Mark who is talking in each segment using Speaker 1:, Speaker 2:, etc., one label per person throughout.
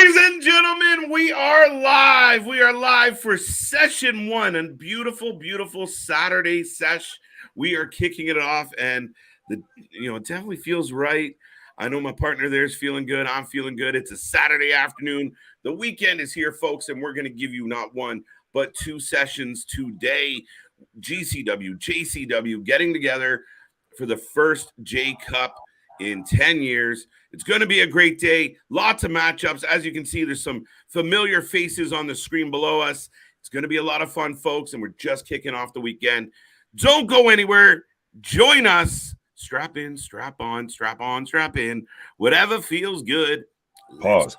Speaker 1: Ladies and gentlemen, we are live. We are live for session one, and beautiful, beautiful Saturday sesh. We are kicking it off, and it definitely feels right. I know my partner there is feeling good. I'm feeling good. It's a Saturday afternoon. The weekend is here, folks, and we're going to give you not one but two sessions today. GCW, JCW getting together for the first J Cup in 10 years. It's going to be a great day. Lots of matchups. As you can see, there's some familiar faces on the screen below us. It's going to be a lot of fun, folks, and we're just kicking off the weekend. Don't go anywhere. Join us. Strap in, strap on, strap on, strap in. Whatever feels good.
Speaker 2: Pause.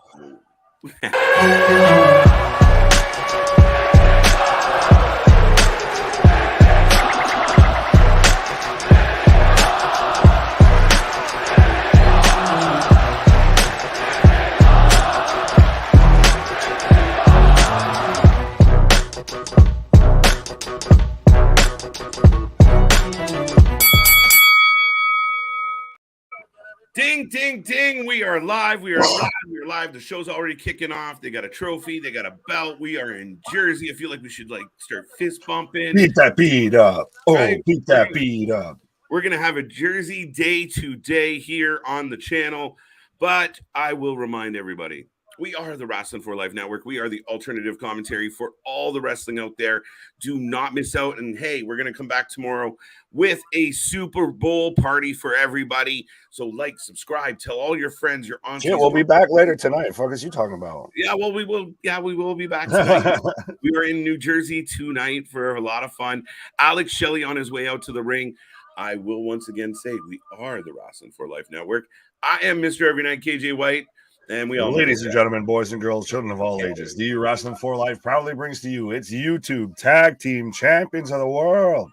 Speaker 1: Ding, ding, ding. We are live. We are live. We are live. The show's already kicking off. They got a trophy. They got a belt. We are in Jersey. I feel like we should start fist bumping.
Speaker 2: Beat that beat up. Oh,
Speaker 1: Right?
Speaker 2: beat that beat up.
Speaker 1: We're going to have a Jersey day today here on the channel. But I will remind everybody, we are the Wrasslin for Life Network. We are the alternative commentary for all the wrestling out there. Do not miss out. And hey, we're going to come back tomorrow with a Super Bowl party for everybody. So subscribe, tell all your friends, your aunties.
Speaker 2: Yeah, we'll be back later tonight. Fuck is you talking about?
Speaker 1: Yeah, well, we will. Yeah, we will be back tonight. We are in New Jersey tonight for a lot of fun. Alex Shelley on his way out to the ring. I will once again say we are the Wrasslin for Life Network. I am Mr. Every Night, KJ White. And we all
Speaker 2: ladies and gentlemen, boys and girls, children of all ages, the Wrasslin for Life proudly brings to you its YouTube Tag Team Champions of the World.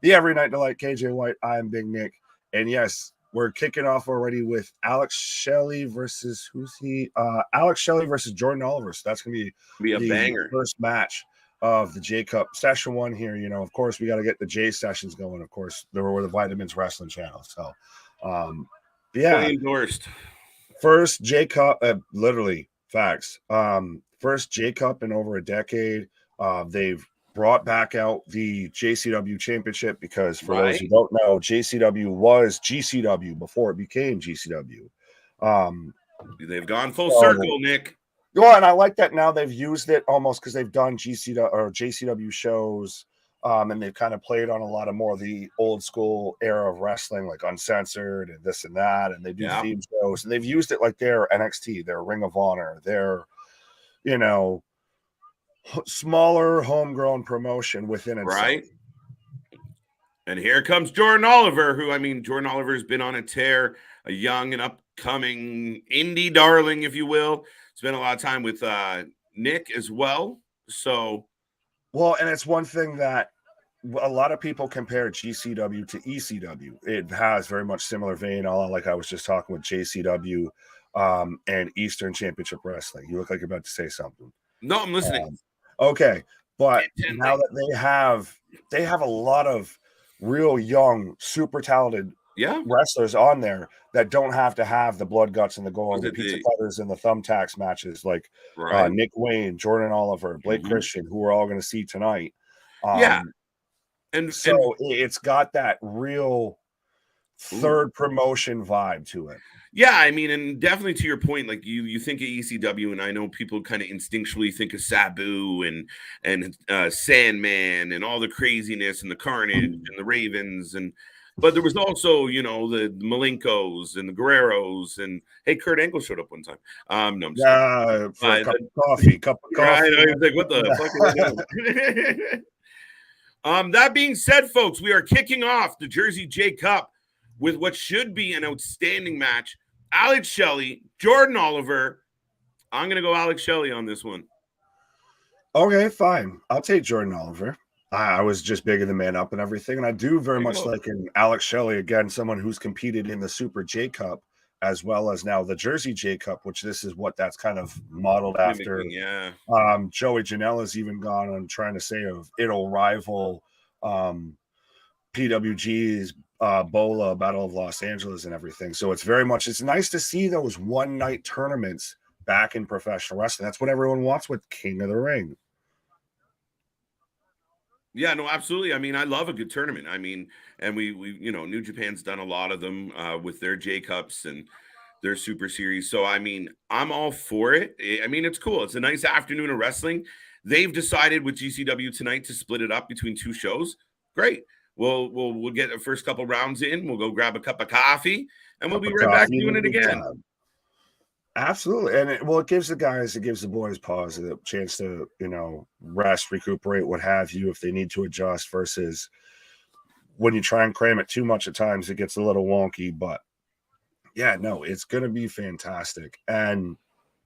Speaker 2: The Every Night Delight, KJ White. I'm Big Nick. And yes, we're kicking off already with Alex Shelley versus Alex Shelley versus Jordan Oliver. So that's going to be
Speaker 1: a banger.
Speaker 2: First match of the J Cup session one here. You know, of course, we got to get the J sessions going. Of course, there were the Vitamins Wrestling channel. So, yeah.
Speaker 1: Fully endorsed.
Speaker 2: First J Cup, literally facts. First J Cup in over a decade. They've brought back out the JCW Championship because, for those who don't know, JCW was GCW before it became GCW.
Speaker 1: They've gone full circle, Nick.
Speaker 2: Well, and I like that now they've used it almost because they've done GCW or JCW shows. And they've kind of played on a lot of more of the old school era of wrestling, like Uncensored and this and that. And they do theme shows, and they've used it like their NXT, their Ring of Honor, their, smaller homegrown promotion within itself.
Speaker 1: Right. And here comes Jordan Oliver, Jordan Oliver's been on a tear, a young and upcoming indie darling, if you will. Spent a lot of time with Nick as well. So.
Speaker 2: Well, and it's one thing that a lot of people compare GCW to ECW. It has very much similar vein, like I was just talking with JCW and Eastern Championship Wrestling. You look like you're about to say something.
Speaker 1: No, I'm listening.
Speaker 2: Okay, but now that they have a lot of real young, super talented wrestlers on there that don't have to have the blood, guts, and the gore, the pizza cutters and the thumbtacks matches like Nick Wayne, Jordan Oliver, Blake Christian, who we're all going to see tonight. And so it's got that real third promotion vibe to it.
Speaker 1: Yeah, and definitely to your point, like you think of ECW, and I know people kind of instinctually think of Sabu and Sandman and all the craziness and the carnage and the Ravens but there was also, the Malenkos and the Guerreros, and hey, Kurt Angle showed up one time. No, I'm just
Speaker 2: for a cup of coffee.
Speaker 1: Right, I was like, what the fuck is that? That being said, folks, we are kicking off the Jersey J Cup with what should be an outstanding match. Alex Shelley, Jordan Oliver. I'm gonna go Alex Shelley on this one.
Speaker 2: Okay, fine. I'll take Jordan Oliver. I was just bigger than man up and everything. And I do very much like in Alex Shelley, again, someone who's competed in the Super J Cup as well as now the Jersey J Cup, which this is what that's kind of modeled after.
Speaker 1: Yeah.
Speaker 2: Joey Janela's even gone on trying to say it'll rival PWG's Bola Battle of Los Angeles and everything. So it's very much, it's nice to see those one night tournaments back in professional wrestling. That's what everyone wants with King of the Ring.
Speaker 1: Yeah, no, absolutely. I mean, I love a good tournament. I mean, and we New Japan's done a lot of them with their J Cups and their Super Series. So I mean, I'm all for it. I mean, it's cool. It's a nice afternoon of wrestling. They've decided with GCW tonight to split it up between 2 shows. Great. We'll get the first couple rounds in. We'll go grab a cup of coffee, and we'll be right back doing it again.
Speaker 2: Absolutely. And it gives the boys pause, a chance to, rest, recuperate, what have you, if they need to adjust, versus when you try and cram it too much at times, it gets a little wonky. But yeah, no, it's going to be fantastic. And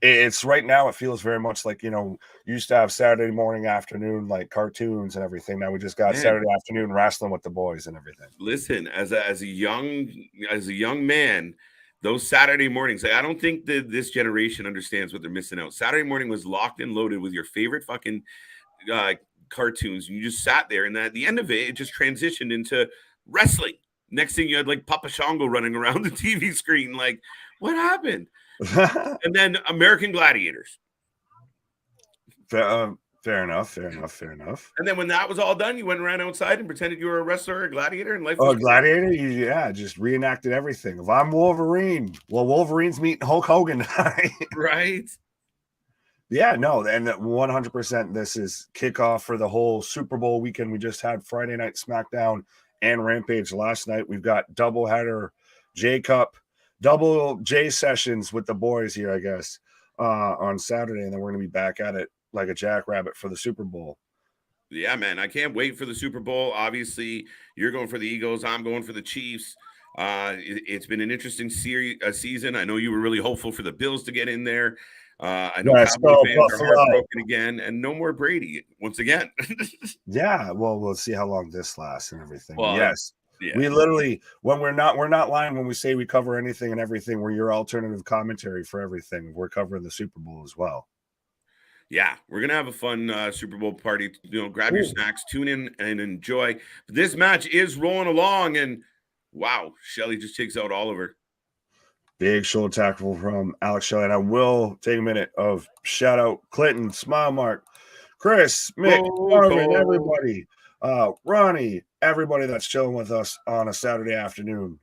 Speaker 2: it's right now, it feels very much like, used to have Saturday morning, afternoon, like cartoons and everything. Now we just got Saturday afternoon wrestling with the boys and everything.
Speaker 1: Listen, as a young man, those Saturday mornings, I don't think that this generation understands what they're missing out. Saturday morning was locked and loaded with your favorite fucking cartoons, and you just sat there, and at the end of it, it just transitioned into wrestling. Next thing, you had like Papa Shango running around the TV screen. Like, what happened? And then American Gladiators.
Speaker 2: Fair enough.
Speaker 1: And then when that was all done, you went around outside and pretended you were a wrestler or a gladiator, and life
Speaker 2: was gladiator. Yeah, just reenacted everything. If I'm Wolverine, well, Wolverine's meeting Hulk Hogan,
Speaker 1: right?
Speaker 2: Yeah, no, and 100%. This is kickoff for the whole Super Bowl weekend. We just had Friday Night SmackDown and Rampage last night. We've got doubleheader J Cup, double J sessions with the boys here, I guess, on Saturday, and then we're gonna be back at it like a jackrabbit for the Super Bowl.
Speaker 1: Yeah, man, I can't wait for the Super Bowl. Obviously, you're going for the Eagles. I'm going for the Chiefs. It's been an interesting season. I know you were really hopeful for the Bills to get in there. I know Cowboy fans are heartbroken again, and no more Brady once again.
Speaker 2: Yeah, well, we'll see how long this lasts and everything. Well, yes. Yeah. We literally, when we're not lying when we say we cover anything and everything. We're your alternative commentary for everything. We're covering the Super Bowl as well.
Speaker 1: Yeah, we're gonna have a fun Super Bowl party. Grab your snacks, tune in, and enjoy. But this match is rolling along, and wow, Shelley just takes out Oliver.
Speaker 2: Big shoulder tackle from Alex Shelley. And I will take a minute of shout out Clinton, Smile Mark, Chris, Mick, Marvin, everybody, Ronnie, everybody that's chilling with us on a Saturday afternoon.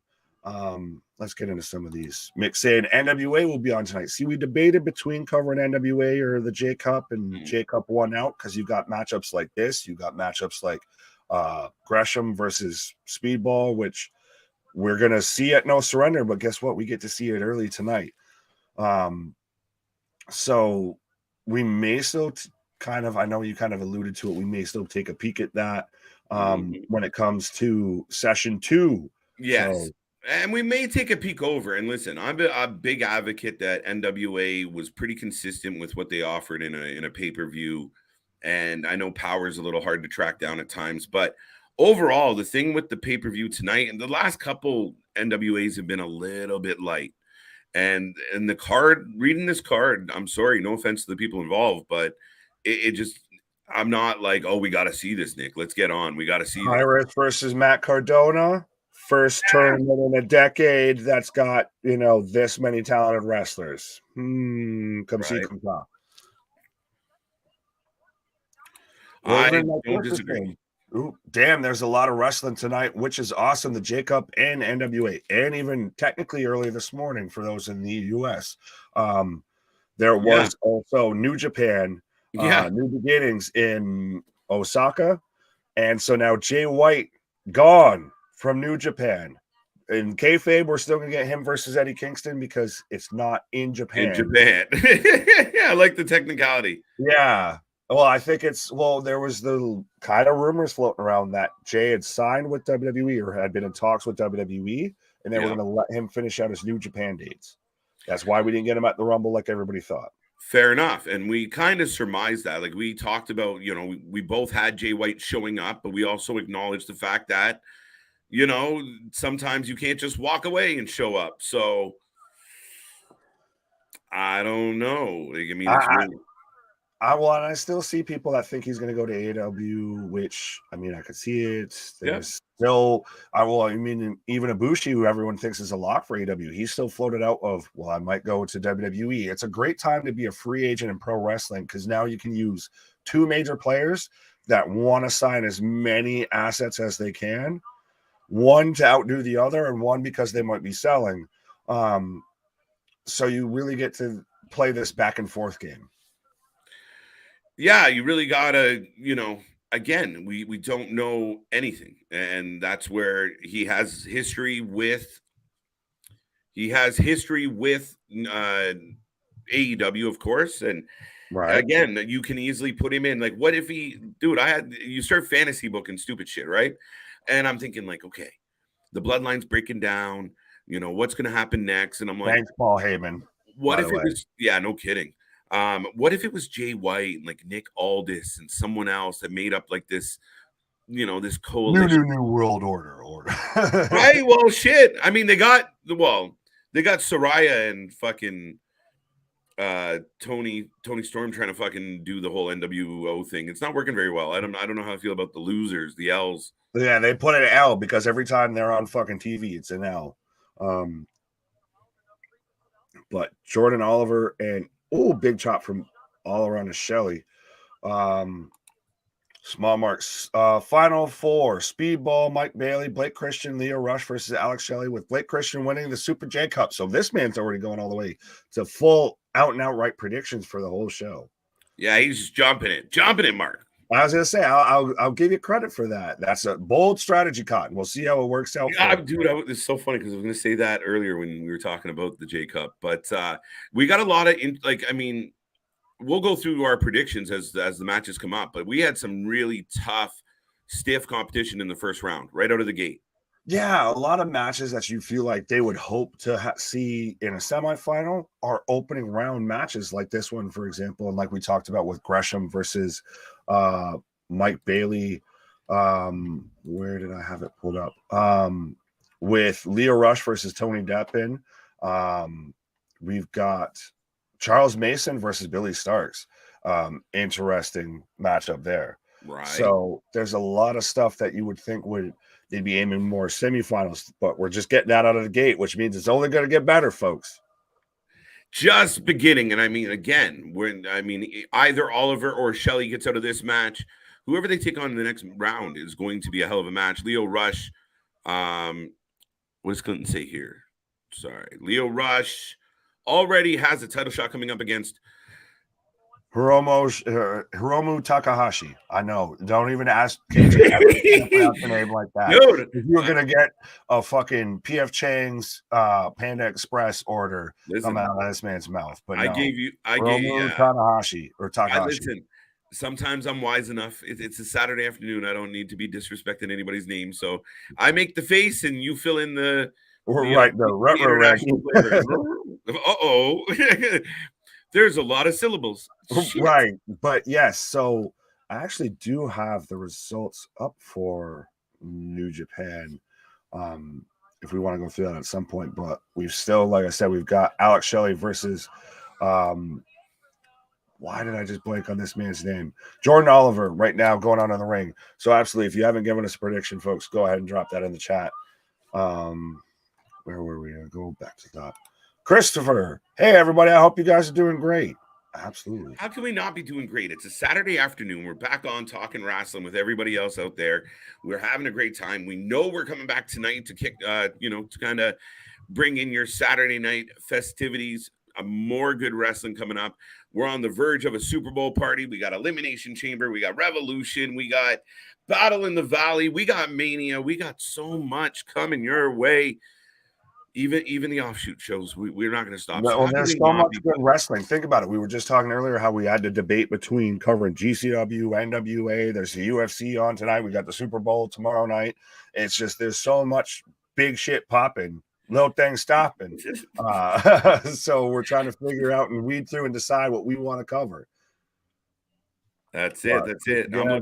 Speaker 2: Let's get into some of these. Mick saying NWA will be on tonight. See, we debated between covering NWA or the J Cup, and J Cup won out because you got matchups like this. You got matchups like Gresham versus Speedball, which we're going to see at No Surrender, but guess what? We get to see it early tonight. So we may still I know you kind of alluded to it. We may still take a peek at that when it comes to session 2.
Speaker 1: Yes. So, and we may take a peek over. And listen, I'm a big advocate that NWA was pretty consistent with what they offered in a pay-per-view. And I know Power is a little hard to track down at times, but overall, the thing with the pay-per-view tonight and the last couple NWAs have been a little bit light. And the card, reading this card, I'm sorry, no offense to the people involved, but it just, I'm not like, oh, we got to see this, Nick. Let's get on. We got to see
Speaker 2: Iris versus Matt Cardona. First tournament in a decade that's got, this many talented wrestlers. Come see, come talk.
Speaker 1: I don't disagree.
Speaker 2: Ooh, damn, there's a lot of wrestling tonight, which is awesome. The J Cup and NWA, and even technically early this morning for those in the US. There was also New Japan, New Beginnings in Osaka. And so now Jay White gone from New Japan. In kayfabe, we're still going to get him versus Eddie Kingston because it's not in Japan.
Speaker 1: Yeah, I like the technicality.
Speaker 2: Yeah. Well, I think there was the kind of rumors floating around that Jay had signed with WWE or had been in talks with WWE, and they were going to let him finish out his New Japan dates. That's why we didn't get him at the Rumble like everybody thought.
Speaker 1: Fair enough. And we kind of surmised that. Like we talked about, we both had Jay White showing up, but we also acknowledged the fact that, sometimes you can't just walk away and show up. So I don't know. Like, I mean, it's really...
Speaker 2: I still see people that think he's going to go to AEW, which, I mean, I could see it. There's still, I mean, even Ibushi, who everyone thinks is a lock for AEW, he's still floated out of, well, I might go to WWE. It's a great time to be a free agent in pro wrestling because now you can use two major players that want to sign as many assets as they can, one to outdo the other, and one because they might be selling. So you really get to play this back and forth game.
Speaker 1: Yeah, you really gotta, again, we don't know anything, and that's where he has history with AEW, of course, and again, you can easily put him in. Like, what if you start fantasy booking stupid shit, right? And I'm thinking like, okay, the bloodline's breaking down, what's gonna happen next? And I'm like,
Speaker 2: thanks, Paul Heyman.
Speaker 1: What if it was? Yeah, no kidding. What if it was Jay White and like Nick Aldis and someone else that made up like this, this coalition,
Speaker 2: new world order,
Speaker 1: right? Well, shit. I mean, they got Soraya and fucking Tony Storm trying to fucking do the whole NWO thing. It's not working very well. I don't know how I feel about the losers, the L's.
Speaker 2: Yeah, they put an L because every time they're on fucking TV, it's an L. But Jordan Oliver and big chop from all around to Shelley. Small marks. Final four: Speedball, Mike Bailey, Blake Christian, Leo Rush versus Alex Shelley, with Blake Christian winning the Super J Cup. So this man's already going all the way to full out and outright predictions for the whole show.
Speaker 1: Yeah, he's just jumping it, Mark.
Speaker 2: I was gonna say, I'll give you credit for that. That's a bold strategy, Cotton. We'll see how it works out.
Speaker 1: Yeah, dude, it's so funny because I was gonna say that earlier when we were talking about the J Cup, but we got a lot of we'll go through our predictions as the matches come up, but we had some really tough, stiff competition in the first round, right out of the gate.
Speaker 2: Yeah, a lot of matches that you feel like they would hope to see in a semifinal are opening round matches like this one, for example, and like we talked about with Gresham versus Mike Bailey. Where did I have it pulled up? With Leo Rush versus Tony Deppen. We've got Charles Mason versus Billy Starks. Interesting matchup there.
Speaker 1: Right.
Speaker 2: So there's a lot of stuff that you would think they'd be aiming more semifinals, but we're just getting that out of the gate, which means it's only going to get better, folks.
Speaker 1: Just beginning. And I mean, again, either Oliver or Shelley gets out of this match, whoever they take on in the next round is going to be a hell of a match. Leo Rush, what does Clinton say here? Sorry. Leo Rush already has a title shot coming up against
Speaker 2: Hiromu Takahashi. I know. Don't even ask KJ to pronounce a name like that.
Speaker 1: Dude,
Speaker 2: if you're gonna get a fucking PF Chang's Panda Express order coming out of this man's mouth. But
Speaker 1: I gave you
Speaker 2: Takahashi or Takahashi.
Speaker 1: Listen, sometimes I'm wise enough. It's a Saturday afternoon. I don't need to be disrespecting anybody's name. So I make the face and you fill in the
Speaker 2: international
Speaker 1: flavor. Uh-oh. There's a lot of syllables.
Speaker 2: Shit. Right. But yes, so I actually do have the results up for New Japan. If we want to go through that at some point, but we've still, like I said, we've got Alex Shelley versus why did I just blank on this man's name? Jordan Oliver right now going on in the ring. So absolutely, if you haven't given us a prediction, folks, go ahead and drop that in the chat. Where were we? Go back to the top. Christopher, hey everybody, I hope you guys are doing great. Absolutely.
Speaker 1: How can we not be doing great? It's a Saturday afternoon. We're back on talking wrestling with everybody else out there. We're having a great time. We know we're coming back tonight to kick, to kind of bring in your Saturday night festivities. More good wrestling coming up. We're on the verge of a Super Bowl party. We got Elimination Chamber. We got Revolution. We got Battle in the Valley. We got Mania. We got so much coming your way. Even the offshoot shows, we're not going to stop.
Speaker 2: No, there's so much good wrestling. Think about it. We were just talking earlier how we had to debate between covering GCW, NWA. There's the UFC on tonight. We got the Super Bowl tomorrow night. It's just there's so much big shit popping, little things stopping. So we're trying to figure out and weed through and decide what we want to cover.
Speaker 1: That's it. Yeah.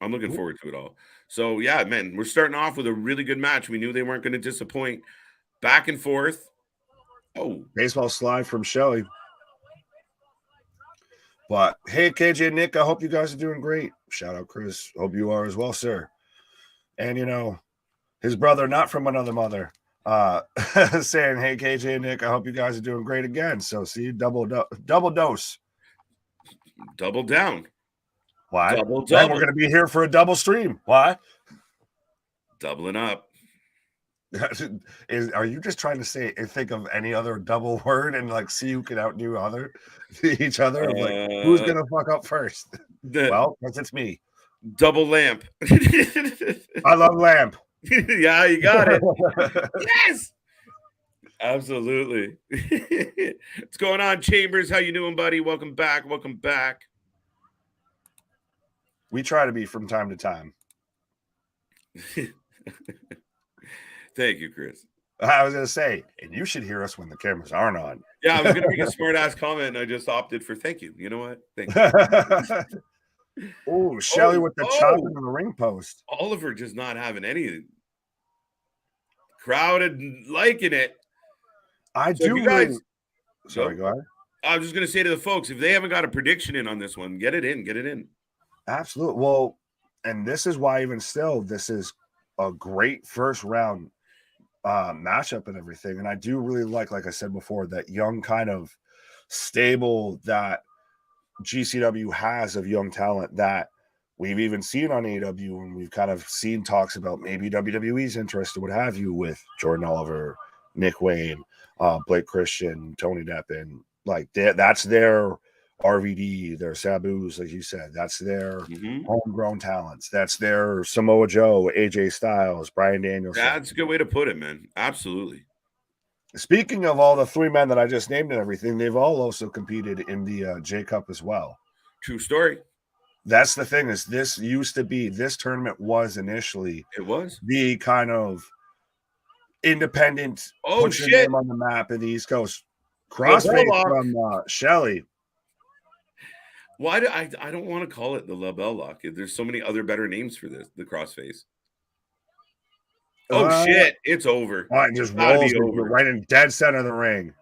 Speaker 1: I'm looking forward to it all. So yeah, man, we're starting off with a really good match. We knew they weren't going to disappoint. Back and forth. Oh,
Speaker 2: baseball slide from Shelley. But hey, KJ and Nick, I hope you guys are doing great. Shout out, Chris. Hope you are as well, sir. And his brother, not from another mother, saying, "Hey, KJ and Nick, I hope you guys are doing great again." So see, double dose,
Speaker 1: double down.
Speaker 2: Why? Double. We're going to be here for a double stream. Why?
Speaker 1: Doubling up.
Speaker 2: Are you just trying to think of any other double word and like see who can outdo each other? Like who's gonna fuck up first? Well, because it's me.
Speaker 1: Double lamp.
Speaker 2: I love lamp.
Speaker 1: Yeah, you got it. Yes, absolutely. What's going on, Chambers? How you doing, buddy? Welcome back. Welcome back.
Speaker 2: We try to be from time to time.
Speaker 1: Thank you, Chris.
Speaker 2: I was going to say, and you should hear us when the cameras aren't on.
Speaker 1: Yeah, I was going to make a smart-ass comment, and I just opted for thank you. You know what? Thank you.
Speaker 2: Oh, Shelly with the chopping on the ring post.
Speaker 1: Oliver just not having any. Crowded liking it.
Speaker 2: You guys. Sorry, go ahead.
Speaker 1: I was just going to say to the folks, if they haven't got a prediction in on this one, get it in. Get it in.
Speaker 2: Absolutely. Well, and this is why even still, this is a great first round matchup and everything. And I do really like I said before, that young kind of stable that GCW has of young talent that we've even seen on AEW, and we've kind of seen talks about maybe WWE's interested, what have you, with Jordan Oliver, Nick Wayne, Blake Christian, Tony Deppen. Like that's their RVD, their Sabu's, like you said, that's their homegrown talents. That's their Samoa Joe, AJ Styles, Bryan Danielson.
Speaker 1: That's a good way to put it, man. Absolutely.
Speaker 2: Speaking of all the three men that I just named and everything, they've all also competed in the J Cup as well.
Speaker 1: True story.
Speaker 2: That's the thing, is this tournament was initially the kind of independent pushing them on the map in the East Coast. Crossface from Shelly.
Speaker 1: Why do I don't want to call it the LaBelle Lock? There's so many other better names for this, the crossface. Oh shit, it's over.
Speaker 2: Oh, it just rolls over right in dead center of the ring.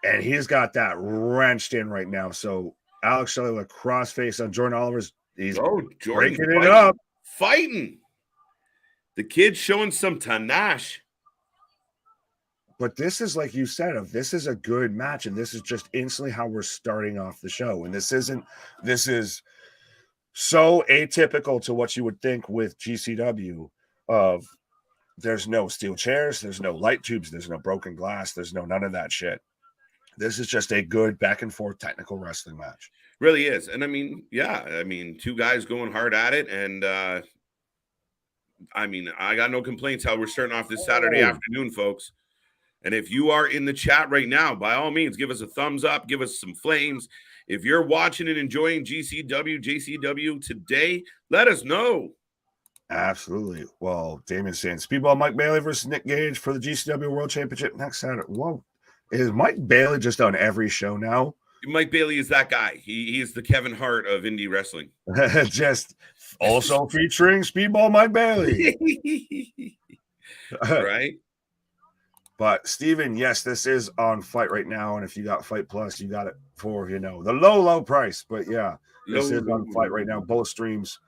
Speaker 2: And he's got that wrenched in right now. So Alex Shelley with a crossface on Jordan Oliver's. He's breaking it up.
Speaker 1: Fighting. The kid's showing some panache.
Speaker 2: But this is, like you said, this is a good match, and this is just instantly how we're starting off the show. And this is so atypical to what you would think with GCW of there's no steel chairs, there's no light tubes, there's no broken glass, there's none of that shit. This is just a good back and forth technical wrestling match.
Speaker 1: Really is. And I mean, two guys going hard at it, and I got no complaints how we're starting off this Saturday afternoon, folks. And if you are in the chat right now, by all means, give us a thumbs up, give us some flames. If you're watching and enjoying GCW, JCW today, let us know.
Speaker 2: Absolutely. Well, Damien's saying Speedball Mike Bailey versus Nick Gage for the GCW World Championship next Saturday. Whoa. Is Mike Bailey just on every show now?
Speaker 1: Mike Bailey is that guy. He is the Kevin Hart of indie wrestling.
Speaker 2: Just also featuring Speedball Mike Bailey.
Speaker 1: Right?
Speaker 2: But Steven, yes, this is on Fight right now. And if you got Fight Plus, you got it for, the low price. But yeah, this is on Fight right now. Both streams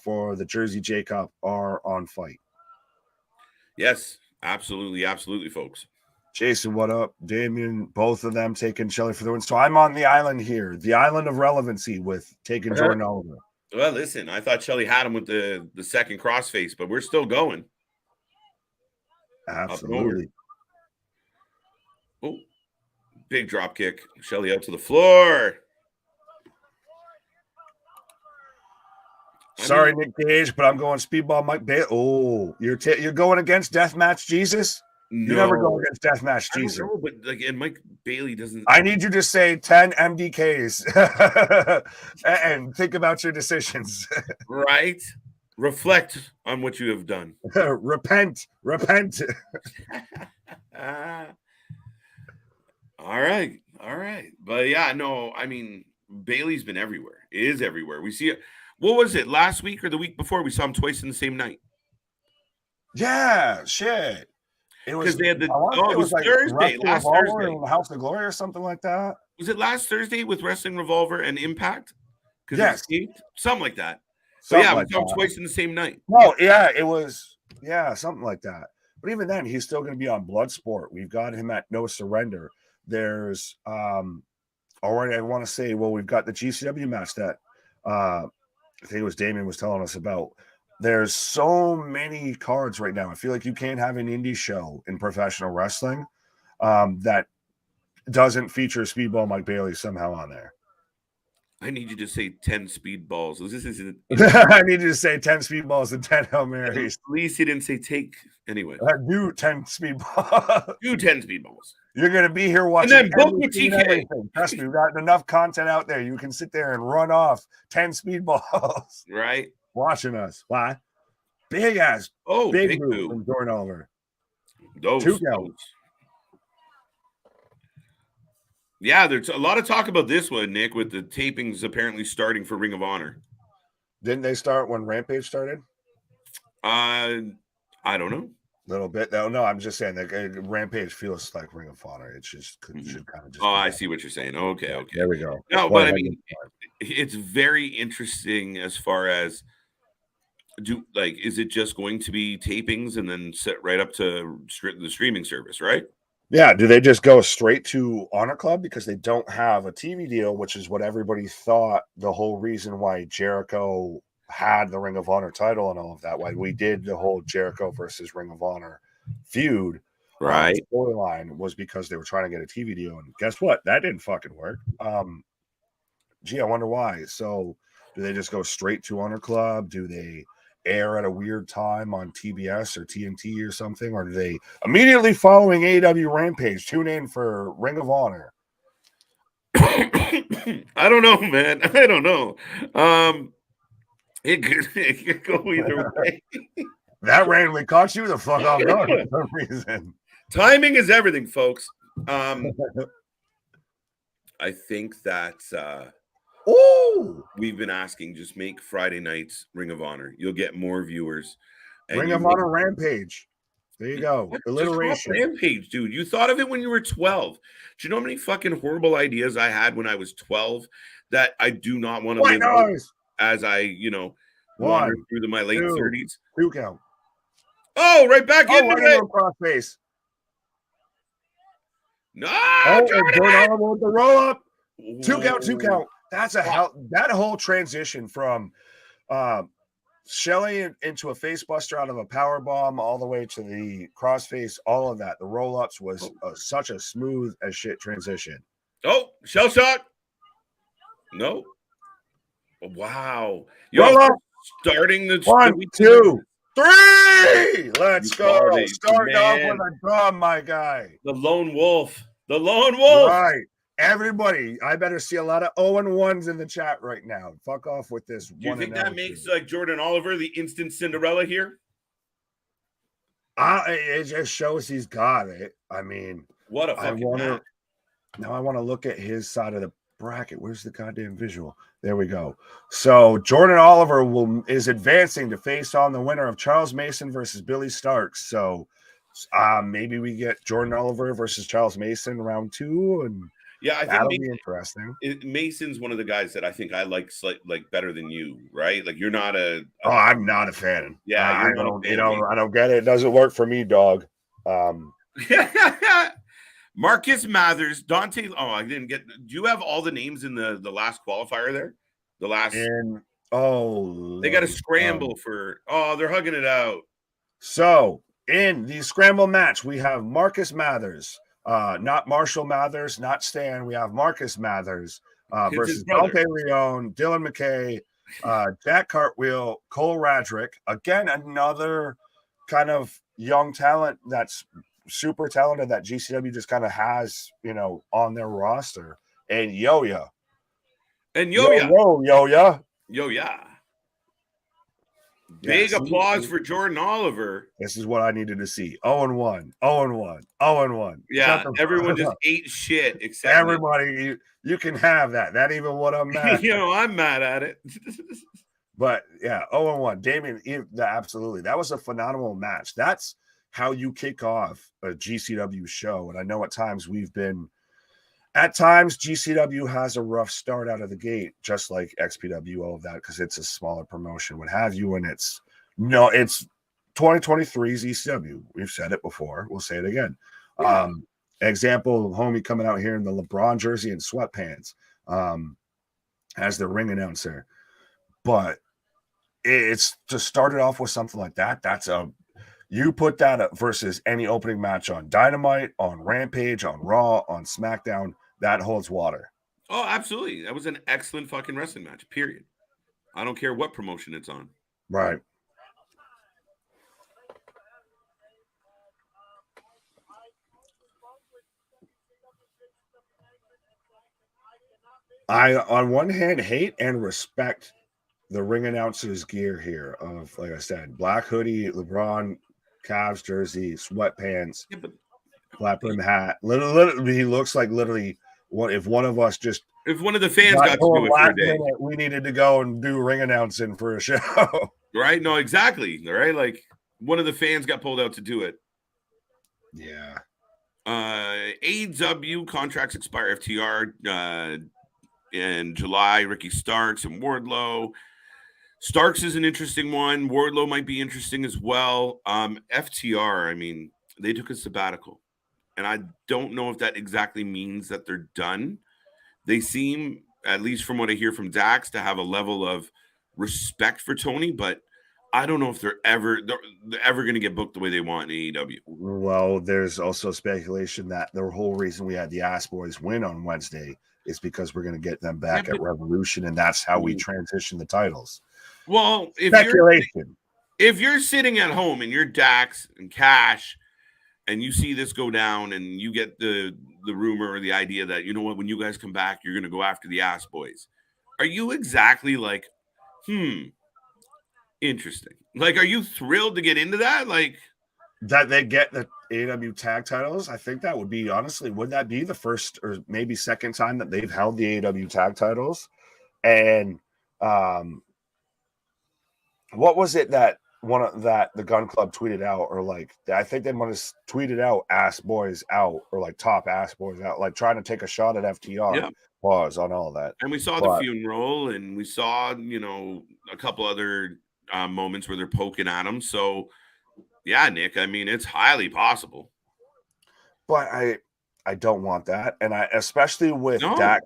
Speaker 2: for the Jersey J Cup are on Fight.
Speaker 1: Yes, absolutely. Absolutely, folks.
Speaker 2: Jason, what up? Damien, both of them taking Shelly for the win. So I'm on the island here, the island of relevancy with taking Jordan Oliver.
Speaker 1: Well, listen, I thought Shelly had him with the second crossface, but we're still going.
Speaker 2: Absolutely.
Speaker 1: Oh, big drop kick. Shelly out to the floor.
Speaker 2: Sorry, Nick Gage, but I'm going Speedball Mike Bailey. Oh, you're going against Deathmatch Jesus? No. You never go against Deathmatch Jesus.
Speaker 1: I don't know, but and Mike Bailey doesn't.
Speaker 2: I need you to say 10 MDKs and think about your decisions.
Speaker 1: Right. Reflect on what you have done.
Speaker 2: Repent.
Speaker 1: All right. But yeah, no, Bailey's been everywhere. It is everywhere. We see it. What was it, last week or the week before? We saw him twice in the same night.
Speaker 2: Yeah, shit. It was
Speaker 1: because they had it was like Thursday, last Thursday.
Speaker 2: House of Glory or something like that.
Speaker 1: Was it last Thursday with Wrestling Revolver and Impact?
Speaker 2: Yes.
Speaker 1: Something like that. Yeah, we saw him twice in the same night.
Speaker 2: Oh, yeah, it was, something like that. But even then, he's still going to be on Bloodsport. We've got him at No Surrender. There's, already, I want to say, well, we've got the GCW match that I think it was Damien was telling us about. There's so many cards right now. I feel like you can't have an indie show in professional wrestling that doesn't feature Speedball Mike Bailey somehow on there.
Speaker 1: I need you to say 10 speedballs.
Speaker 2: I need you to say 10 speedballs and 10 Hail Marys.
Speaker 1: At least he didn't say take anyway.
Speaker 2: Do 10 speedballs.
Speaker 1: Do 10 speedballs.
Speaker 2: You're going to be here watching.
Speaker 1: And then book with TK.
Speaker 2: Trust me, we've got enough content out there. You can sit there and run off 10 speedballs.
Speaker 1: Right.
Speaker 2: Watching us. Why? Big ass.
Speaker 1: Oh,
Speaker 2: big move from Jordan Oliver.
Speaker 1: Those. Yeah, there's a lot of talk about this one, Nick, with the tapings apparently starting for Ring of Honor.
Speaker 2: Didn't they start when Rampage started?
Speaker 1: I don't know.
Speaker 2: A little bit. No, I'm just saying that Rampage feels like Ring of Honor. It should kind of just.
Speaker 1: Oh, I see what you're saying. Okay.
Speaker 2: There we go.
Speaker 1: No, but I mean, it's very interesting as far as is it just going to be tapings and then set right up to the streaming service, right?
Speaker 2: Yeah. Do they just go straight to Honor Club because they don't have a TV deal, which is what everybody thought the whole reason why Jericho had the Ring of Honor title and all of that, why we did the whole Jericho versus Ring of Honor feud,
Speaker 1: right?
Speaker 2: Storyline was because they were trying to get a TV deal, and guess what? That didn't fucking work. Gee, I wonder why. So, do they just go straight to Honor Club? Do they air at a weird time on TBS or TNT or something, or do they immediately following AEW Rampage tune in for Ring of Honor?
Speaker 1: I don't know, man. I don't know. It could go either way.
Speaker 2: That randomly caught you the fuck off guard for some reason.
Speaker 1: Timing is everything, folks. I think that we've been asking, just make Friday nights Ring of Honor. You'll get more viewers.
Speaker 2: Ring of Honor Rampage. There you go. Alliteration.
Speaker 1: Rampage, dude. You thought of it when you were 12. Do you know how many fucking horrible ideas I had when I was 12 that I do not want to live out as I, wander through my late 30s?
Speaker 2: 2 count.
Speaker 1: Oh, right back into it.
Speaker 2: Cross face.
Speaker 1: No.
Speaker 2: Jordan with the roll up. 2 count, 2 count. That's that whole transition from Shelly into a face buster out of a power bomb all the way to the crossface, all of that. The roll ups was such a smooth as shit transition.
Speaker 1: Oh, shell shock. No. Wow.
Speaker 2: Roll up.
Speaker 1: Starting the
Speaker 2: 1, 2, 3. Let's go. Starting off with a drum, my guy.
Speaker 1: The lone wolf. The lone wolf.
Speaker 2: Right. Everybody, I better see a lot of 0-1s in the chat right now. Fuck off with this.
Speaker 1: Do you think that makes Jordan Oliver the instant Cinderella here?
Speaker 2: It just shows he's got it. I mean,
Speaker 1: what a fucking match.
Speaker 2: Now I want to look at his side of the bracket. Where's the goddamn visual? There we go. So Jordan Oliver is advancing to face on the winner of Charles Mason versus Billy Starks. So maybe we get Jordan Oliver versus Charles Mason round 2, and
Speaker 1: yeah, I think
Speaker 2: that'll be interesting.
Speaker 1: Mason's one of the guys that I think I like better than you, right? Like you're not
Speaker 2: I'm not a fan.
Speaker 1: Yeah,
Speaker 2: I don't get it. It doesn't work for me, dog.
Speaker 1: Marcus Mathers, Dante. Oh, I didn't get. Do you have all the names in the last qualifier there? The last. They got to scramble for. Oh, they're hugging it out.
Speaker 2: So in the scramble match, we have Marcus Mathers. Not Marshall Mathers, not Stan. We have Marcus Mathers versus Dante Leone, Dylan McKay, Jack Cartwheel, Cole Radrick. Again, another kind of young talent that's super talented that GCW just kind of has, on their roster. And Yo-Ya.
Speaker 1: Yo-Ya. Big applause for Jordan Oliver.
Speaker 2: This is what I needed to see. 0-1, 0-1, 0-1.
Speaker 1: Yeah, everyone just ate shit except
Speaker 2: everybody. You can have that. That even what I'm mad at.
Speaker 1: I'm mad at it.
Speaker 2: But yeah, 0-1. Damien, absolutely. That was a phenomenal match. That's how you kick off a GCW show. And I know at times we've been At times, GCW has a rough start out of the gate, just like XPW, all of that, because it's a smaller promotion, what have you, and it's 2023's ECW. We've said it before. We'll say it again. Yeah. Example, homie coming out here in the LeBron jersey and sweatpants as the ring announcer. But it's to start it off with something like that. You put that up versus any opening match on Dynamite, on Rampage, on Raw, on SmackDown, that holds water.
Speaker 1: Oh, absolutely. That was an excellent fucking wrestling match, period. I don't care what promotion it's on.
Speaker 2: Right. I, on one hand, hate and respect the ring announcer's gear here of, like I said, black hoodie, LeBron, Cavs jersey, sweatpants, flat brim hat. Literally, he looks like literally if one of us just
Speaker 1: if one of the fans got to do it for a day,
Speaker 2: we needed to go and do ring announcing for a show.
Speaker 1: Right? No, exactly. Right? Like one of the fans got pulled out to do it.
Speaker 2: Yeah.
Speaker 1: AEW contracts expire FTR in July. Ricky Starks and Wardlow. Starks is an interesting one. Wardlow might be interesting as well. FTR, I mean, they took a sabbatical. And I don't know if that exactly means that they're done. They seem, at least from what I hear from Dax, to have a level of respect for Tony, but I don't know if they're ever going to get booked the way they want in AEW.
Speaker 2: Well, there's also speculation that the whole reason we had the Ass Boys win on Wednesday is because we're going to get them back at Revolution, and that's how we transition the titles.
Speaker 1: Well, if you're sitting at home and you're Dax and Cash, and you see this go down, and you get the rumor or the idea that, you know what, when you guys come back, you're going to go after the Ass Boys. Are you exactly like, interesting? Like, are you thrilled to get into that? Like,
Speaker 2: that they get the AEW tag titles? I think that would be, honestly, would that be the first or maybe second time that they've held the AEW tag titles? And what was it that the Gun Club tweeted out, or like I think they might have tweeted out "Ass Boys out" or like "Top Ass Boys out," like trying to take a shot at FTR.
Speaker 1: Yeah.
Speaker 2: Pause on all that.
Speaker 1: And we saw the funeral, and we saw a couple other moments where they're poking at him. So yeah, Nick, I mean, it's highly possible.
Speaker 2: But I don't want that, and I especially with Dax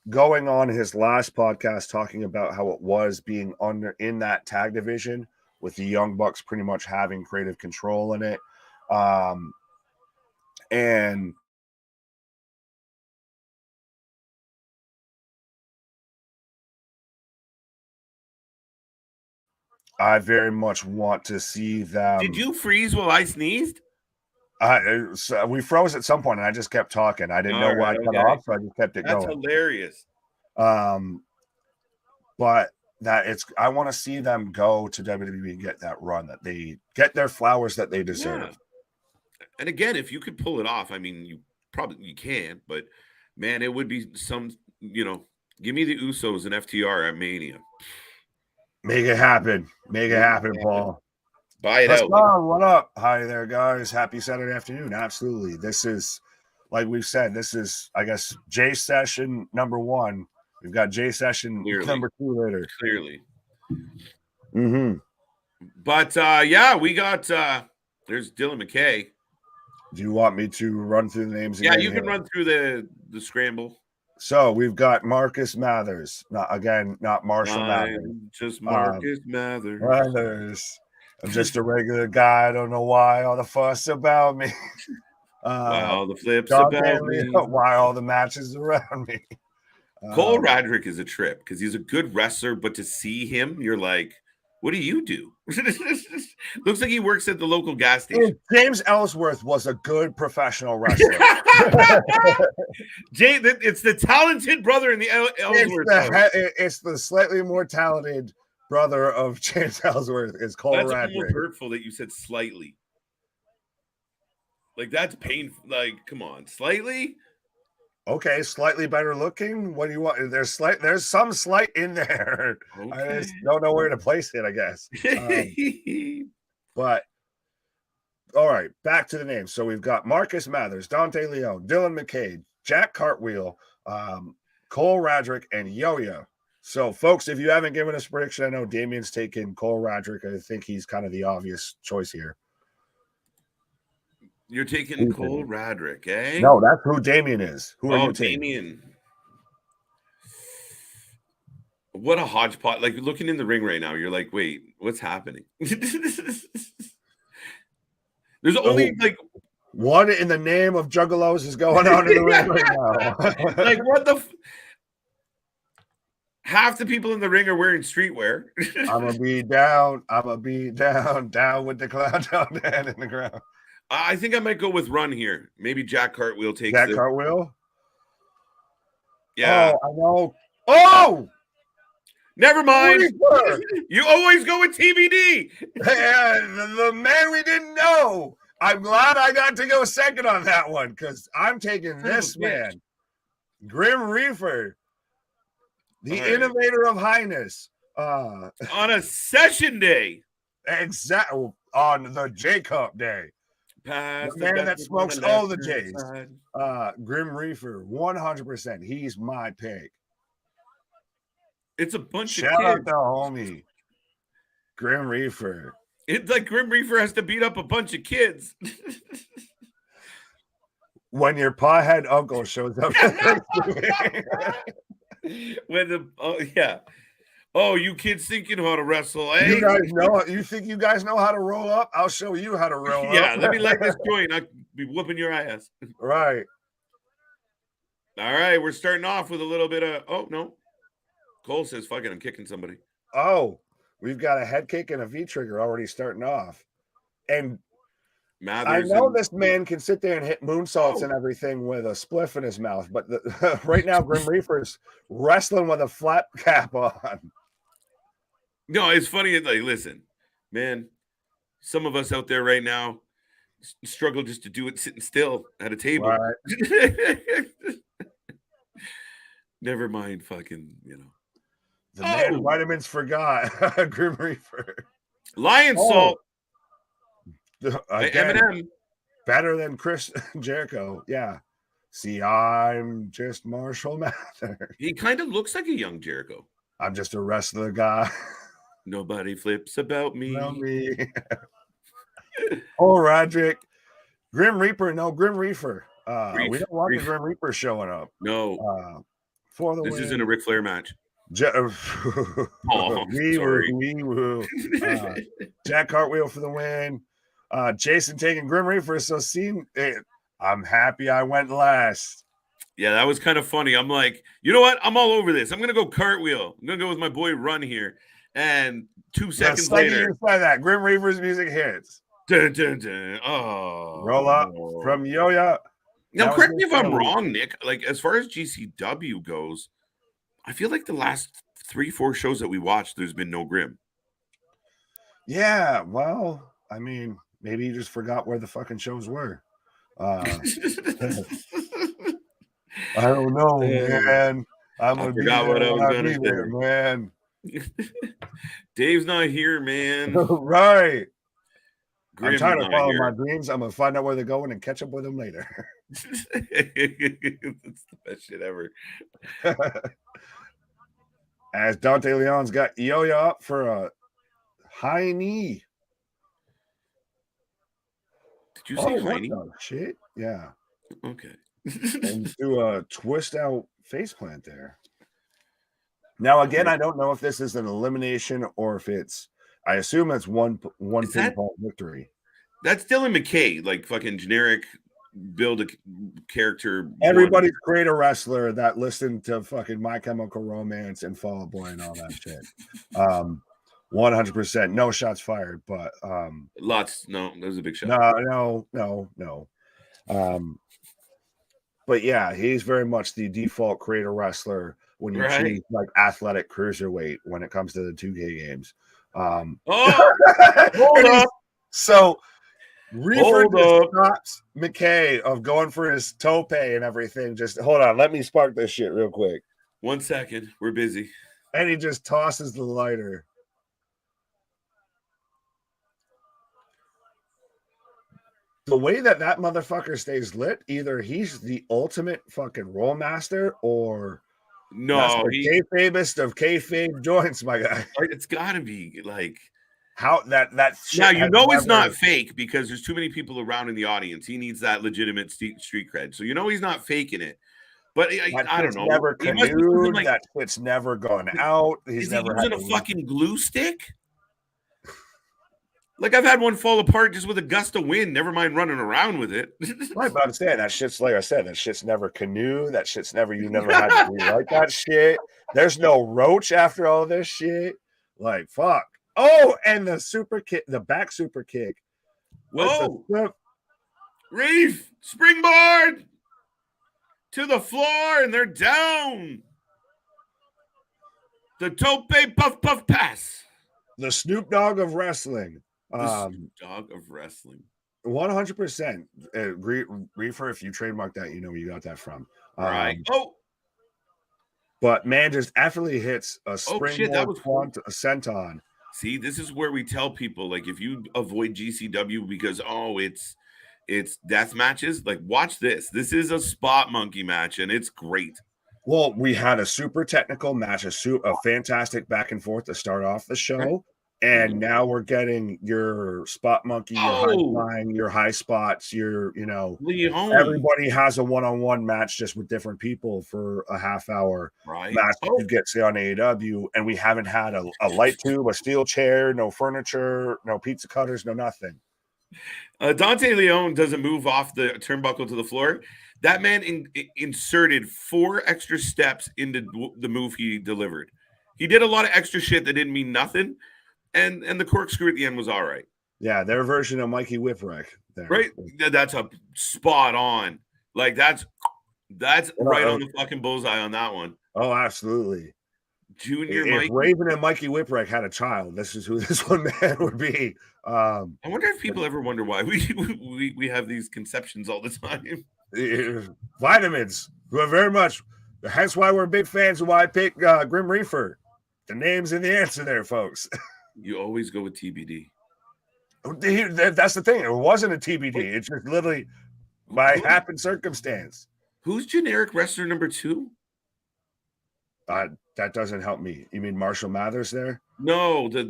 Speaker 2: going on his last podcast talking about how it was being in that tag division, with the Young Bucks pretty much having creative control in it. And I very much want to see them.
Speaker 1: Did you freeze while I sneezed?
Speaker 2: We froze at some point, and I just kept talking. I didn't know why I cut off, so I just kept it going.
Speaker 1: That's hilarious.
Speaker 2: But I want to see them go to WWE and get that run, that they get their flowers that they deserve. Yeah.
Speaker 1: And again, if you could pull it off, I mean, you can't, but man, it would be some, give me the Usos and FTR at Mania.
Speaker 2: Make it happen. Make it happen, Paul.
Speaker 1: Buy it out.
Speaker 2: What up? Hi there, guys. Happy Saturday afternoon. Absolutely. This is, like we've said, this is, I guess, J session number 1. We've got J session number 2 later.
Speaker 1: Clearly.
Speaker 2: Mm-hmm.
Speaker 1: But yeah, we got there's Dylan McKay.
Speaker 2: Do you want me to run through the names again?
Speaker 1: Yeah, you can run through the scramble.
Speaker 2: So we've got Marcus Mathers. Not Marshall Mathers.
Speaker 1: Just Marcus Mathers.
Speaker 2: I'm just a regular guy. I don't know why all the fuss about me.
Speaker 1: Why all the flips about me.
Speaker 2: Why all the matches around me.
Speaker 1: Cole Radrick is a trip because he's a good wrestler, but to see him, you're like, what do you do? Looks like he works at the local gas station.
Speaker 2: James Ellsworth was a good professional wrestler.
Speaker 1: It's the talented brother in the Ellsworth.
Speaker 2: It's the slightly more talented brother of James Ellsworth. Is Cole Radrick.
Speaker 1: That's almost hurtful that you said slightly. Like, that's painful. Like, come on, slightly.
Speaker 2: Okay, slightly better looking. What do you want? There's some slight in there. Okay. I just don't know where to place it, I guess. But all right, back to the names. So we've got Marcus Mathers, Dante Leone, Dylan McCabe, Jack Cartwheel, Cole Radrick, and Yo-Yo. So, folks, if you haven't given us a prediction, I know Damien's taken Cole Radrick. I think he's kind of the obvious choice here.
Speaker 1: You're taking Cole Radrick, eh?
Speaker 2: No, that's who Damien is. Who are you taking?
Speaker 1: Damien. What a hodgepodge. Like, looking in the ring right now, you're like, wait, what's happening? There's only, like...
Speaker 2: One in the name of Juggalos is going on in the ring right now.
Speaker 1: Like, what the... Half the people in the ring are wearing streetwear.
Speaker 2: I'm going to be down. I'm going to be down with the clown down in the ground.
Speaker 1: I think I might go with Run here. Maybe Jack Cartwheel takes
Speaker 2: Jack Cartwheel?
Speaker 1: Yeah.
Speaker 2: Oh, I know. Oh!
Speaker 1: Never mind. You always go with TBD.
Speaker 2: The man we didn't know. I'm glad I got to go second on that one because I'm taking this man. Grim Reaper. The innovator of highness.
Speaker 1: On a session day.
Speaker 2: Exactly. On the J-Cup day. The man that smokes all the J's. Grim Reaper, 100%. He's my pick.
Speaker 1: It's a bunch of kids.
Speaker 2: Shout out to homie. Grim Reaper.
Speaker 1: It's like Grim Reaper has to beat up a bunch of kids.
Speaker 2: When your pothead uncle shows up.
Speaker 1: You kids think you know how to wrestle, eh?
Speaker 2: You guys know. You think you guys know how to roll up? I'll show you how to roll up.
Speaker 1: Yeah, let me light this joint. I'll be whooping your ass.
Speaker 2: Right.
Speaker 1: All right, we're starting off with a little bit of... Oh, no. Cole says, fuck it, I'm kicking somebody.
Speaker 2: Oh, we've got a head kick and a V-trigger already starting off. And I know this man can sit there and hit moonsaults and everything with a spliff in his mouth, but right now Grim Reaper's wrestling with a flat cap on.
Speaker 1: No, it's funny. Like, listen, man, some of us out there right now struggle just to do it sitting still at a table. Right. Never mind fucking,
Speaker 2: The man vitamins forgot. Grim Reaper.
Speaker 1: Lion Salt.
Speaker 2: Again, Eminem. Better than Chris Jericho. Yeah. See, I'm just Marshall Mathers.
Speaker 1: He kind of looks like a young Jericho.
Speaker 2: I'm just a wrestler guy.
Speaker 1: Nobody flips about me.
Speaker 2: Roderick. Grim Reaper. No, Grim Reaper. We don't want the Grim Reaper showing up.
Speaker 1: No.
Speaker 2: For the
Speaker 1: this
Speaker 2: win.
Speaker 1: Isn't a Ric Flair match.
Speaker 2: Jack Cartwheel for the win. Jason taking Grim Reaper. So I'm happy I went last.
Speaker 1: Yeah, that was kind of funny. I'm like, you know what? I'm all over this. I'm gonna go Cartwheel. I'm gonna go with my boy Run here. And 2 seconds later,
Speaker 2: you say that Grim Reaper's music hits.
Speaker 1: Dun, dun, dun. Oh,
Speaker 2: roll up from Yo-Yo.
Speaker 1: Now, correct me if I'm wrong, Nick. Like, as far as GCW goes, I feel like the last 3-4 shows that we watched, there's been no Grim.
Speaker 2: Yeah, well, I mean, maybe you just forgot where the fucking shows were. I don't know, man.
Speaker 1: I forgot what I was going to say,
Speaker 2: man.
Speaker 1: Dave's not here, man.
Speaker 2: Right.
Speaker 1: Grim's
Speaker 2: I'm trying to follow my dreams. I'm going to find out where they're going and catch up with them later.
Speaker 1: That's the best shit ever.
Speaker 2: As Dante Leon's got Yo-Yo up for a high knee.
Speaker 1: Did you say high knee?
Speaker 2: Shit, yeah.
Speaker 1: Okay.
Speaker 2: And do a twist out face plant there. Now, again, I don't know if this is an elimination or if it's... I assume it's one pinfall victory.
Speaker 1: That's Dylan McKay, like fucking generic build a character.
Speaker 2: Everybody's great a wrestler that listened to fucking My Chemical Romance and Fall Out Boy and all that shit. 100%. No shots fired, but
Speaker 1: lots. No, that was a big shot.
Speaker 2: No. But yeah, he's very much the default creator wrestler when you choose like athletic cruiserweight when it comes to the 2K games. Hold up. So Reaper stops McKay of going for his tope and everything. Just hold on, let me spark this shit real quick.
Speaker 1: 1 second, we're busy.
Speaker 2: And he just tosses the lighter. the way that motherfucker stays lit, either he's the ultimate fucking roll master or that's the kayfabest of kayfabe joints, my guy.
Speaker 1: It's got to be like
Speaker 2: how that shit
Speaker 1: now you know it's not fake because there's too many people around in the audience. He needs that legitimate street cred, so you know he's not faking it. But I don't know.
Speaker 2: Never canoed, like, that shit's never gone out. He's never
Speaker 1: using a fucking glue stick. Like I've had one fall apart just with a gust of wind. Never mind running around with it.
Speaker 2: Right, but I'm saying that shit's like I said. That shit's never canoe. That shit's never. You never had to rewrite that shit. There's no roach after all this shit. Like fuck. Oh, and the super kick, the back super kick.
Speaker 1: Reef springboard to the floor, and they're down. The tope puff puff pass.
Speaker 2: The Snoop Dogg of wrestling.
Speaker 1: The Snoop Dogg of wrestling.
Speaker 2: 100%. Reefer, if you trademark that, you know where you got that from.
Speaker 1: Right.
Speaker 2: But man just effortlessly hits a springboard front, a senton.
Speaker 1: See, this is where we tell people, like, if you avoid GCW because it's death matches, like, watch this. This is a spot monkey match, and it's great.
Speaker 2: Well, we had a super technical match, a fantastic back and forth to start off the show. And now we're getting your spot monkey, your high flying, your high spots, everybody has a one-on-one match just with different people for a half hour match that you get, say, on AEW. And we haven't had a light tube, a steel chair, no furniture, no pizza cutters, no nothing.
Speaker 1: Dante Leon doesn't move off the turnbuckle to the floor. That man inserted 4 extra steps into the move he delivered. He did a lot of extra shit that didn't mean nothing. And the corkscrew at the end was all right.
Speaker 2: Yeah, their version of Mikey Whipwreck.
Speaker 1: Right? That's a spot on. Like, that's right on the fucking bullseye on that one.
Speaker 2: Oh, absolutely.
Speaker 1: Junior
Speaker 2: if
Speaker 1: Mikey.
Speaker 2: Raven and Mikey Whipwreck had a child, this is who this one man would be.
Speaker 1: I wonder if people ever wonder why we have these conceptions all the time.
Speaker 2: Vitamins. Very much. Hence why we're big fans of why I pick Grim Reaper. The name's in the answer there, folks.
Speaker 1: You always go with TBD.
Speaker 2: That's the thing. It wasn't a TBD. It's just literally by happen circumstance.
Speaker 1: Who's generic wrestler number 2?
Speaker 2: That doesn't help me. You mean Marshall Mathers there?
Speaker 1: No, the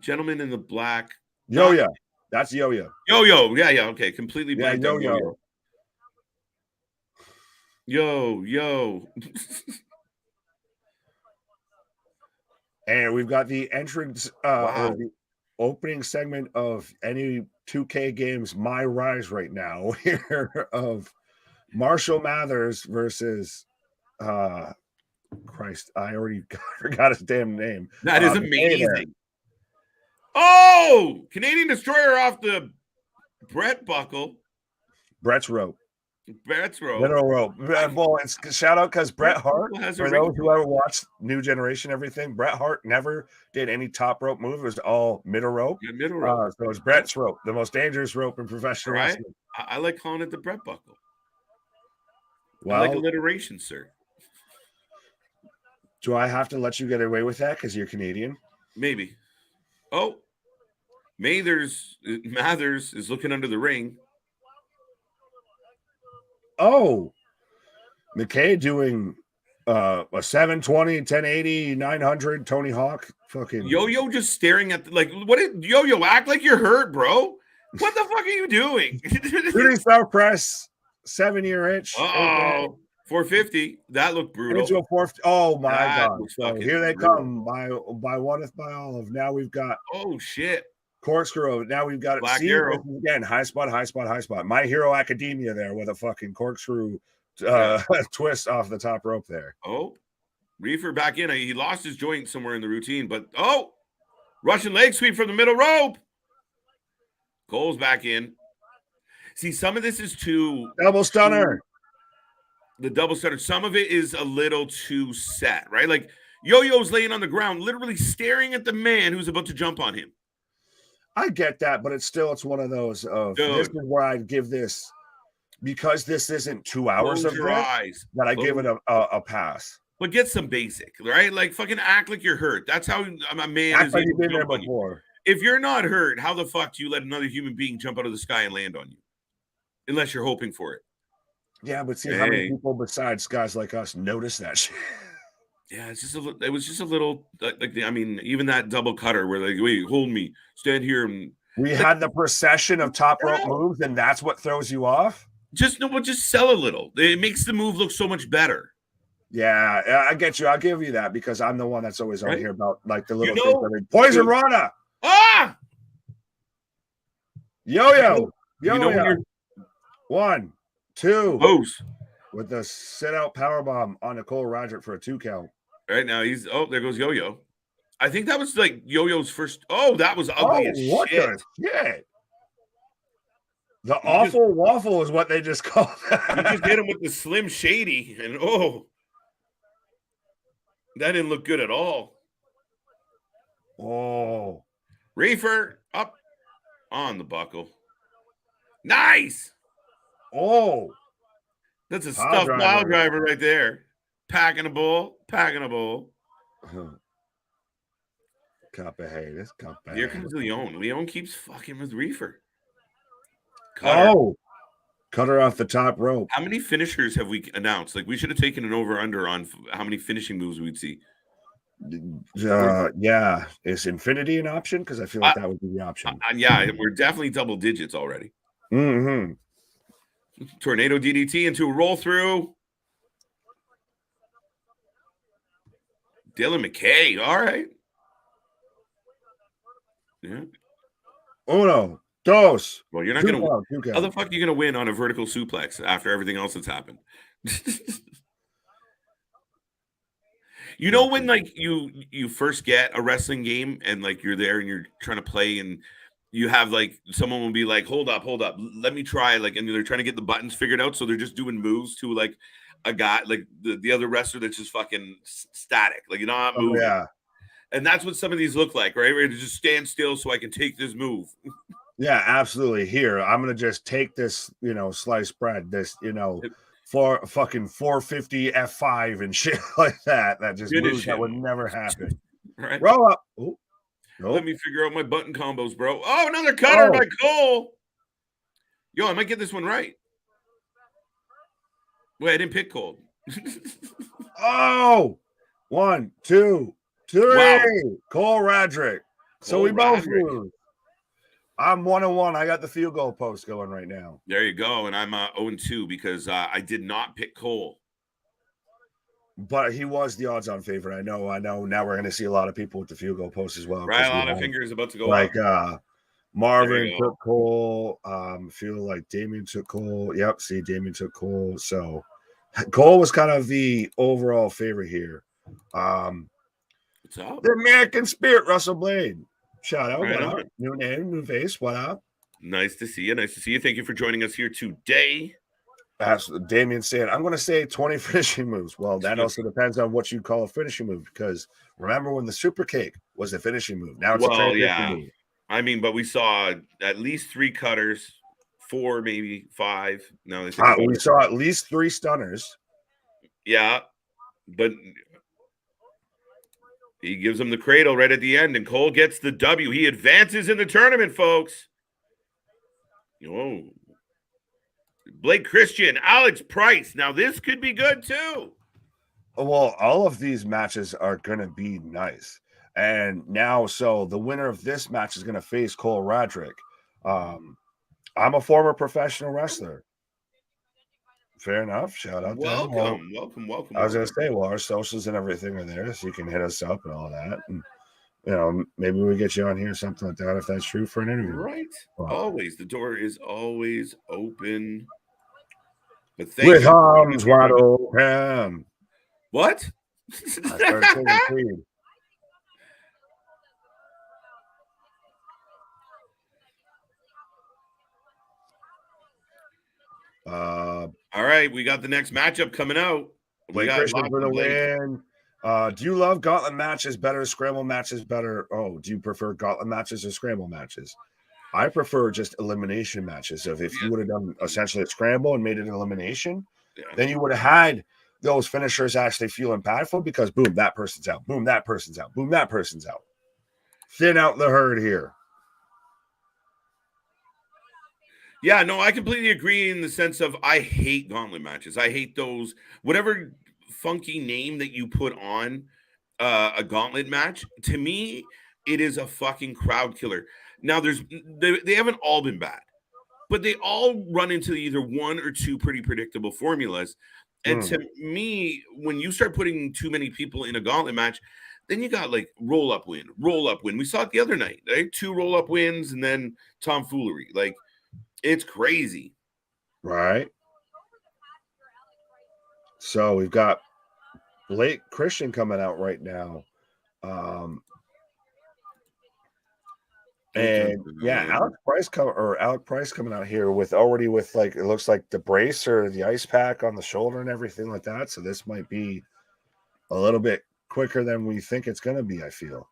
Speaker 1: gentleman in the black.
Speaker 2: Yo-Yo. That's Yo-Yo.
Speaker 1: Yo-Yo. Yeah. Okay. Completely blanked
Speaker 2: out Yo-Yo.
Speaker 1: Yo.
Speaker 2: And we've got the entrance, or the opening segment of any 2K games, My Rise right now, here of Marshall Mathers versus, Christ, I already forgot his damn name.
Speaker 1: That is amazing. Oh, Canadian Destroyer off the Brett buckle.
Speaker 2: Brett's rope.
Speaker 1: Middle
Speaker 2: rope. Well, it's shout out because Bret Hart, for those who ever watched New Generation, everything, Bret Hart never did any top rope move. It was all middle rope.
Speaker 1: Yeah, middle rope.
Speaker 2: So it's Bret's rope, the most dangerous rope in professional wrestling.
Speaker 1: I like calling it the Bret buckle.
Speaker 2: Well,
Speaker 1: I like alliteration, sir.
Speaker 2: Do I have to let you get away with that because you're Canadian?
Speaker 1: Maybe. Oh, Mathers is looking under the ring.
Speaker 2: Oh, McKay doing a 720, 1080, 900, Tony Hawk. Fucking
Speaker 1: Yo-Yo just staring at what did Yo-Yo act like you're hurt, bro? What the fuck are you doing?
Speaker 2: Shooting star press, 7-year itch.
Speaker 1: 450. That looked brutal.
Speaker 2: Into a 450. Oh my god. So here they come by one by all of. Now we've got
Speaker 1: shit.
Speaker 2: Corkscrew. Now we've got
Speaker 1: Black Arrow
Speaker 2: again. High spot. My Hero Academia there with a fucking corkscrew twist off the top rope there.
Speaker 1: Oh, Reefer back in. He lost his joint somewhere in the routine, but Russian leg sweep from the middle rope. Cole's back in. See, some of this is too
Speaker 2: double stunner.
Speaker 1: The double stunner. Some of it is a little too set, right? Like Yo-Yo's laying on the ground, literally staring at the man who's about to jump on him.
Speaker 2: I get that, but it's one of those of this is where I'd give this, because this isn't 2 hours of this, that I give it a pass.
Speaker 1: But get some basic, right? Like fucking act like you're hurt. That's how a man
Speaker 2: act is like you've been there before.
Speaker 1: If you're not hurt, how the fuck do you let another human being jump out of the sky and land on you? unless you're hoping for it.
Speaker 2: Yeah, but see how many people besides guys like us notice that shit.
Speaker 1: Yeah, it was just a little like I mean, even that double cutter where like, wait, hold me, stand here, and
Speaker 2: we had the procession of top rope moves, and that's what throws you off.
Speaker 1: Just sell a little. It makes the move look so much better.
Speaker 2: Yeah, I get you. I'll give you that because I'm the one that's always on here about like the little things. Poison Rana.
Speaker 1: Ah,
Speaker 2: yo. 1, 2.
Speaker 1: Close.
Speaker 2: With the sit-out powerbomb on Nicole Roderick for a 2 count.
Speaker 1: Right now, there goes Yo-Yo. I think that was like Yo-Yo's first. Oh, that was ugly as shit.
Speaker 2: What the shit? The awful waffle is what they just called that.
Speaker 1: You just hit him with the Slim Shady, and that didn't look good at all.
Speaker 2: Oh.
Speaker 1: Reefer up on the buckle. Nice.
Speaker 2: Oh.
Speaker 1: That's a stuffed pile driver right there. Packing a bull.
Speaker 2: This cup.
Speaker 1: Here comes Leon. Leon keeps fucking with Reefer.
Speaker 2: Cutter off the top rope.
Speaker 1: How many finishers have we announced? Like, we should have taken an over-under on how many finishing moves we'd see.
Speaker 2: Yeah. Is Infinity an option? Because I feel like that would be the option.
Speaker 1: Yeah, we're definitely double digits already.
Speaker 2: Mm-hmm.
Speaker 1: Tornado DDT into a roll through. Dylan McKay. All right. Yeah.
Speaker 2: Uno, dos.
Speaker 1: Well, you're not going to. How the fuck are you going to win on a vertical suplex after everything else that's happened? You know when like you first get a wrestling game and like you're there and you're trying to play and you have like someone will be like, hold up, let me try, like, and they're trying to get the buttons figured out, so they're just doing moves to like a guy, like the other wrestler that's just fucking static, like you're not moving.
Speaker 2: Yeah.
Speaker 1: And that's what some of these look like, right? Ready to just stand still so I can take this move.
Speaker 2: Yeah, absolutely. Here, I'm gonna just take this, sliced bread, this, for fucking 450 F5 and shit like that. That just moves that would never happen.
Speaker 1: Right.
Speaker 2: Roll up. Oh,
Speaker 1: nope. Let me figure out my button combos, bro. Oh, another cutter by Cole. Yo, I might get this one right. Wait, I didn't pick Cole.
Speaker 2: 1, 2, 3. Wow. Cole Roderick. So we both lose. I'm 1-1. I got the field goal post going right now.
Speaker 1: There you go. And I'm 0-2 because I did not pick Cole.
Speaker 2: But he was the odds-on favorite. I know. Now we're going to see a lot of people with the field goal post as well.
Speaker 1: Right, a lot of fingers about to go
Speaker 2: like up. Marvin took Cole. Feel like Damien took Cole. Yep, see, Damien took Cole. So Cole was kind of the overall favorite here.
Speaker 1: What's up?
Speaker 2: The American Spirit, Russell Blade. Shout out. Right, what up? New name, new face. What up?
Speaker 1: Nice to see you. Thank you for joining us here today.
Speaker 2: Damien said, I'm going to say 20 finishing moves. Well, that also depends on what you call a finishing move, because remember when the super cake was a finishing move. Now it's a transition move.
Speaker 1: I mean, but we saw at least 3 cutters, 4, maybe 5. No,
Speaker 2: we saw at least 3 stunners.
Speaker 1: Yeah, but he gives him the cradle right at the end, and Cole gets the W. He advances in the tournament, folks. Whoa. Blake Christian, Alex Price. Now this could be good too.
Speaker 2: Well, all of these matches are going to be nice. And now, so the winner of this match is going to face Cole Roderick. I'm a former professional wrestler. Fair enough. Shout out to him.
Speaker 1: Welcome.
Speaker 2: I was going to say, well, our socials and everything are there, so you can hit us up and all that. And, maybe we get you on here, something like that, if that's true, for an interview.
Speaker 1: Right. Well, always. The door is always open. But
Speaker 2: with arms wide open.
Speaker 1: What?
Speaker 2: I started singing Creed.
Speaker 1: All right, we got the next matchup coming out.
Speaker 2: We got Gresham for the win. Do you love gauntlet matches better? Scramble matches better? Oh, do you prefer gauntlet matches or scramble matches? I prefer just elimination matches. So if you would have done essentially a scramble and made it an elimination, then you would have had those finishers actually feel impactful because boom, that person's out. Boom, that person's out. Boom, that person's out. Thin out the herd here.
Speaker 1: Yeah, no, I completely agree in the sense of I hate gauntlet matches. I hate those, whatever funky name that you put on a gauntlet match. To me, it is a fucking crowd killer. Now, they haven't all been bad, but they all run into either one or two pretty predictable formulas. And to me, when you start putting too many people in a gauntlet match, then you got like roll up win, roll up win. We saw it the other night, right? 2 roll up wins and then tomfoolery. Like, it's crazy.
Speaker 2: Right. So we've got Blake Christian coming out right now. And yeah, Alec Price coming out here with like it looks like the brace or the ice pack on the shoulder and everything like that. So this might be a little bit quicker than we think it's going to be, I feel.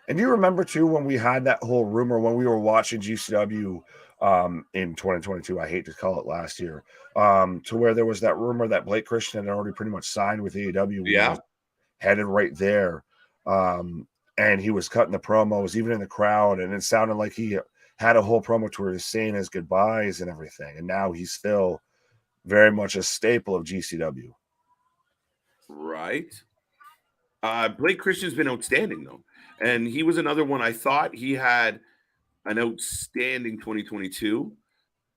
Speaker 2: And do you remember too when we had that whole rumor when we were watching GCW in 2022? I hate to call it last year, to where there was that rumor that Blake Christian had already pretty much signed with AEW.
Speaker 1: Yeah,
Speaker 2: headed right there. And he was cutting the promos, even in the crowd, and it sounded like he had a whole promo tour saying his goodbyes and everything. And now he's still very much a staple of GCW.
Speaker 1: Right. Blake Christian's been outstanding though, and he was another one. I thought he had an outstanding 2022,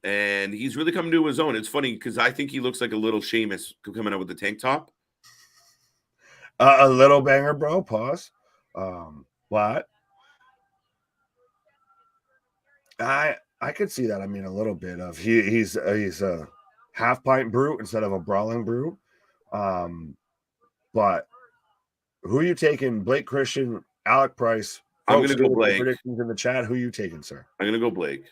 Speaker 1: and he's really coming to his own. It's funny because I think he looks like a little Sheamus coming out with the tank top.
Speaker 2: A little banger, bro. Pause. What? I could see that. I mean, a little bit of he's a half pint brute instead of a brawling brute. But who are you taking? Blake Christian, Alec Price.
Speaker 1: I'm going to go Blake.
Speaker 2: Predictions in the chat. Who are you taking, sir?
Speaker 1: I'm going to go Blake.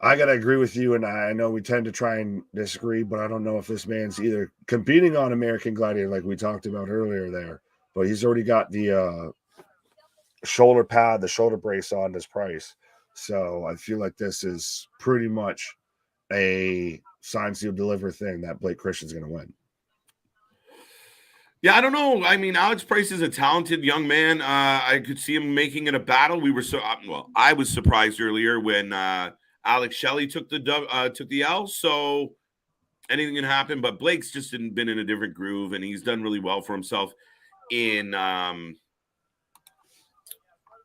Speaker 2: I got to agree with you, and I know we tend to try and disagree, but I don't know if this man's either competing on American Gladiator like we talked about earlier there, but he's already got the shoulder pad, the shoulder brace on his Price. So I feel like this is pretty much a sign, seal, deliver thing that Blake Christian's going to win.
Speaker 1: Yeah, I don't know. I mean, Alex Price is a talented young man. I could see him making it a battle. We were I was surprised earlier when Alex Shelley took the L. So anything can happen. But Blake's just been in a different groove, and he's done really well for himself in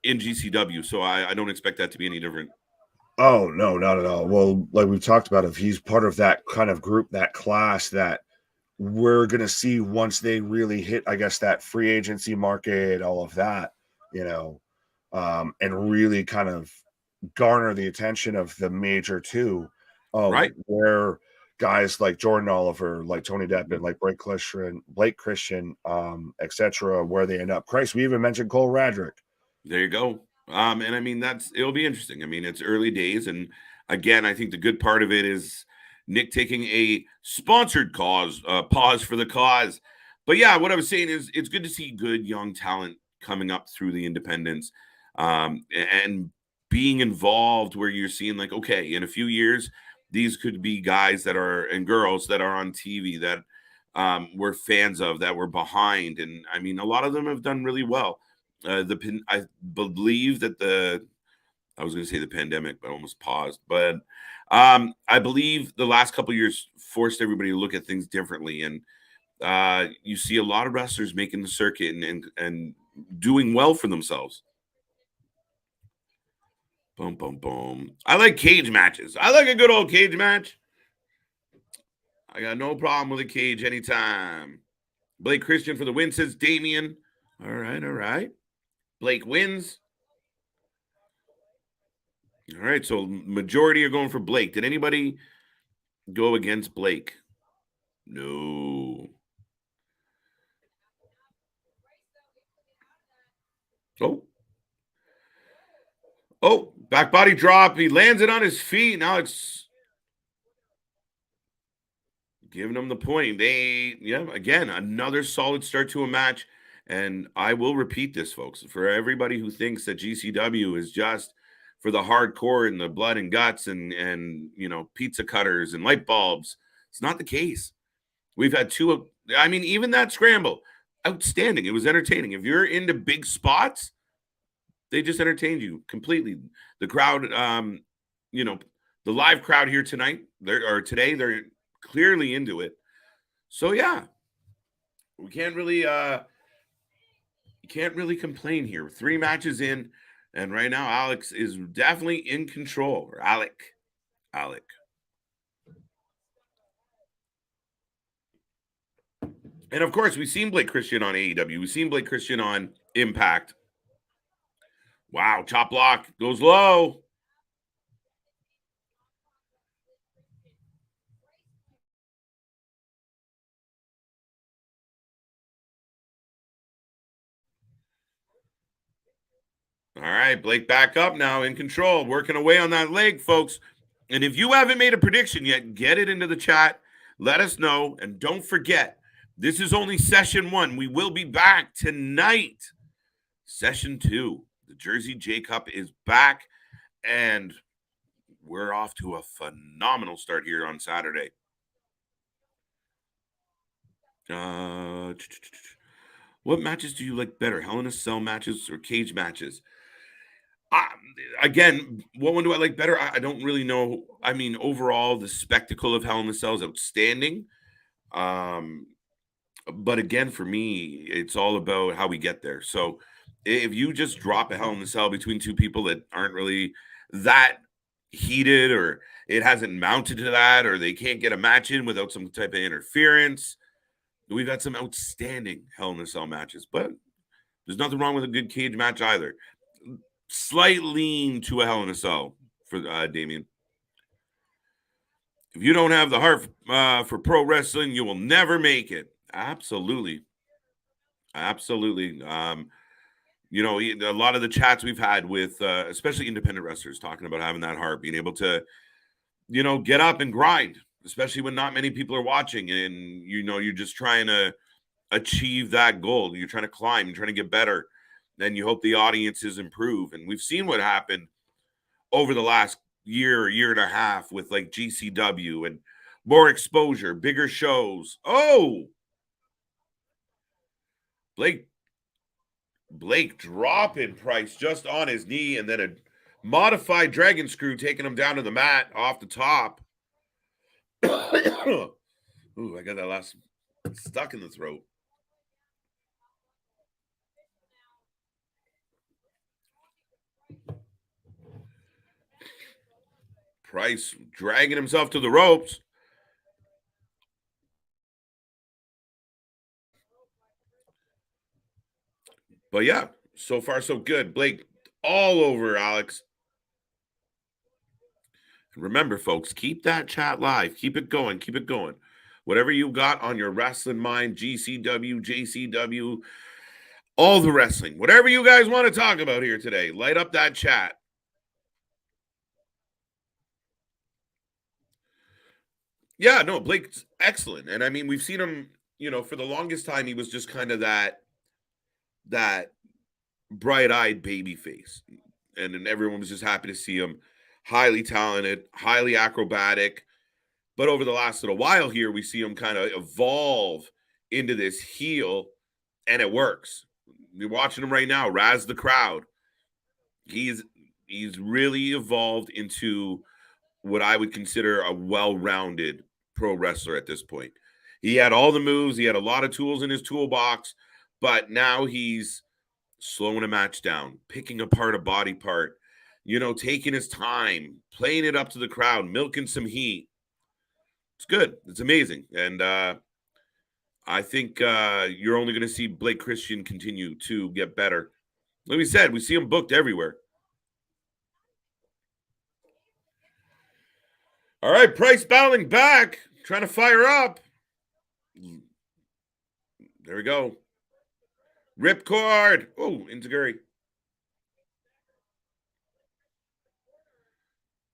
Speaker 1: GCW. So I don't expect that to be any different.
Speaker 2: Oh no, not at all. Well, like we've talked about, if he's part of that kind of group, that class that we're going to see once they really hit, I guess, that free agency market, all of that, and really kind of garner the attention of the major two,
Speaker 1: right?
Speaker 2: Where guys like Jordan Oliver, like Tony Deppen, like Blake Christian, etc., where they end up. Christ, we even mentioned Cole Radrick.
Speaker 1: There you go. And I mean, it'll be interesting. I mean, it's early days, and again, I think the good part of it is Nick taking a sponsored pause for the cause. But yeah, what I was saying is it's good to see good young talent coming up through the independents and being involved where you're seeing like, okay, in a few years, these could be guys and girls that are on TV that we're fans of, that we're behind. And I mean, a lot of them have done really well. I believe that I was going to say the pandemic, but I almost paused. But I believe the last couple of years forced everybody to look at things differently, and you see a lot of wrestlers making the circuit and doing well for themselves. Boom, boom, boom. I like cage matches. I like a good old cage match. I got no problem with a cage anytime. Blake Christian for the win, says Damien. All right. Blake wins. All right, so majority are going for Blake. Did anybody go against Blake? No. Oh, back body drop. He lands it on his feet. Now it's giving him the point. Again, another solid start to a match. And I will repeat this, folks, for everybody who thinks that GCW is just for the hardcore and the blood and guts and pizza cutters and light bulbs. It's not the case. We've had even that scramble, outstanding. It was entertaining. If you're into big spots, They just entertained you completely. The crowd, you know, the live crowd here tonight, today, they're clearly into it. So yeah, we can't really complain here. 3 matches in, and right now Alex is definitely in control. Or Alec. And of course, we've seen Blake Christian on AEW. We've seen Blake Christian on Impact. Wow, chop block goes low. All right, Blake back up now, in control, working away on that leg, folks. And if you haven't made a prediction yet, get it into the chat. Let us know. And don't forget, this is only session 1. We will be back tonight. Session 2. The Jersey J Cup is back. And we're off to a phenomenal start here on Saturday. What matches do you like better? Hell in a Cell matches or cage matches? Again, what one do I like better? I don't really know. I mean, overall, the spectacle of Hell in a Cell is outstanding. But again, for me, it's all about how we get there. So if you just drop a Hell in a Cell between two people that aren't really that heated, or it hasn't mounted to that, or they can't get a match in without some type of interference, we've had some outstanding Hell in a Cell matches. But there's nothing wrong with a good cage match either. Slight lean to a Hell in a Cell for Damien. If you don't have the heart for pro wrestling, you will never make it. Absolutely. You know, a lot of the chats we've had with especially independent wrestlers talking about having that heart, being able to, you know, get up and grind, especially when not many people are watching, and, you know, you're just trying to achieve that goal. You're trying to climb, you're trying to get better. Then you hope the audiences improve. And we've seen what happened over the last year and a half with like GCW, and more exposure, bigger shows. Oh, Blake dropping Price just on his knee, and then a modified dragon screw taking him down to the mat off the top. Ooh, I got that last stuck in the throat. Price dragging himself to the ropes. But yeah, so far so good. Blake all over Alex. Remember, folks, keep that chat live. Keep it going. Keep it going. Whatever you got on your wrestling mind, GCW, JCW, all the wrestling, whatever you guys want to talk about here today, light up that chat. Yeah, no, Blake's excellent. And I mean, we've seen him, you know, for the longest time, he was just kind of that bright-eyed baby face. And then everyone was just happy to see him. Highly talented, highly acrobatic. But over the last little while here, we see him kind of evolve into this heel, and it works. You're watching him right now, razz the crowd. He's really evolved into what I would consider a well-rounded pro wrestler at this point. He had all the moves, he had a lot of tools in his toolbox, but now he's slowing a match down, picking apart a body part, you know, taking his time, playing it up to the crowd, milking some heat. It's good. It's amazing. And I think you're only going to see Blake Christian continue to get better. Like we said, we see him booked everywhere. All right, Price battling back, trying to fire up. There we go. Ripcord. Oh, Inzaguri.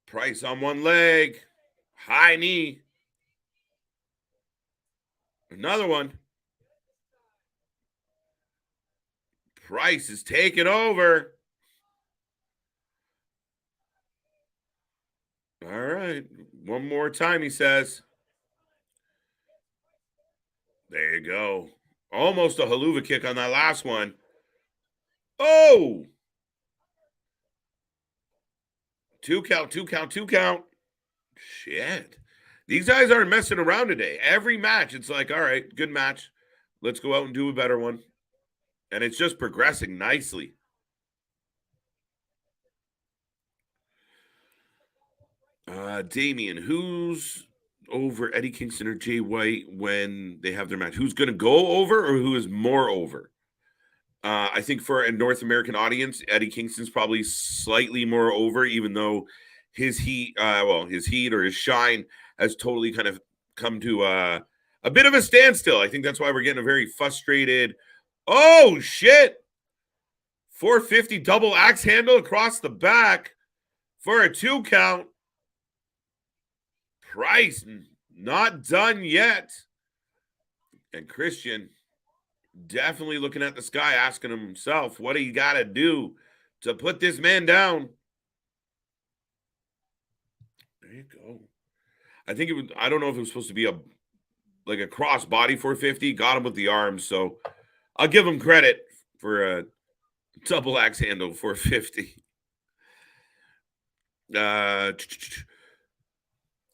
Speaker 1: Price on one leg. High knee. Another one. Price is taking over. All right. One more time, he says. There you go. Almost a haluva kick on that last one. Oh! 2 count, 2 count, 2 count. Shit. These guys aren't messing around today. Every match, it's like, all right, good match. Let's go out and do a better one. And it's just progressing nicely. Damian, who's over Eddie Kingston or Jay White when they have their match? Who's going to go over or who is more over? I think for a North American audience, Eddie Kingston's probably slightly more over, even though his heat, his heat or his shine has totally kind of come to a bit of a standstill. I think that's why we're getting a very frustrated. Oh, shit. 450 double axe handle across the back for a 2 count. Price not done yet. And Christian definitely looking at the sky, asking himself, what do you got to do to put this man down? There you go. I think it was, I don't know if it was supposed to be a cross body 450. Got him with the arms. So I'll give him credit for a double axe handle 450.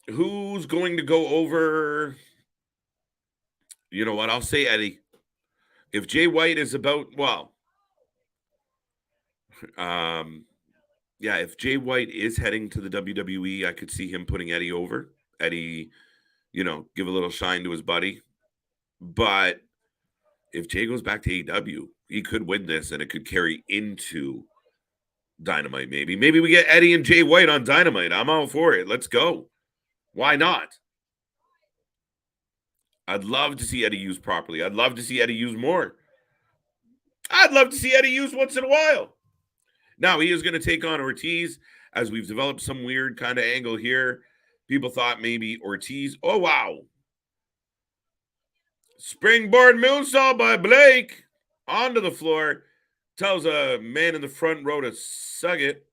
Speaker 1: Who's going to go over? You know what? I'll say Eddie. If Jay White is about, if Jay White is heading to the WWE, I could see him putting Eddie over. Eddie, give a little shine to his buddy. But if Jay goes back to AEW, he could win this and it could carry into Dynamite maybe. Maybe we get Eddie and Jay White on Dynamite. I'm all for it. Let's go. Why not? I'd love to see Eddie used properly. I'd love to see Eddie used more. I'd love to see Eddie used once in a while. Now, he is going to take on Ortiz as we've developed some weird kind of angle here. People thought maybe Ortiz. Oh, wow. Springboard moonsault by Blake onto the floor. Tells a man in the front row to suck it.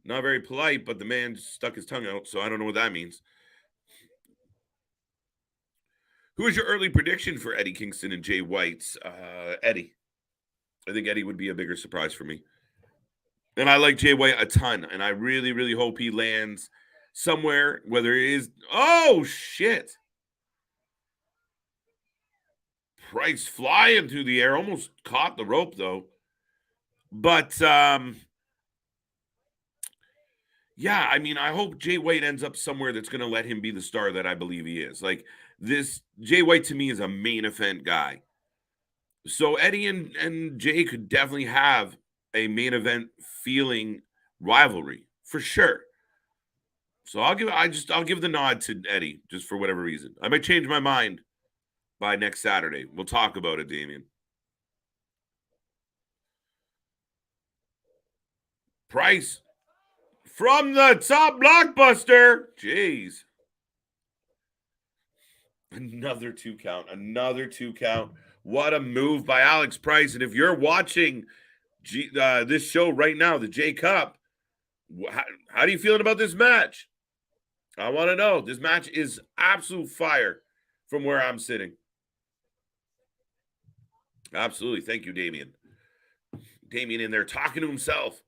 Speaker 1: Not very polite, but the man stuck his tongue out, so I don't know what that means. Who is your early prediction for Eddie Kingston and Jay White's? Eddie. I think Eddie would be a bigger surprise for me. And I like Jay White a ton, and I really, really hope he lands somewhere, whether it is... Oh, shit. Price flying through the air. Almost caught the rope, though. But, yeah, I mean, I hope Jay White ends up somewhere that's going to let him be the star that I believe he is. Like, this, Jay White to me is a main event guy. So Eddie and Jay could definitely have a main event feeling rivalry for sure. So I'll give the nod to Eddie just for whatever reason. I might change my mind by next Saturday. We'll talk about it, Damian. Price from the top blockbuster. Jeez. Another 2 count. Another 2 count. What a move by Alex Price. And if you're watching this show right now, the J Cup, how do you feeling about this match? I want to know. This match is absolute fire from where I'm sitting. Absolutely. Thank you, Damian. Damian in there talking to himself.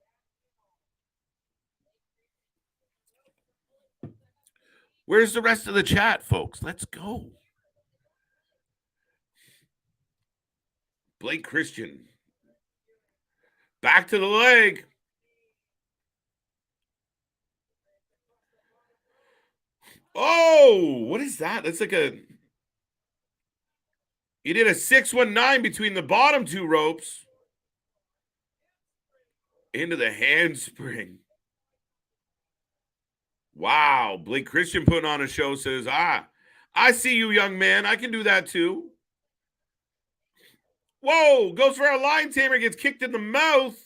Speaker 1: Where's the rest of the chat, folks? Let's go. Blake Christian. Back to the leg. Oh, what is that? That's like a... He did a 619 between the bottom two ropes. Into the handspring. Wow. Blake Christian putting on a show says, I see you, young man. I can do that too. Whoa. Goes for a lion tamer. Gets kicked in the mouth.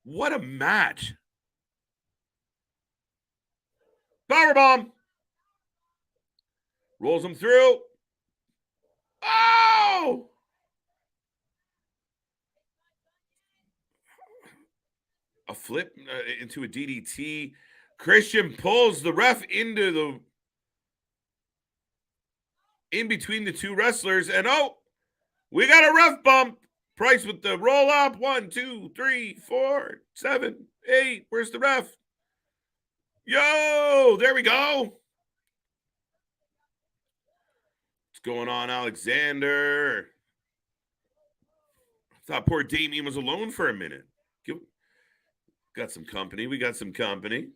Speaker 1: What a match. Powerbomb. Rolls him through. Oh! A flip into a DDT. Christian pulls the ref in between the two wrestlers. And we got a ref bump. Price with the roll up. 1, 2, 3, 4, 7, 8. Where's the ref? Yo, there we go. What's going on, Alexander? I thought poor Damien was alone for a minute. Got some company. We got some company.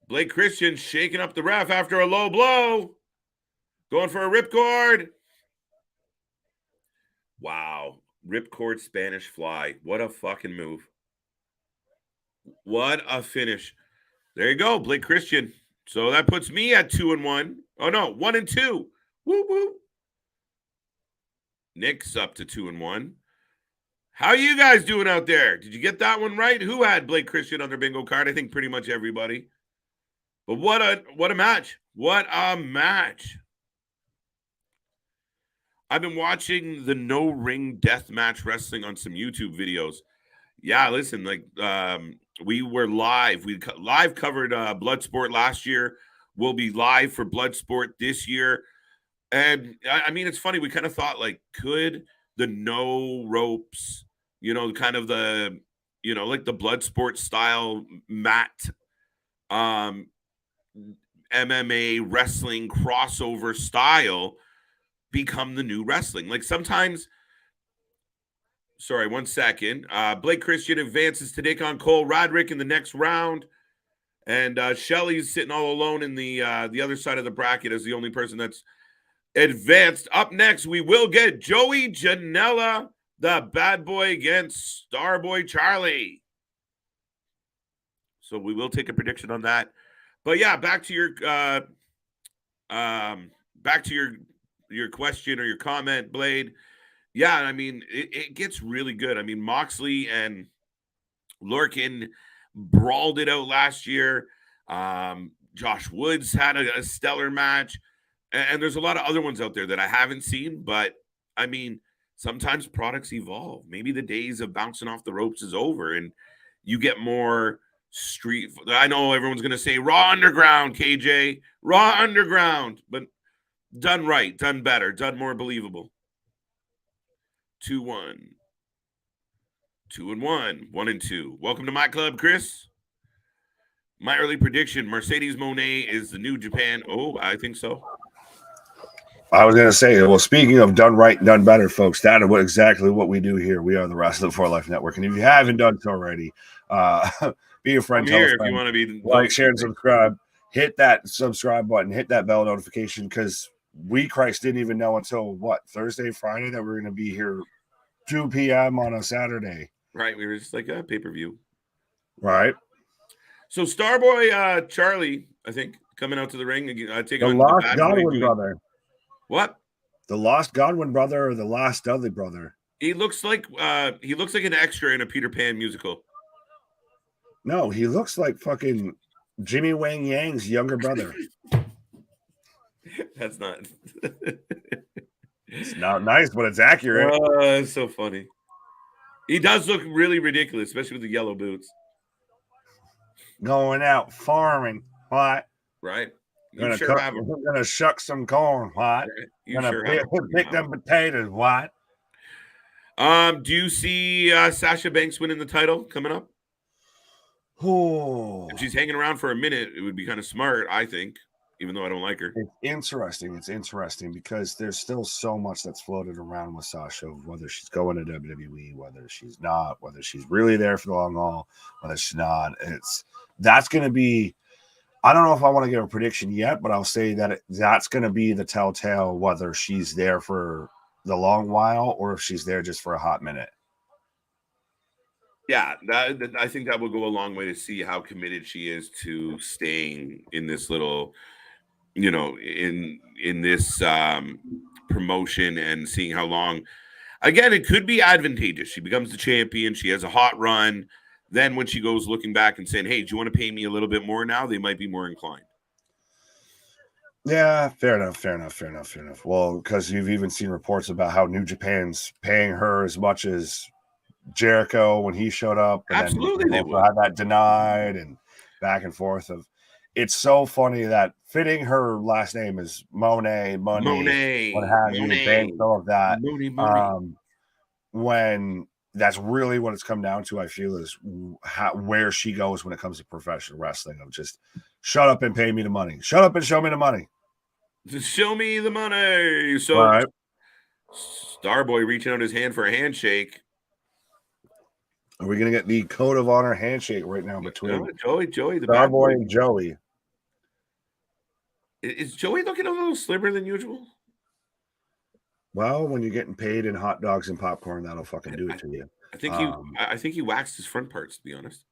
Speaker 1: Blake Christian shaking up the ref after a low blow. Going for a ripcord. Wow. Ripcord Spanish fly. What a fucking move. What a finish. There you go, Blake Christian. So that puts me at 2-1. Oh, no, 1-2. Woo woo. Nick's up to 2-1. How you guys doing out there? Did you get that one right? Who had Blake Christian on their bingo card? I think pretty much everybody. But what a match. What a match. I've been watching the no ring death match wrestling on some YouTube videos. Yeah, listen, like we were live. We live covered Bloodsport last year. We'll be live for Bloodsport this year. And I mean, it's funny. We kind of thought, like, could the no ropes, kind of the, like the Bloodsport style mat, MMA wrestling crossover style become the new wrestling? Like sometimes, sorry, 1 second. Blake Christian advances to take on Cole Roderick in the next round. And Shelly's sitting all alone in the other side of the bracket as the only person that's advanced. Up next, we will get Joey Janela, the bad boy, against Starboy Charlie. So we will take a prediction on that. But yeah, back to your question or your comment, Blade. Yeah, I mean, it gets really good. I mean, Moxley and Lorcan brawled it out last year. Josh Woods had a stellar match. And there's a lot of other ones out there that I haven't seen. But, I mean, sometimes products evolve. Maybe the days of bouncing off the ropes is over and you get more street. I know everyone's going to say Raw Underground, KJ. Raw Underground. But done right, done better, done more believable. 2-1. 2-1. 1-2. Welcome to my club, Chris. My early prediction, Mercedes Moné is the new Japan. Oh, I think so.
Speaker 2: I was going to say, well, speaking of done right, done better, folks, that is exactly what we do here. We are the Wrestling for Life Network. And if you haven't done so already, be a friend.
Speaker 1: I'm here if you want to be.
Speaker 2: Like, share, and subscribe. Hit that subscribe button. Hit that bell notification because Christ didn't even know until, Thursday, Friday that we're going to be here 2 p.m. on a Saturday.
Speaker 1: Right. We were just like a pay-per-view.
Speaker 2: Right.
Speaker 1: So Starboy Charlie, I think, coming out to the ring. Taking
Speaker 2: the
Speaker 1: on
Speaker 2: Lost
Speaker 1: the
Speaker 2: Godwin brother.
Speaker 1: What?
Speaker 2: The Lost Godwin brother or the Lost Dudley brother?
Speaker 1: He looks like an extra in a Peter Pan musical.
Speaker 2: No, he looks like fucking Jimmy Wang Yang's younger brother.
Speaker 1: That's not.
Speaker 2: It's not nice, but it's accurate.
Speaker 1: It's so funny. He does look really ridiculous, especially with the yellow boots.
Speaker 2: Going out farming, what?
Speaker 1: Right.
Speaker 2: We're gonna shuck some corn, what? Gonna pick them potatoes, what?
Speaker 1: Do you see Sasha Banks winning the title coming up?
Speaker 2: Oh,
Speaker 1: if she's hanging around for a minute, it would be kind of smart, I think, even though I don't like her.
Speaker 2: It's interesting because there's still so much that's floated around with Sasha, whether she's going to WWE, whether she's not, whether she's really there for the long haul, whether she's not. That's going to be. I don't know if I want to give a prediction yet, but I'll say that that's going to be the telltale whether she's there for the long while or if she's there just for a hot minute.
Speaker 1: Yeah, I think that will go a long way to see how committed she is to staying in this little, in this promotion and seeing how long. Again, it could be advantageous. She becomes the champion. She has a hot run. Then when she goes looking back and saying, hey, do you want to pay me a little bit more now? They might be more inclined.
Speaker 2: Yeah, fair enough. Well, because you've even seen reports about how New Japan's paying her as much as Jericho when he showed up. And
Speaker 1: absolutely.
Speaker 2: Then they had that denied and back and forth of. It's so funny that fitting her last name is Monet, what have you, bank, all of that.
Speaker 1: Money.
Speaker 2: When that's really what it's come down to, I feel, is where she goes when it comes to professional wrestling. Of just shut up and pay me the money. Shut up and show me the money.
Speaker 1: Just show me the money. So, right. Starboy reaching out his hand for a handshake.
Speaker 2: Are we going to get the code of honor handshake right now between
Speaker 1: Joey, the
Speaker 2: Starboy and Joey?
Speaker 1: Is Joey looking a little slimmer than usual?
Speaker 2: Well, when you're getting paid in hot dogs and popcorn, that'll fucking do it to you.
Speaker 1: I think he waxed his front parts, to be honest.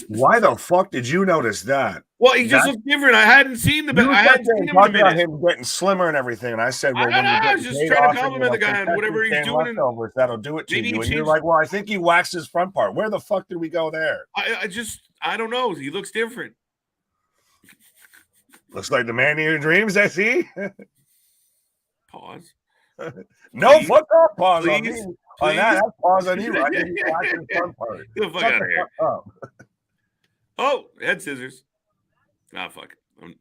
Speaker 2: Why the fuck did you notice that?
Speaker 1: Well, he just looked different. I hadn't seen the. I hadn't seen him in a minute.
Speaker 2: Him getting slimmer and everything, and I said, "Well,
Speaker 1: I was just trying to compliment the guy on whatever he's doing.
Speaker 2: That'll do it to you." And you're like, "Well, I think he waxed his front part. Where the fuck did we go there?"
Speaker 1: I don't know. He looks different.
Speaker 2: Looks like the man of your dreams. I see.
Speaker 1: Pause.
Speaker 2: No, fuck off. Pause on me. On that, pause on you. I didn't wax his front part.
Speaker 1: Get the fuck out of here. Oh, head scissors. Ah, fuck. I'm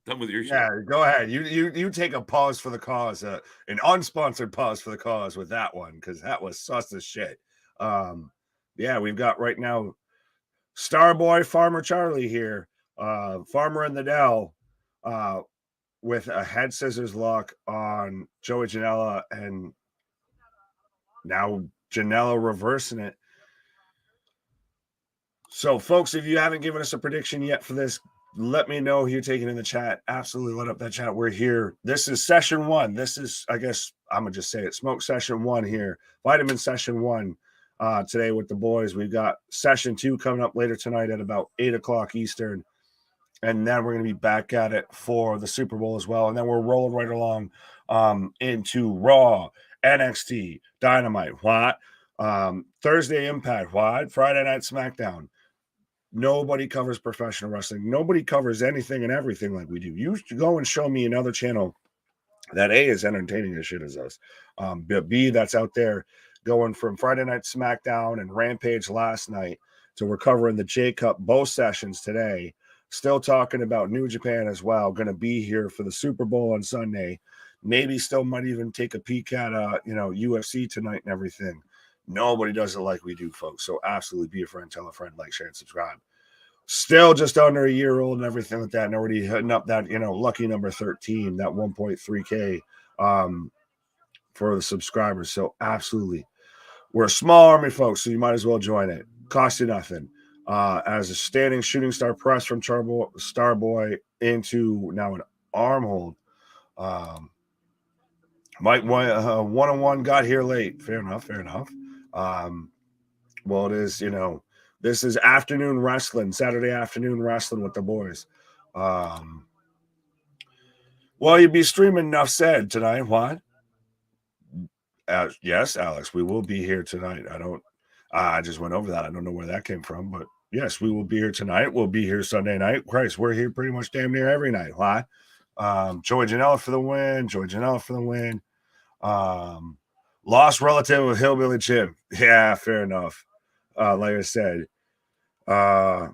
Speaker 1: done with your shit.
Speaker 2: Yeah, go ahead. You take a pause for the cause, an unsponsored pause for the cause with that one, because that was sus as shit. Yeah, we've got right now Starboy Farmer Charlie here, Farmer in the Dell, with a head scissors lock on Joey Janela, and now Janela reversing it. So, folks, if you haven't given us a prediction yet for this, let me know who you're taking in the chat. Absolutely let up that chat. We're here. This is session 1. This is, I guess, I'm going to just say it, smoke session 1 here. Vitamin session 1 today with the boys. We've got session 2 coming up later tonight at about 8 o'clock Eastern. And then we're going to be back at it for the Super Bowl as well. And then we're rolling right along into Raw, NXT, Dynamite, what? Thursday Impact, what? Friday Night SmackDown. Nobody covers professional wrestling. Nobody covers anything and everything like we do. You go and show me another channel that A, is entertaining as shit as us. But B, that's out there going from Friday Night SmackDown and Rampage last night to we're covering the J Cup both sessions today. Still talking about New Japan as well. Going to be here for the Super Bowl on Sunday. Maybe still might even take a peek at UFC tonight and everything. Nobody does it like we do, folks. So absolutely be a friend, tell a friend, like, share, and subscribe. Still just under a year old and everything like that, and already hitting up that lucky number 13, that 1.3K for the subscribers. So absolutely, we're a small army, folks. So you might as well join it. Cost you nothing. As a standing shooting star press from Starboy into now an arm hold. Mike one-on-one got here late. Fair enough. Well, it is, this is afternoon wrestling, Saturday afternoon wrestling with the boys. Well, you'd be streaming enough said tonight. What? Yes, Alex, we will be here tonight. I just went over that. I don't know where that came from, but yes, we will be here tonight. We'll be here Sunday night. Christ, we're here pretty much damn near every night. What? Joey Janela for the win. Lost relative of Hillbilly Jim. Yeah, fair enough. Like I said, I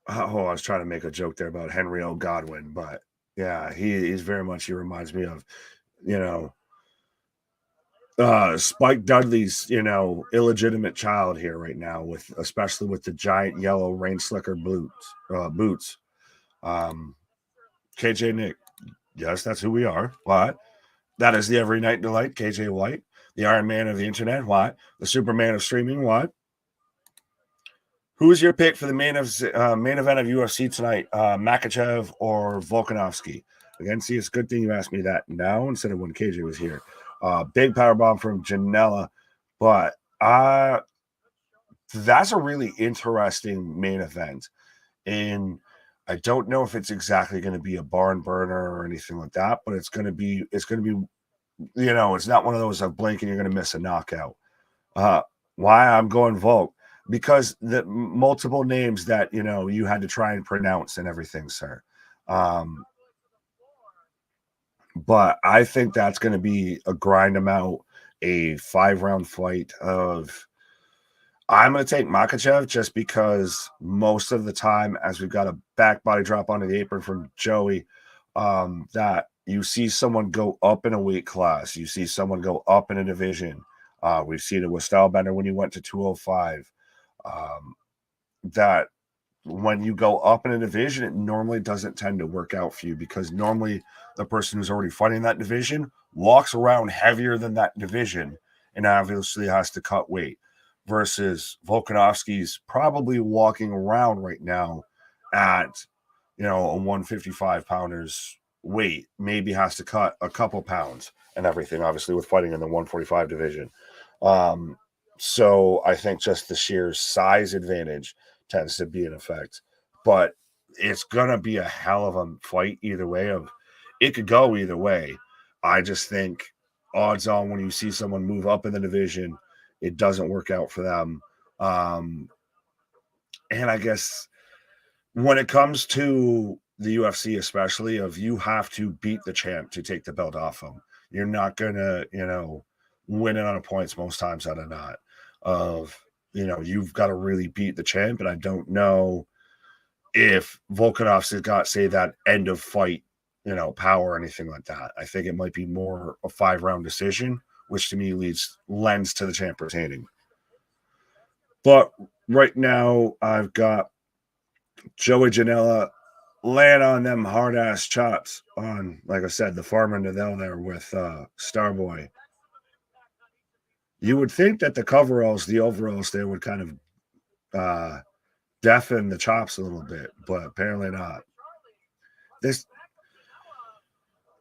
Speaker 2: was trying to make a joke there about Henry O. Godwin, but yeah, he's very much, he reminds me of, Spike Dudley's, illegitimate child here right now, especially with the giant yellow rain slicker boots. KJ Nick. Yes, that's who we are. What? That is the Every Night Delight, KJ White, the Iron Man of the internet. What? The Superman of streaming. What? Who's your pick for the main event of UFC tonight? Makachev or Volkanovski? Again, see, it's a good thing you asked me that now instead of when KJ was here. Big power bomb from Janela, but that's a really interesting main event. And I don't know if it's exactly going to be a barn burner or anything like that, but it's going to be, it's not one of those of blink and you're going to miss a knockout. Why I'm going Volk? Because the multiple names that, you had to try and pronounce and everything, sir. But I think that's going to be a grind them out, a 5-round fight of, I'm going to take Makachev just because most of the time, as we've got a back body drop onto the apron from Joey, that you see someone go up in a weight class, you see someone go up in a division. We've seen it with Stylebender when he went to 205. That when you go up in a division, it normally doesn't tend to work out for you, because normally the person who's already fighting that division walks around heavier than that division and obviously has to cut weight, versus Volkanovski's probably walking around right now at, a 155 pounders weight, maybe has to cut a couple pounds and everything, obviously with fighting in the 145 division. So I think just the sheer size advantage tends to be in effect, but it's gonna be a hell of a fight either way. It could go either way. I just think odds on when you see someone move up in the division, it doesn't work out for them. And I guess when it comes to the UFC, especially, you have to beat the champ to take the belt off him. You're not gonna, win it on points most times out of not. You've got to really beat the champ, and I don't know if Volkanovski's got, say, that end of fight, power or anything like that. I think it might be more a 5-round decision, which to me lends to the champ retaining. But right now, I've got Joey Janela laying on them hard-ass chops on, like I said, the farmer Nadell there with Starboy. You would think that the overalls there would kind of deafen the chops a little bit, but apparently not.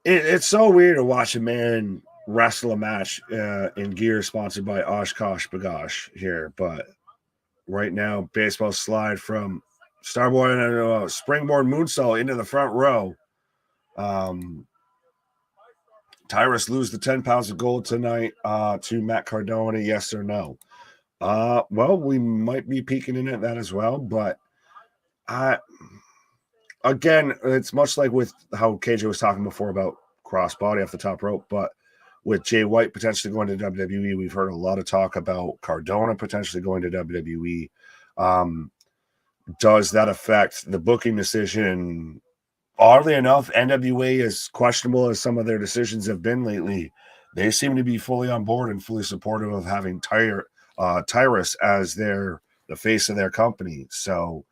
Speaker 2: It's so weird to watch a man wrestle a match in gear sponsored by Oshkosh Bagosh here, but right now, baseball slide from Starboy and a springboard moonsault into the front row. Tyrus lose the 10 pounds of gold tonight to Matt Cardona, yes or no? Well, we might be peeking in at that as well, but again, it's much like with how KJ was talking before about crossbody off the top rope, but with Jay White potentially going to WWE, we've heard a lot of talk about Cardona potentially going to WWE. Does that affect the booking decision? Oddly enough, NWA, as questionable as some of their decisions have been lately, they seem to be fully on board and fully supportive of having Tyrus as the face of their company. So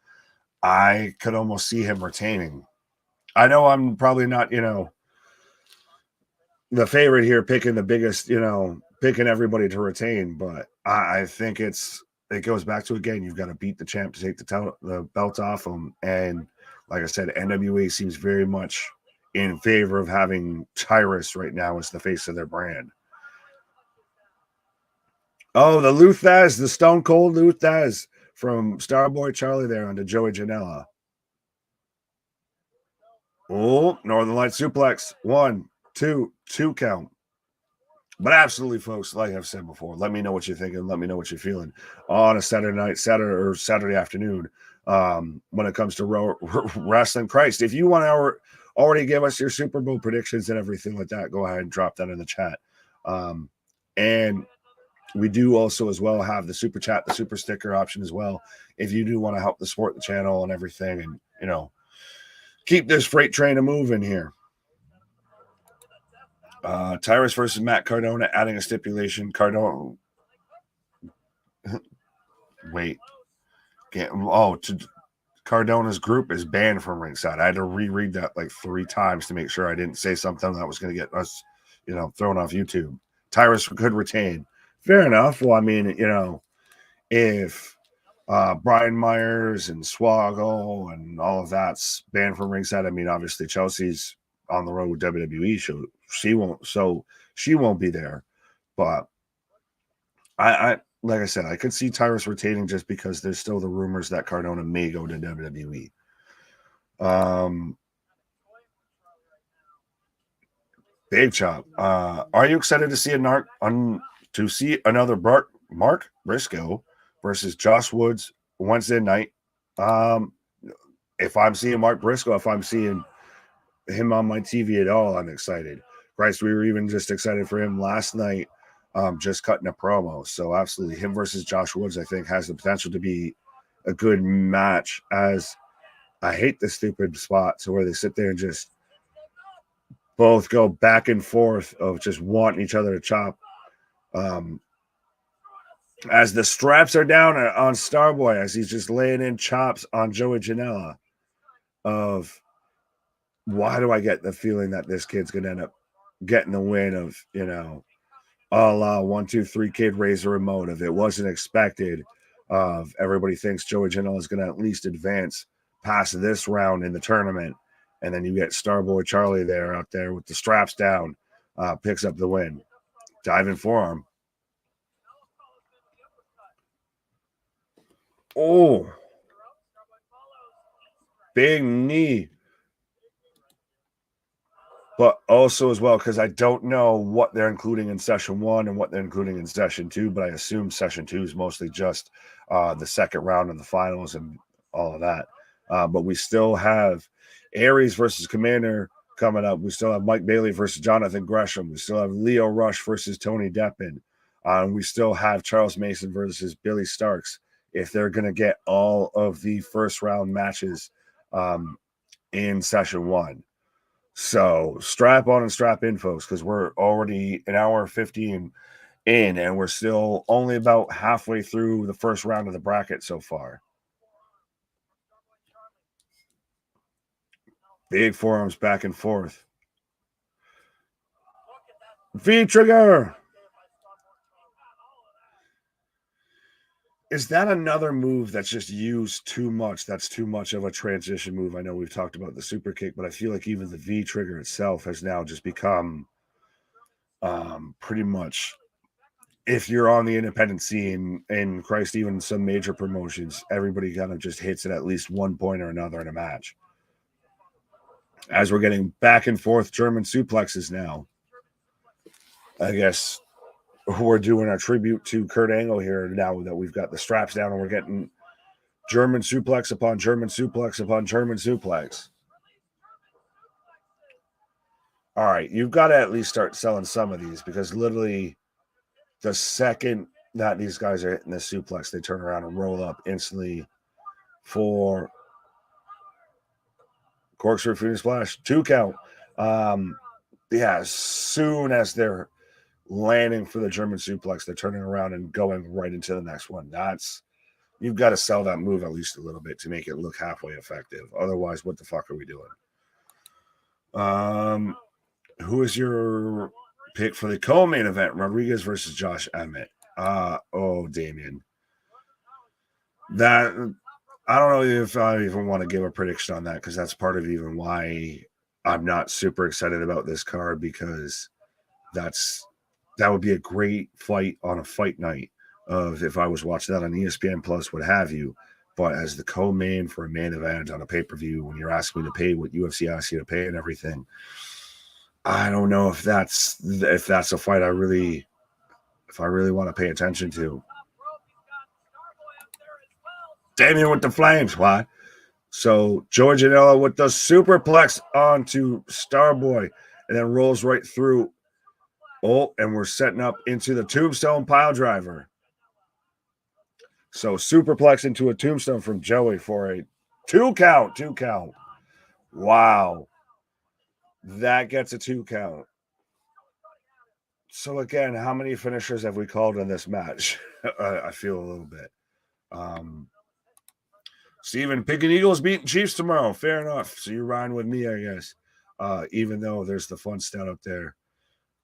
Speaker 2: I could almost see him retaining. I know I'm probably not, the favorite here, picking the biggest, picking everybody to retain, but I think it goes back to, again, you've got to beat the champ to take the belt off him. And like I said, NWA seems very much in favor of having Tyrus right now as the face of their brand. Oh, the Luthaz, the Stone Cold Luthaz from Starboy Charlie there onto Joey Janela. Oh, Northern Light suplex. 1, 2 count. But absolutely, folks, like I've said before, let me know what you're thinking. Let me know what you're feeling on a Saturday afternoon. When it comes to wrestling, Christ, if you want to already give us your Super Bowl predictions and everything like that, go ahead and drop that in the chat. And we do also as well have the super chat, the super sticker option as well. If you do want to help support the channel and everything, and keep this freight train a moving here. Tyrus versus Matt Cardona, adding a stipulation. Cardona. Wait. Cardona's group is banned from ringside. I had to reread that like 3 times to make sure I didn't say something that was going to get us, thrown off YouTube. Tyrus could retain. Fair enough. Well, I mean, if Brian Myers and Swoggle and all of that's banned from ringside, I mean, obviously Chelsea's on the road with WWE, so she won't be there. But I like I said, I could see Tyrus retaining just because there's still the rumors that Cardona may go to WWE. Dave Chop, are you excited to see another Mark Briscoe versus Josh Woods Wednesday night? If I'm seeing Mark Briscoe, if I'm seeing him on my TV at all, I'm excited. Christ, we were even just excited for him last night, just cutting a promo. So absolutely, him versus Josh Woods, I think, has the potential to be a good match. As I hate the stupid spot, so where they sit there and just both go back and forth of just wanting each other to chop. As the straps are down on Starboy, as he's just laying in chops on Joey Janela, of why do I get the feeling that this kid's going to end up getting the win of, you know, a la 1, 2, 3 kid raise a remote. If it wasn't expected, of everybody thinks Joey Janela is going to at least advance past this round in the tournament. And then you get Starboy Charlie there out there with the straps down, picks up the win. Diving forearm. Oh, big knee. But also as well, because I don't know what they're including in session 1 and what they're including in session 2, but I assume session 2 is mostly just the second round of the finals and all of that. But we still have Aries versus Commander coming up. We still have Mike Bailey versus Jonathan Gresham. We still have Leo Rush versus Tony Deppen. We still have Charles Mason versus Billy Starks, if they're going to get all of the first round matches in session 1. So strap on and strap in, folks, because we're already an hour 15 in, and we're still only about halfway through the first round of the bracket so far. Big forearms back and forth. V-trigger! Is that another move that's just used too much? That's too much of a transition move. I know we've talked about the super kick, but I feel like even the V-trigger itself has now just become pretty much, if you're on the independent scene, and Christ, even some major promotions, everybody kind of just hits it at least one point or another in a match. As we're getting back and forth German suplexes now, I guess we're doing our tribute to Kurt Angle here now that we've got the straps down and we're getting German suplex upon German suplex upon German suplex. All right, you've got to at least start selling some of these, because literally the second that these guys are hitting the suplex, they turn around and roll up instantly for corkscrew Phoenix Splash, 2 count. Yeah, as soon as they're landing for the German suplex, they're turning around and going right into the next one. You've got to sell that move at least a little bit to make it look halfway effective. Otherwise, what the fuck are we doing? Who is your pick for the co-main event? Rodriguez versus Josh Emmett. Damien. That, I don't know if I even want to give a prediction on that, because that's part of even why I'm not super excited about this card, because that would be a great fight on a fight night of if I was watching that on ESPN Plus, what have you. But as the co-main for a main event on a pay-per-view, when you're asking me to pay what UFC asks you to pay and everything, I don't know if that's a fight I really want to pay attention to. Damien with the flames. Why? So Joey Janela with the superplex onto Starboy, and then rolls right through. Oh, and we're setting up into the tombstone pile driver. So superplex into a tombstone from Joey for a 2 count. Wow. That gets a 2 count. So again, how many finishers have we called in this match? I feel a little bit. Steven, picking Eagles beating Chiefs tomorrow. Fair enough. So you're riding with me, I guess. Even though there's the fun stat up there.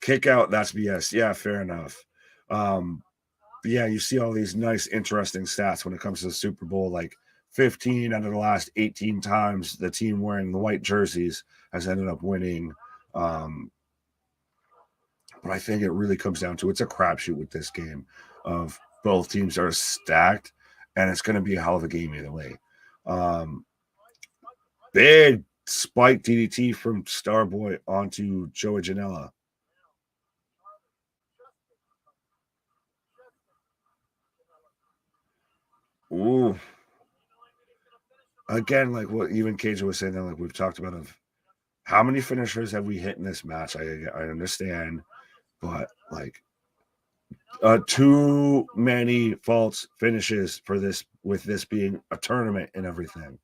Speaker 2: Kick out, that's BS. Yeah, fair enough. But yeah, you see all these nice, interesting stats when it comes to the Super Bowl. Like 15 out of the last 18 times the team wearing the white jerseys has ended up winning. But I think it really comes down to, it's a crapshoot with this game of both teams are stacked, and it's going to be a hell of a game either way. Big spike DDT from Starboy onto Joey Janela. Ooh. Again, like what even Cage was saying, like we've talked about, of how many finishers have we hit in this match? I understand, but like too many false finishes for this, with this being a tournament and everything.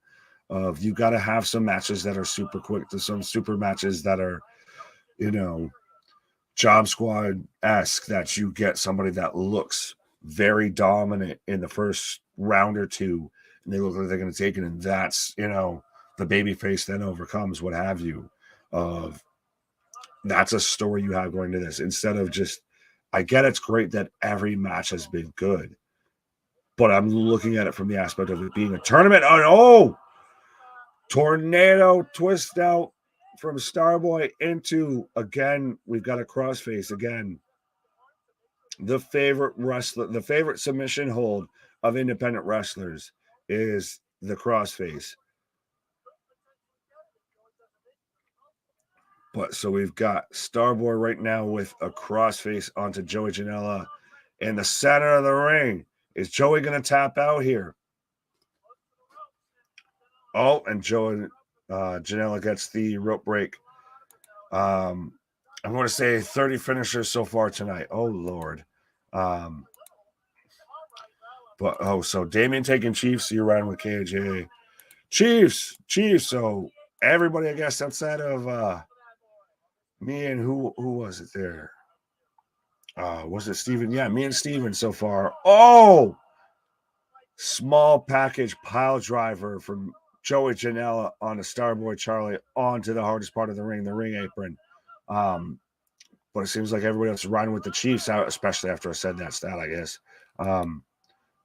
Speaker 2: You got to have some matches that are super quick, to some super matches that are Job Squad-esque that you get somebody that looks very dominant in the first round or two, and they look like they're going to take it, and that's, the baby face then overcomes, what have you. That's a story you have going to this. Instead of just, I get it's great that every match has been good, but I'm looking at it from the aspect of it being a tournament. Tornado twist out from Starboy into, again, we've got a crossface again. The favorite submission hold of independent wrestlers is the crossface. But so we've got Starboy right now with a crossface onto Joey Janela in the center of the ring. Is Joey going to tap out here? Oh, and Joey Janela gets the rope break. I'm going to say 30 finishers so far tonight. Oh, Lord. So Damien taking Chiefs, so you're riding with KJ. Chiefs. So everybody, I guess, outside of me and who was it there? Was it Steven? Yeah, me and Steven so far. Oh! Small package pile driver from Joey Janela on a Starboy Charlie onto the hardest part of the ring apron. But it seems like everybody else is riding with the Chiefs out, especially after I said that stat, I guess.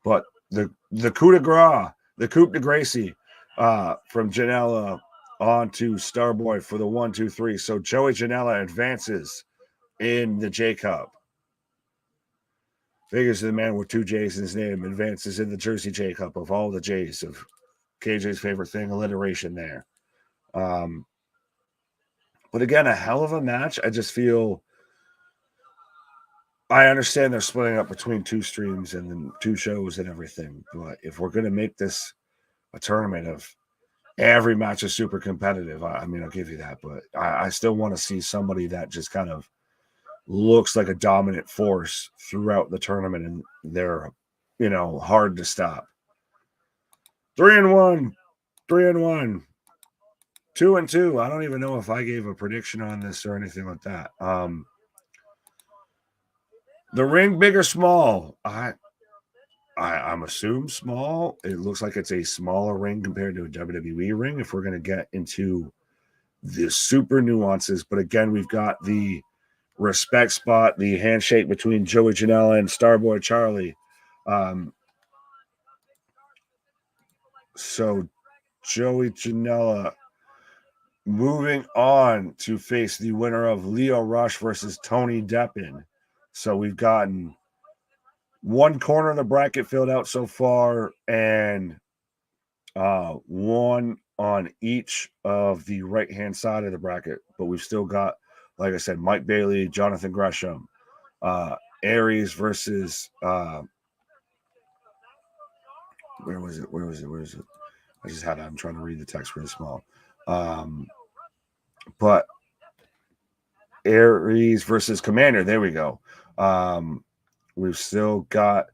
Speaker 2: But the coup de grace, the coup de Gracie from Janela onto Starboy for the 1, 2, 3. So Joey Janela advances in the J Cup. Figures the man with 2 J's in his name advances in the Jersey J Cup of all the J's of KJ's favorite thing, alliteration there. But again, a hell of a match. I just feel, I understand they're splitting up between 2 streams and then 2 shows and everything. But if we're going to make this a tournament of every match is super competitive, I mean, I'll give you that. But I still want to see somebody that just kind of looks like a dominant force throughout the tournament, and they're, hard to stop. 3-1, 2-2. I don't even know if I gave a prediction on this or anything like that. The ring, big or small? I'm assuming small. It looks like it's a smaller ring compared to a WWE ring if we're going to get into the super nuances. But again, we've got the respect spot, the handshake between Joey Janela and Starboy Charlie. So Joey Janela moving on to face the winner of Lio Rush versus Tony Deppen. So we've gotten one corner of the bracket filled out so far, and one on each of the right-hand side of the bracket. But we've still got, like I said, Mike Bailey, Jonathan Gresham, Aries versus where was it? I just had it. I'm trying to read the text really small. But Aries versus Commander. There we go. We've still got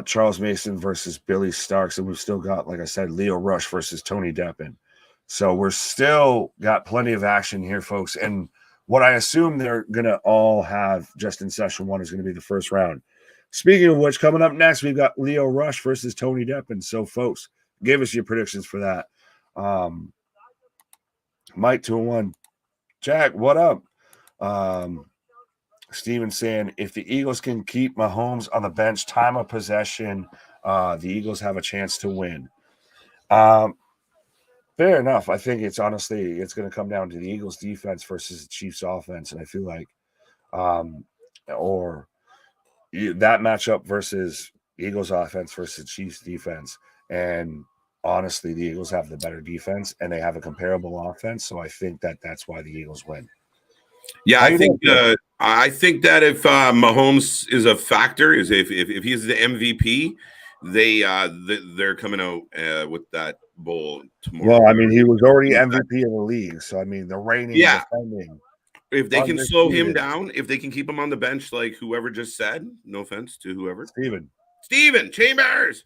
Speaker 2: Charles Mason versus Billy Starks, and we've still got, like I said, Lio Rush versus Tony Deppen. So we're still got plenty of action here, folks. And what I assume they're going to all have just in session 1 is going to be the first round. Speaking of which, coming up next, we've got Lio Rush versus Tony Deppen. So, folks, give us your predictions for that. Mike 2-1. Jack, what up? Steven saying, if the Eagles can keep Mahomes on the bench, time of possession, the Eagles have a chance to win. Fair enough. I think it's going to come down to the Eagles defense versus the Chiefs offense. And I feel like, or that matchup versus Eagles offense versus Chiefs defense. And honestly, the Eagles have the better defense and they have a comparable offense. So I think that's why the Eagles win.
Speaker 1: Yeah, I think that if Mahomes is a factor, is if he's the MVP, they're coming out with that bowl tomorrow.
Speaker 2: Well, I mean, he was already MVP of the league, so I mean, the reigning, defending.
Speaker 1: If they can slow him down, if they can keep him on the bench, like whoever just said, no offense to whoever,
Speaker 2: Steven
Speaker 1: Chambers.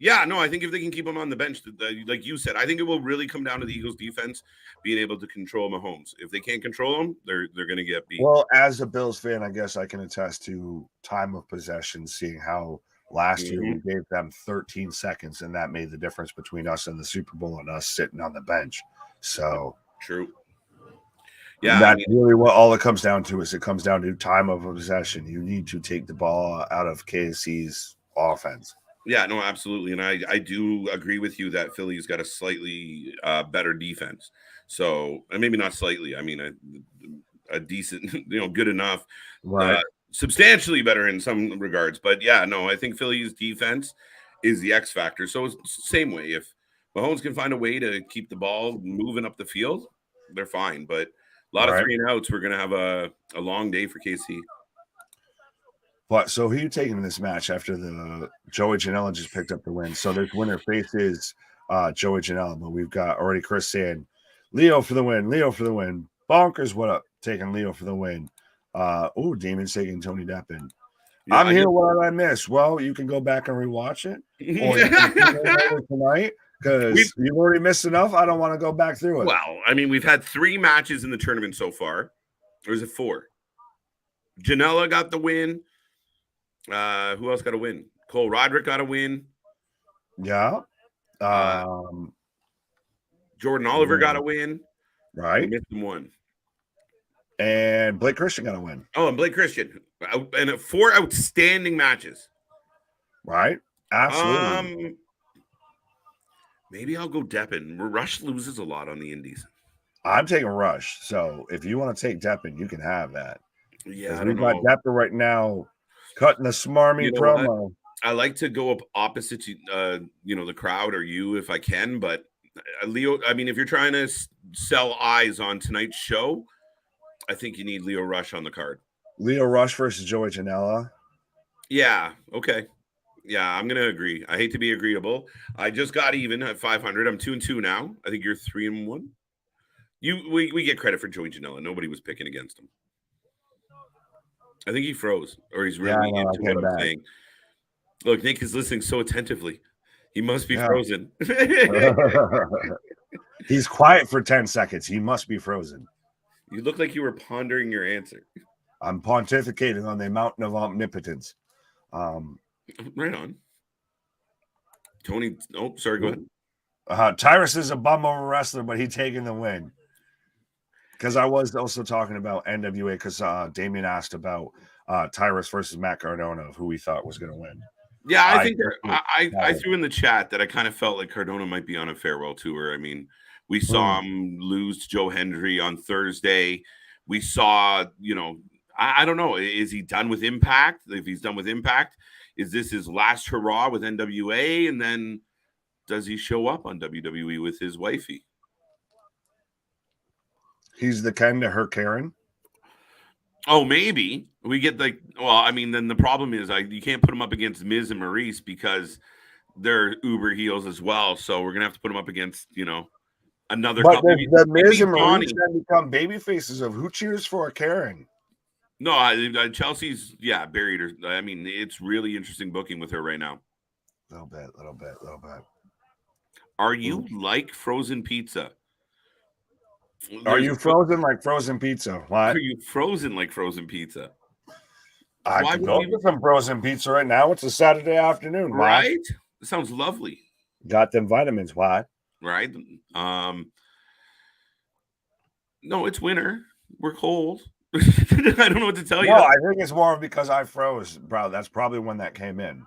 Speaker 1: Yeah, no, I think if they can keep him on the bench, like you said, I think it will really come down to the Eagles' defense being able to control Mahomes. If they can't control him, they're going to get beat.
Speaker 2: Well, as a Bills fan, I guess I can attest to time of possession, seeing how last year we gave them 13 seconds, and that made the difference between us and the Super Bowl and us sitting on the bench. So
Speaker 1: true. Yeah,
Speaker 2: that's really what all it comes down to. Is it comes down to time of possession. You need to take the ball out of KC's offense.
Speaker 1: Yeah, no, absolutely. And I do agree with you that Philly's got a slightly better defense. So, and maybe not slightly, I mean, a decent, good enough,
Speaker 2: right?
Speaker 1: Substantially better in some regards. But yeah, no, I think Philly's defense is the X factor. So it's the same way. If Mahomes can find a way to keep the ball moving up the field, they're fine. But a lot of 3 and outs, we're going to have a long day for KC.
Speaker 2: But so who are you taking in this match after the Joey Janela just picked up the win? So this winner faces Joey Janela, but we've got already Chris saying Leo for the win, Leo for the win. Bonkers, what up? Taking Leo for the win. Demon's taking Tony Deppin. Yeah, I'm here. What did I miss? Well, you can go back and rewatch it, or you can tonight because you've already missed enough. I don't want to go back through it.
Speaker 1: Well, I mean, we've had 3 matches in the tournament so far. Or is it 4? Janela got the win. Who else got a win? Cole Roderick got a win.
Speaker 2: Yeah.
Speaker 1: Jordan Oliver got a win.
Speaker 2: Right.
Speaker 1: We missed one.
Speaker 2: And Blake Christian got a win.
Speaker 1: Oh, and Blake Christian. And 4 outstanding matches.
Speaker 2: Right. Absolutely.
Speaker 1: Maybe I'll go Deppin. Rush loses a lot on the Indies.
Speaker 2: I'm taking Rush. So if you want to take Deppin, you can have that.
Speaker 1: Yeah,
Speaker 2: we've got Deppin right now. Cutting the smarmy promo.
Speaker 1: What? I like to go up opposite to, the crowd or you if I can. But Leo, I mean, if you're trying to sell eyes on tonight's show, I think you need Leo Rush on the card.
Speaker 2: Leo Rush versus Joey Janela.
Speaker 1: Yeah. Okay. Yeah, I'm going to agree. I hate to be agreeable. I just got even at 500. I'm 2-2 now. I think you're 3-1. We get credit for Joey Janela. Nobody was picking against him. I think he froze, or he's really into what I'm saying. Look, Nick is listening so attentively. He must be frozen.
Speaker 2: He's quiet for 10 seconds. He must be frozen.
Speaker 1: You look like you were pondering your answer.
Speaker 2: I'm pontificating on the mountain of omnipotence.
Speaker 1: Right on. Tony, sorry, go
Speaker 2: ahead. Tyrus is a bum over wrestler, but he's taking the win. Because I was also talking about NWA because Damien asked about Tyrus versus Matt Cardona of who we thought was going to win.
Speaker 1: Yeah, I think I threw in the chat that I kind of felt like Cardona might be on a farewell tour. I mean, we saw him lose to Joe Hendry on Thursday. We saw, I don't know. Is he done with Impact? If he's done with Impact, is this his last hurrah with NWA? And then does he show up on WWE with his wifey?
Speaker 2: He's the Ken to her Karen.
Speaker 1: Oh, maybe we get then the problem is you can't put him up against Miz and Maurice because they're uber heels as well. So we're gonna have to put him up against another.
Speaker 2: But the Miz and Maurice then become baby faces of who cheers for Karen.
Speaker 1: No, Chelsea's buried her. I mean, it's really interesting booking with her right now.
Speaker 2: Little bit.
Speaker 1: Are you like frozen pizza?
Speaker 2: Are you frozen like frozen pizza? What?
Speaker 1: Are you frozen like frozen pizza?
Speaker 2: I can go for some frozen pizza right now. It's a Saturday afternoon,
Speaker 1: right? It sounds lovely.
Speaker 2: Got them vitamins, why?
Speaker 1: Right. No, it's winter. We're cold. I don't know what to tell you.
Speaker 2: No, I think it's more because I froze, bro. That's probably when that came in.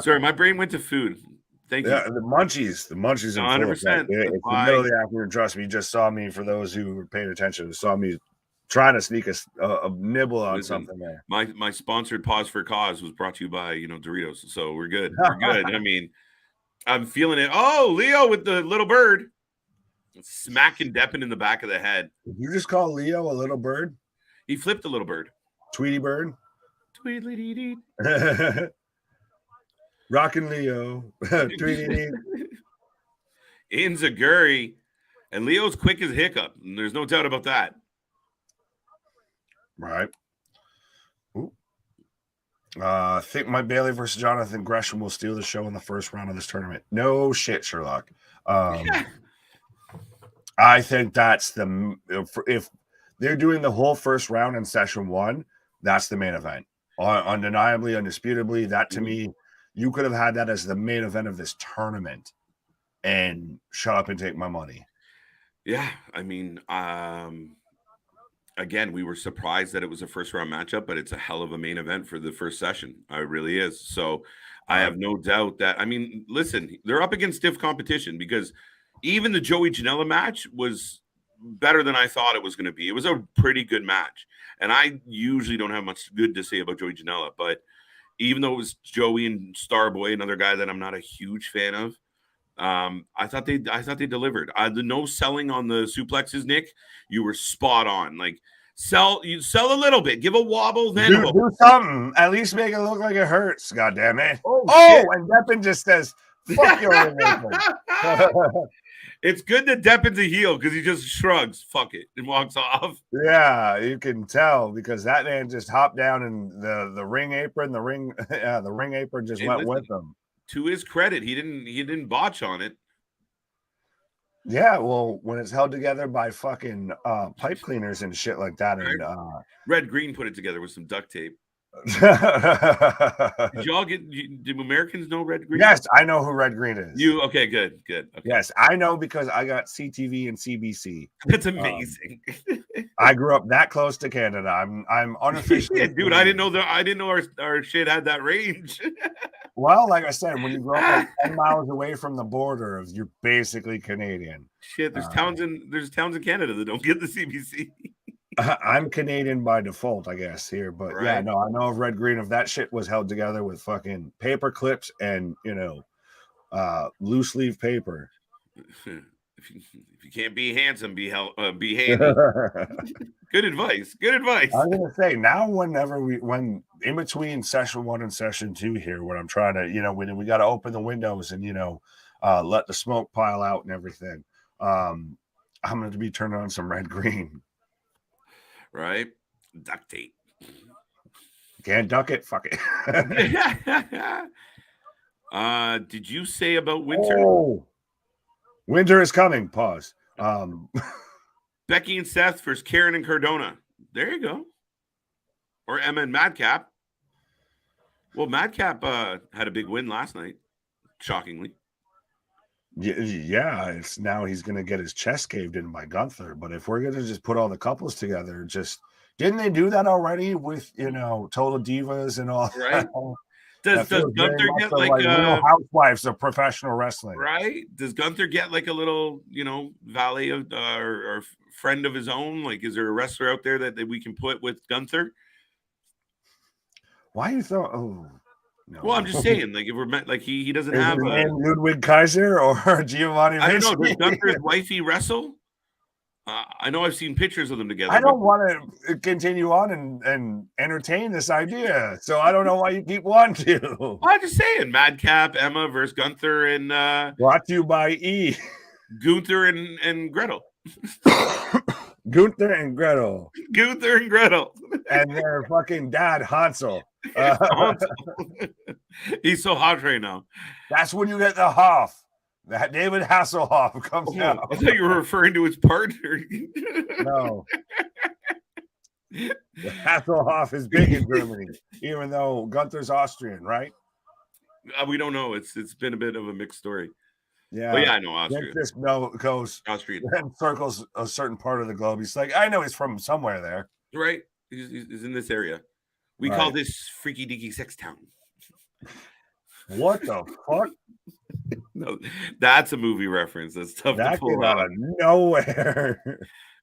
Speaker 1: Sorry, my brain went to food. Thank you.
Speaker 2: The munchies.
Speaker 1: 100%.
Speaker 2: It's the middle of the afternoon. Trust me, you just saw me. For those who were paying attention, saw me trying to sneak a nibble on something there.
Speaker 1: My sponsored Pause for Cause was brought to you by Doritos, so we're good. We're good. I mean, I'm feeling it. Oh, Leo with the little bird, smacking Deppin in the back of the head.
Speaker 2: Did you just call Leo a little bird?
Speaker 1: He flipped a little bird.
Speaker 2: Tweety bird.
Speaker 1: Tweedly-dee-dee.
Speaker 2: Rockin' Leo. Tweety.
Speaker 1: Inzaguri. And Leo's quick as hiccup. And there's no doubt about that.
Speaker 2: Right. Ooh. I think Mike Bailey versus Jonathan Gresham will steal the show in the first round of this tournament. No shit, Sherlock. I think that's if they're doing the whole first round in session 1, that's the main event. Undeniably, undisputably, that to me, you could have had that as the main event of this tournament and shut up and take my money.
Speaker 1: Yeah, I mean, again, we were surprised that it was a first round matchup, but it's a hell of a main event for the first session. It really is. So I have no doubt that, I mean, listen, they're up against stiff competition because even the Joey Janela match was better than I thought it was going to be. It was a pretty good match. And I usually don't have much good to say about Joey Janela, but even though it was Joey and Starboy, another guy that I'm not a huge fan of, I thought they delivered. The no selling on the suplexes, Nick. You were spot on. Like sell a little bit, give a wobble, then
Speaker 2: do something. At least make it look like it hurts. God damn it! Oh, and Deppin just says, "Fuck your."
Speaker 1: It's good that Deppin's a heel because he just shrugs, "Fuck it," and walks off.
Speaker 2: Yeah, you can tell because that man just hopped down and the ring apron, the ring apron just went with him.
Speaker 1: To his credit, he didn't botch on it.
Speaker 2: Yeah, well, when it's held together by fucking pipe cleaners and shit like that, and
Speaker 1: Red Green put it together with some duct tape. Do Americans know Red Green?
Speaker 2: Yes, I know who Red Green is.
Speaker 1: Okay, good. Okay.
Speaker 2: Yes, I know because I got CTV and CBC.
Speaker 1: That's amazing.
Speaker 2: I grew up that close to Canada. I'm unofficially.
Speaker 1: Yeah, dude, I didn't know our shit had that range.
Speaker 2: Well, like I said, when you grow up like 10 miles away from the border, you're basically Canadian.
Speaker 1: Shit, there's towns in Canada that don't get the CBC.
Speaker 2: I'm Canadian by default, I guess, here. But yeah, no, I know of Red Green. If that shit was held together with fucking paper clips and, loose leaf paper.
Speaker 1: If you can't be handsome, be handy. Good advice. I
Speaker 2: was gonna say now, when in between session 1 and session 2 here, when I'm trying to, when we got to open the windows and let the smoke pile out and everything, I'm going to be turning on some Red Green.
Speaker 1: Right, duct tape.
Speaker 2: Can't duck it. Fuck it.
Speaker 1: Did you say about winter?
Speaker 2: Oh, winter is coming. Pause.
Speaker 1: Becky and Seth versus Karen and Cardona. There you go. Or Emma and Madcap. Well, Madcap had a big win last night, shockingly.
Speaker 2: Yeah, it's now he's going to get his chest caved in by Gunther. But if we're going to just put all the couples together, didn't they do that already with Total Divas and all?
Speaker 1: Right. Does Gunther get like
Speaker 2: Real Housewives of professional wrestling?
Speaker 1: Right. Does Gunther get like a little valet of or friend of his own? Like, is there a wrestler out there that we can put with Gunther?
Speaker 2: Why you thought? Oh. No.
Speaker 1: Well, I'm just saying, like, if we're meant, like, he doesn't have a
Speaker 2: Ludwig Kaiser or Giovanni.
Speaker 1: I don't know. Does Gunther's wifey wrestle? I know I've seen pictures of them together.
Speaker 2: I don't want to continue on and entertain this idea, so I don't know why you keep wanting to.
Speaker 1: Well, I'm just saying, Madcap, Emma versus Gunther, and
Speaker 2: brought to you by E.
Speaker 1: Gunther and Gretel.
Speaker 2: Gunther and Gretel.
Speaker 1: And
Speaker 2: their fucking dad, Hansel.
Speaker 1: He's so hot right now.
Speaker 2: That's when you get the Hoff. That David Hasselhoff comes out.
Speaker 1: I thought you were referring to his partner.
Speaker 2: No. Hasselhoff is big in Germany, even though Gunther's Austrian, right?
Speaker 1: We don't know. It's been a bit of a mixed story.
Speaker 2: Yeah.
Speaker 1: But yeah, I know Austria.
Speaker 2: Just goes
Speaker 1: Austrian
Speaker 2: and circles a certain part of the globe. He's like, I know he's from somewhere there.
Speaker 1: Right. He's in this area. We call this freaky deaky sex town.
Speaker 2: What the fuck?
Speaker 1: No, that's a movie reference. That's tough to pull
Speaker 2: out of nowhere.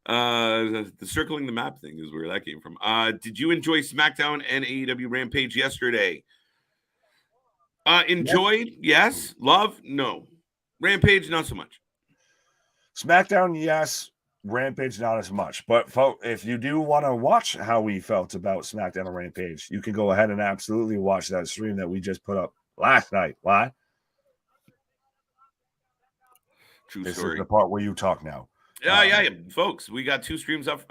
Speaker 1: The circling the map thing is where that came from. Did you enjoy SmackDown and AEW Rampage yesterday? Enjoyed, yes. Love, no. Rampage, not so much.
Speaker 2: SmackDown, yes. Rampage, not as much. But if you do want to watch how we felt about SmackDown and Rampage, you can go ahead and absolutely watch that stream that we just put up last night. Why?
Speaker 1: True
Speaker 2: this
Speaker 1: story.
Speaker 2: Is the part where you talk now.
Speaker 1: Yeah, folks, we got 2 streams up.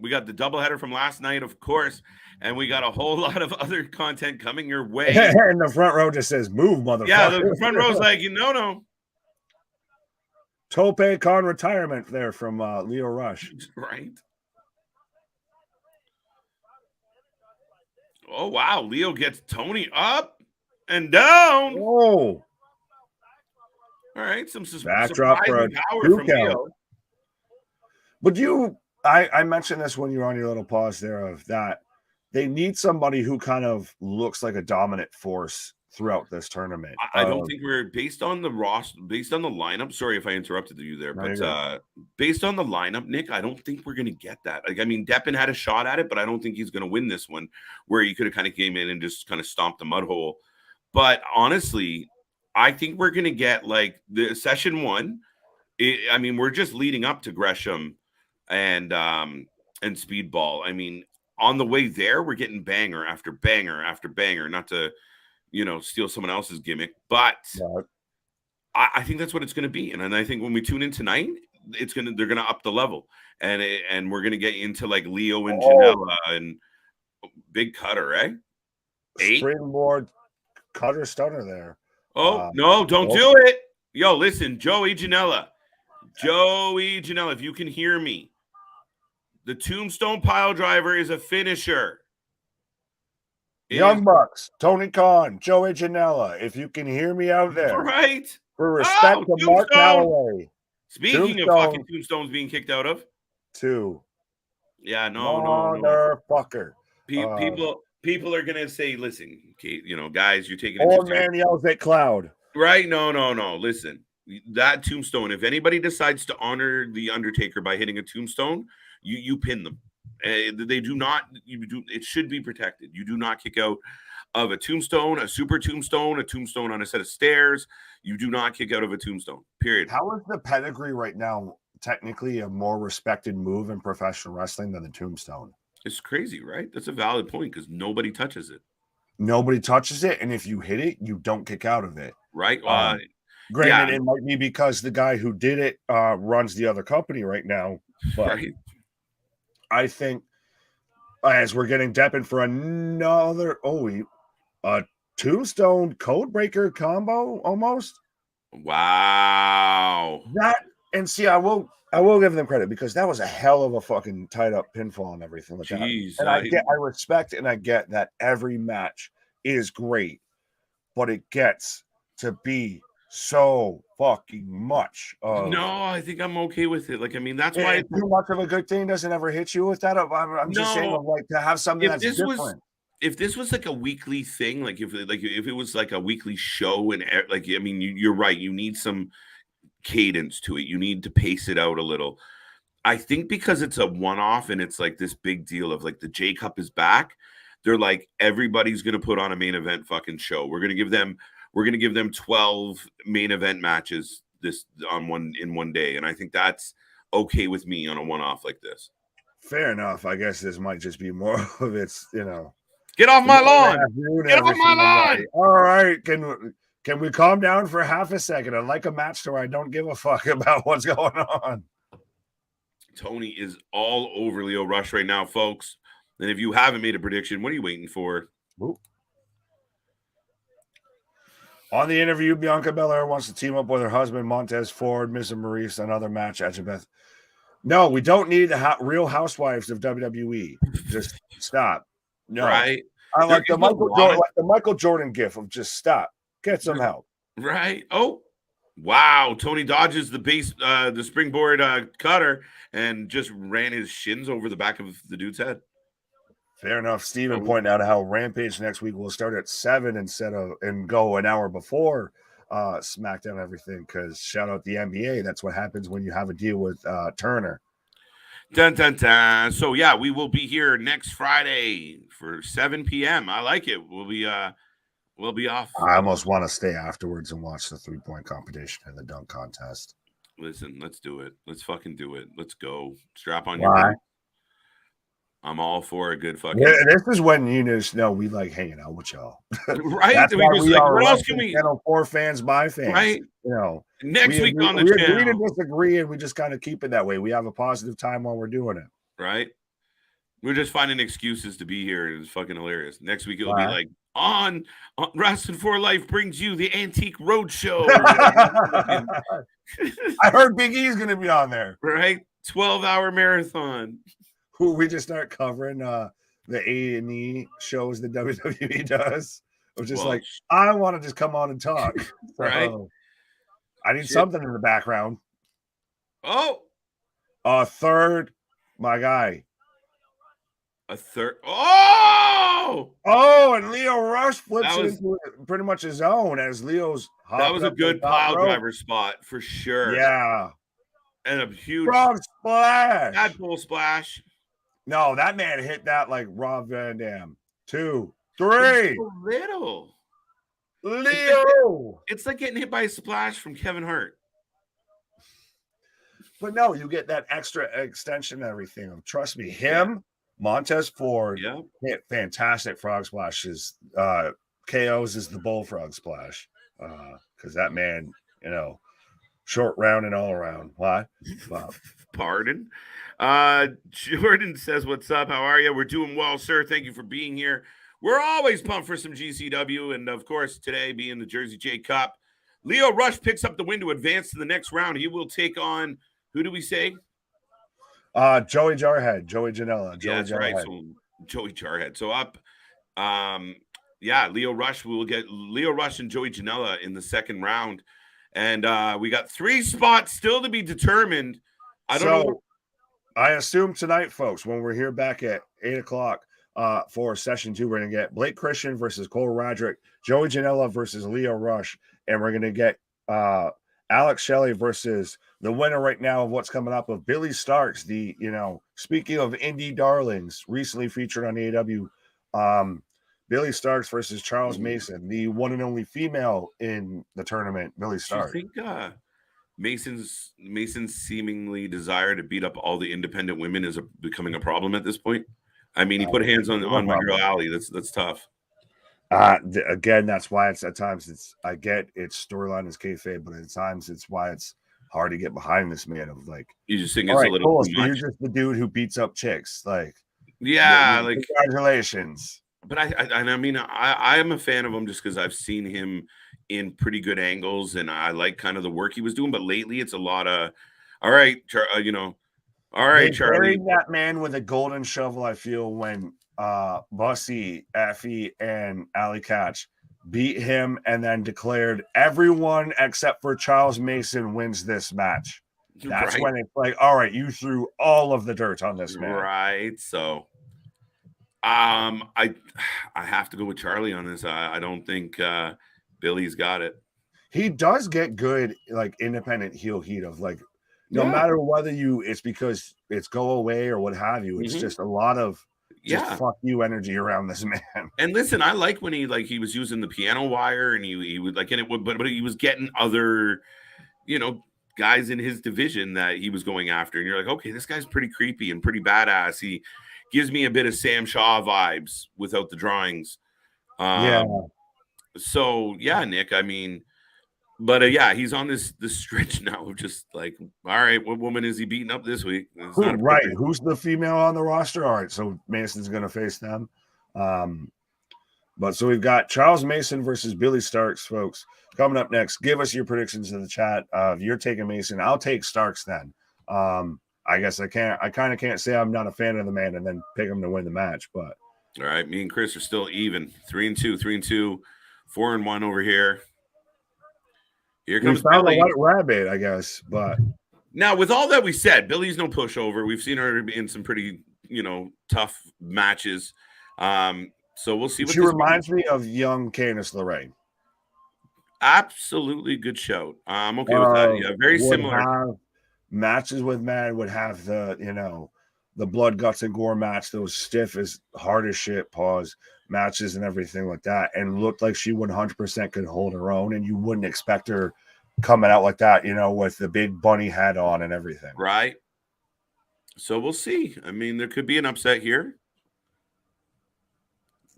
Speaker 1: We got the doubleheader from last night, of course, and we got a whole lot of other content coming your way.
Speaker 2: And the front row just says, "Move, motherfucker."
Speaker 1: Yeah, the front row's like, no.
Speaker 2: Tope Con retirement there from Leo Rush.
Speaker 1: Right. Oh, wow. Leo gets Tony up and down.
Speaker 2: Oh.
Speaker 1: All right. Some
Speaker 2: backdrop
Speaker 1: surprising power from Leo.
Speaker 2: But I mentioned this when you were on your little pause there of that they need somebody who kind of looks like a dominant force throughout this tournament.
Speaker 1: I don't think we're based on the lineup. Sorry if I interrupted you there, but based on the lineup, Nick, I don't think we're going to get that. Like, I mean, Deppen had a shot at it, but I don't think he's going to win this one where he could have kind of came in and just kind of stomped the mud hole. But honestly, I think we're going to get like the session 1. I mean, we're just leading up to Gresham and Speedball. I mean, on the way there, we're getting banger after banger after banger, not to, steal someone else's gimmick, but I think that's what it's going to be. And I think when we tune in tonight, they're going to up the level and we're going to get into like Leo and Janela and big cutter, eh? 8
Speaker 2: springboard cutter stunner there.
Speaker 1: Oh, no, don't do it. Yo, listen, Joey Janela, if you can hear me, the tombstone pile driver is a finisher.
Speaker 2: Young Bucks, Tony Khan, Joey Janela, if you can hear me out there.
Speaker 1: Right.
Speaker 2: For respect to Mark Calloway.
Speaker 1: Speaking of fucking tombstones being kicked out of.
Speaker 2: 2.
Speaker 1: Yeah, no.
Speaker 2: Motherfucker.
Speaker 1: People are going to say, listen, guys, you're taking it.
Speaker 2: Old man yells at cloud.
Speaker 1: Right? No. Listen, that tombstone, if anybody decides to honor the Undertaker by hitting a tombstone, you pin them. They do not. It should be protected. You do not kick out of a tombstone, a super tombstone, a tombstone on a set of stairs. You do not kick out of a tombstone. Period.
Speaker 2: How is the pedigree right now technically a more respected move in professional wrestling than the tombstone?
Speaker 1: It's crazy, right? That's a valid point because nobody touches it.
Speaker 2: Nobody touches it, and if you hit it, you don't kick out of it.
Speaker 1: Right.
Speaker 2: Granted, it might be because the guy who did it runs the other company right now. But right. I think as we're getting Deppen for another a tombstone code breaker combo almost.
Speaker 1: Wow.
Speaker 2: I will give them credit because that was a hell of a fucking tied up pinfall and everything like that. And I respect and I get that every match is great, but it gets to be so fucking much.
Speaker 1: No, I think I'm okay with it. Like, I mean, that's why
Speaker 2: too much of a good thing doesn't ever hit you with that. I'm just saying, like, to have something that's different.
Speaker 1: If this was like a weekly thing, like if it was like a weekly show, and like, I mean, you're right. You need some cadence to it. You need to pace it out a little. I think because it's a one-off and it's like this big deal of like the J Cup is back. They're like, everybody's gonna put on a main event fucking show. We're gonna give them 12 main event matches in one day. And I think that's okay with me on a one-off like this.
Speaker 2: Fair enough. I guess this might just be more of it's,
Speaker 1: get off my lawn. Get off my lawn.
Speaker 2: All right. Can we calm down for half a second? I like a match where I don't give a fuck about what's going on.
Speaker 1: Tony is all over Leo Rush right now, folks. And if you haven't made a prediction, what are you waiting for?
Speaker 2: Ooh. On the interview, Bianca Belair wants to team up with her husband, Montez Ford, Miz and Maurice, another match at Beth. No, we don't need the Real Housewives of WWE. Just stop. No.
Speaker 1: Right.
Speaker 2: I like the Michael Jordan gif of just stop. Get some help.
Speaker 1: Right. Oh, wow. Tony dodges the springboard cutter and just ran his shins over the back of the dude's head.
Speaker 2: Fair enough. Steven pointed out how Rampage next week will start at 7 and go an hour before SmackDown everything, because shout out the NBA. That's what happens when you have a deal with Turner.
Speaker 1: Dun, dun, dun. So, yeah, we will be here next Friday for 7 p.m. I like it. We'll be off.
Speaker 2: I almost want to stay afterwards and watch the 3-point competition and the dunk contest.
Speaker 1: Listen, let's do it. Let's fucking do it. Let's go. Strap on your boots. I'm all for a good fucking.
Speaker 2: Yeah, this is when you just know we like hanging out with y'all.
Speaker 1: Right? What else can we?
Speaker 2: Channel 4 fans, by fans.
Speaker 1: Right? next week on the
Speaker 2: we
Speaker 1: channel.
Speaker 2: agree to disagree, and we just kind of keep it that way. We have a positive time while we're doing it.
Speaker 1: Right? We're just finding excuses to be here. It's fucking hilarious. Next week it'll be like on Wrasslin for Life brings you the Antique Roadshow.
Speaker 2: I heard Big E's going to be on there.
Speaker 1: Right? 12-hour marathon.
Speaker 2: We just start covering the A&E shows that WWE does. It was just I want to just come on and talk.
Speaker 1: Right?
Speaker 2: I need something in the background.
Speaker 1: Oh.
Speaker 2: Third, my guy.
Speaker 1: A third. Oh,
Speaker 2: and Lio Rush flips it into pretty much his own as Leo's.
Speaker 1: That was a good pile driver spot for sure.
Speaker 2: Yeah.
Speaker 1: And a huge
Speaker 2: frog splash.
Speaker 1: Tadpole splash.
Speaker 2: No, that man hit that like Rob Van Dam. 2, 3.
Speaker 1: So little.
Speaker 2: Leo.
Speaker 1: It's like getting hit by a splash from Kevin Hart.
Speaker 2: But no, you get that extra extension and everything. Trust me, him, Montez Ford, hit fantastic frog splashes. KO's is the bullfrog splash. Because that man, short round and all around. What? Wow.
Speaker 1: Pardon. Jordan says, what's up? How are you? We're doing well, sir. Thank you for being here. We're always pumped for some GCW. And of course, today being the Jersey J Cup, Lio Rush picks up the win to advance to the next round. He will take on, who do we say?
Speaker 2: Joey Jarhead, Joey Janela.
Speaker 1: That's right. So Joey Jarhead. So up. Lio Rush. We will get Lio Rush and Joey Janela in the second round. And we got 3 spots still to be determined. I don't know.
Speaker 2: I assume tonight, folks, when we're here back at 8 o'clock for session 2, we're going to get Blake Christian versus Cole Roderick, Joey Janela versus Lio Rush, and we're going to get Alex Shelley versus the winner right now of what's coming up of Billy Starks, the, speaking of indie darlings, recently featured on AEW, Billy Starks versus Charles Mason, the one and only female in the tournament, Billy Starks.
Speaker 1: Do you think Mason's seemingly desire to beat up all the independent women is becoming a problem at this point? I mean, he put hands on my girl Allie. That's tough.
Speaker 2: Again, that's why it's at times I get its storyline is kayfabe, but at times it's why it's hard to get behind this man of like
Speaker 1: you just think it's a little too much.
Speaker 2: You're just the dude who beats up chicks,
Speaker 1: congratulations. But I mean I am a fan of him just because I've seen him in pretty good angles and I like kind of the work he was doing. But lately it's a lot of all right, Charlie.
Speaker 2: That man with a golden shovel. I feel when Bussy, Effie, and Ali Catch beat him and then declared everyone except for Charles Mason wins this match. That's when it's like, all right, you threw all of the dirt on this man.
Speaker 1: Right. So I have to go with Charlie on this. I don't think Billy's got it.
Speaker 2: He does get good like independent heel heat of like no matter whether it's because it's go away or what have you, it's just a lot of fuck you energy around this man.
Speaker 1: And listen, I like when he was using the piano wire and he would like, and it would, but he was getting other, guys in his division that he was going after. And you're like, okay, this guy's pretty creepy and pretty badass. He gives me a bit of Sam Shaw vibes without the drawings. So Nick, I mean, but he's on this stretch now of just like, all right, what woman is he beating up this week?
Speaker 2: Who's the female on the roster? All right, so Mason's going to face them. But so we've got Charles Mason versus Billy Starks, folks. Coming up next, give us your predictions in the chat. If you're taking Mason, I'll take Starks then. I guess I kind of can't say I'm not a fan of the man and then pick him to win the match. But
Speaker 1: all right, me and Chris are still even 3-2, 4-1 over here. Here comes Billy.
Speaker 2: A white rabbit, I guess. But
Speaker 1: now, with all that we said, Billy's no pushover. We've seen her in some pretty, tough matches. So we'll see.
Speaker 2: She reminds me of young Candice LeRae.
Speaker 1: Absolutely good shout. I'm okay with that. Yeah, very similar.
Speaker 2: Matches with men would have the blood, guts, and gore match, those stiff as hard as shit pause matches and everything like that, and looked like she 100% could hold her own, and you wouldn't expect her coming out like that, with the big bunny hat on and everything.
Speaker 1: Right. So we'll see. I mean, there could be an upset here.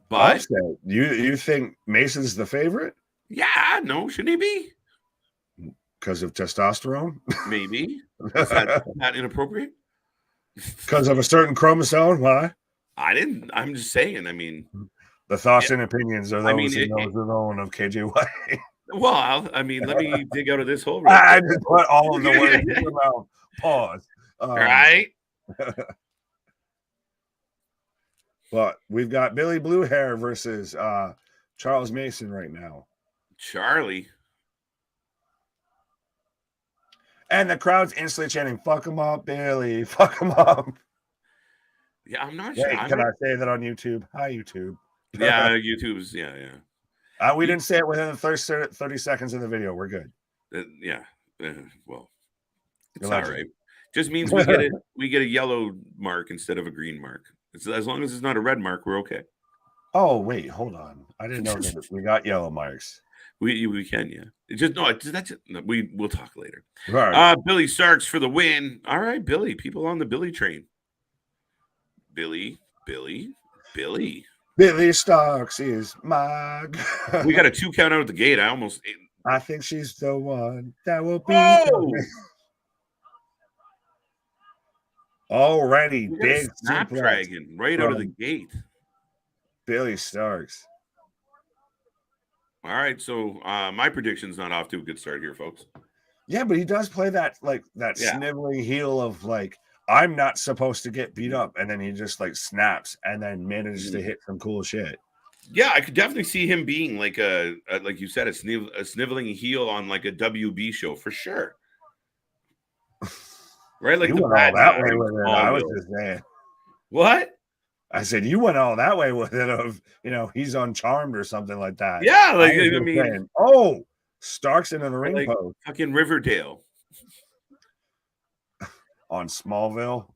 Speaker 1: But
Speaker 2: you think Mason's the favorite?
Speaker 1: Yeah, no, shouldn't he be?
Speaker 2: Because of testosterone?
Speaker 1: Maybe. Is that not inappropriate?
Speaker 2: Because of a certain chromosome? Why?
Speaker 1: I'm just saying. I mean,
Speaker 2: the thoughts and opinions are those alone of KJY.
Speaker 1: Well, I mean, let me dig out of this hole.
Speaker 2: I just put all of the words in your mouth. Pause.
Speaker 1: Right.
Speaker 2: But we've got Billy Blue Hair versus Charles Mason right now.
Speaker 1: Charlie.
Speaker 2: And the crowd's instantly chanting, "Fuck him up, Billy. Fuck him up."
Speaker 1: Yeah, I'm not sure.
Speaker 2: Can I say that on YouTube? Hi, YouTube.
Speaker 1: Yeah, YouTube's, yeah.
Speaker 2: We didn't say it within the first 30 seconds of the video. We're good.
Speaker 1: Yeah. Well, it's all right. Just means we get a yellow mark instead of a green mark. As long as it's not a red mark, we're okay.
Speaker 2: Oh, wait, hold on. I didn't know that we got yellow marks.
Speaker 1: We can, yeah. We'll talk later.
Speaker 2: Right.
Speaker 1: Billy Starks for the win. All right, Billy. People on the Billy train. Billy
Speaker 2: Starks is my.
Speaker 1: We got a 2 count out at the gate.
Speaker 2: I think she's the one that will be. Already big
Speaker 1: Snapdragon right out of the gate.
Speaker 2: Billy Starks.
Speaker 1: All right, so my prediction's not off to a good start here, folks.
Speaker 2: Yeah, but he does play that sniveling heel of like, I'm not supposed to get beat up, and then he just like snaps and then manages to hit some cool shit.
Speaker 1: Yeah, I could definitely see him being like like you said, a sniveling heel on like a WB show for sure. Right, like
Speaker 2: you went all that way with it. I was just saying.
Speaker 1: What?
Speaker 2: I said you went all that way with it. Of he's uncharmed or something like that.
Speaker 1: Yeah, like I mean,
Speaker 2: saying, Starks into the ring
Speaker 1: like
Speaker 2: post.
Speaker 1: Fucking Riverdale.
Speaker 2: On Smallville.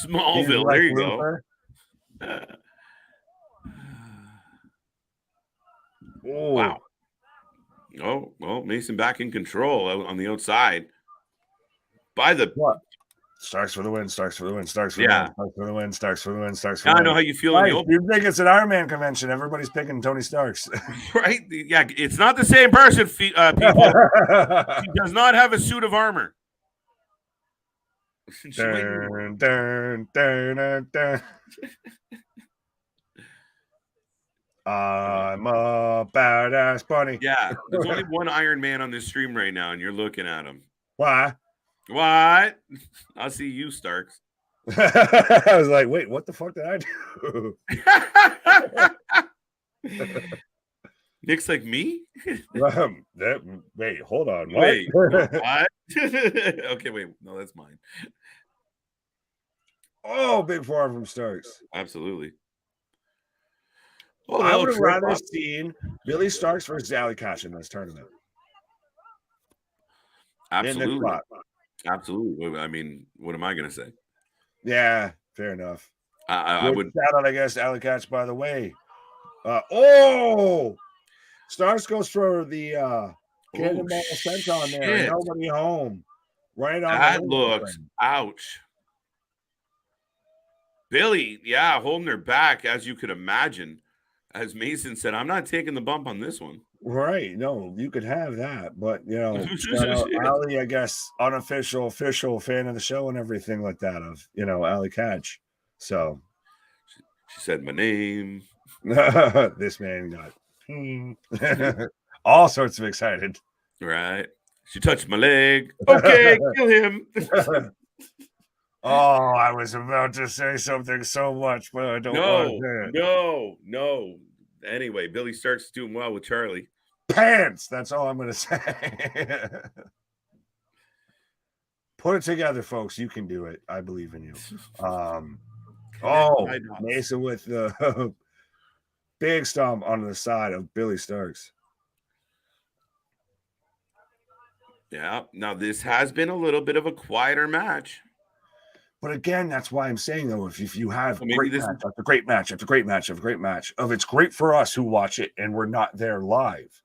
Speaker 1: There you go. Wow. Oh, well, Mason back in control on the outside. By the
Speaker 2: what? Starks for the win. Starks for the win. Starks for the win. Starks for the win. Starks for the win. Starks for the win.
Speaker 1: I know how you feel.
Speaker 2: Right. You think it's an Iron Man convention? Everybody's picking Tony Starks.
Speaker 1: Right? Yeah, it's not the same person, people. He does not have a suit of armor.
Speaker 2: Dun, dun, dun, dun, dun. I'm a badass bunny.
Speaker 1: Yeah, there's only one Iron Man on this stream right now, and you're looking at him.
Speaker 2: Why?
Speaker 1: What? I'll see you, Starks.
Speaker 2: I was like, wait, what the fuck did I
Speaker 1: do? Nick's like, me?
Speaker 2: Wait, hold on. What?
Speaker 1: Wait, what? Okay, wait. No, that's mine.
Speaker 2: Oh, big forearm from Starks.
Speaker 1: Absolutely.
Speaker 2: Oh, I would have rather seen Billy Starks versus Alley Catch in this tournament.
Speaker 1: Absolutely. Absolutely. I mean, what am I going to say?
Speaker 2: Yeah, fair enough.
Speaker 1: I would
Speaker 2: shout out, I guess, Alley Catch, by the way. Starks goes for the cannonball sent on there. Nobody home. Right on.
Speaker 1: That looks ouch. Billy, holding her back, as you could imagine. As Mason said, I'm not taking the bump on this one.
Speaker 2: Right. No, you could have that. But, shout out Allie, I guess, unofficial, official fan of the show and everything like that of, Alley Catch. So.
Speaker 1: She said my name.
Speaker 2: This man got all sorts of excited.
Speaker 1: Right. She touched my leg. Okay, kill him.
Speaker 2: Oh, I was about to say something so much, but I don't want to say
Speaker 1: it. No. Anyway, Billy Starks doing well with Charlie.
Speaker 2: Pants. That's all I'm going to say. Put it together, folks. You can do it. I believe in you. Mason with the big stomp on the side of Billy Starks.
Speaker 1: Yeah. Now, this has been a little bit of a quieter match.
Speaker 2: But again, that's why I'm saying, though, if you have great match after great match, it's great for us who watch it and we're not there live.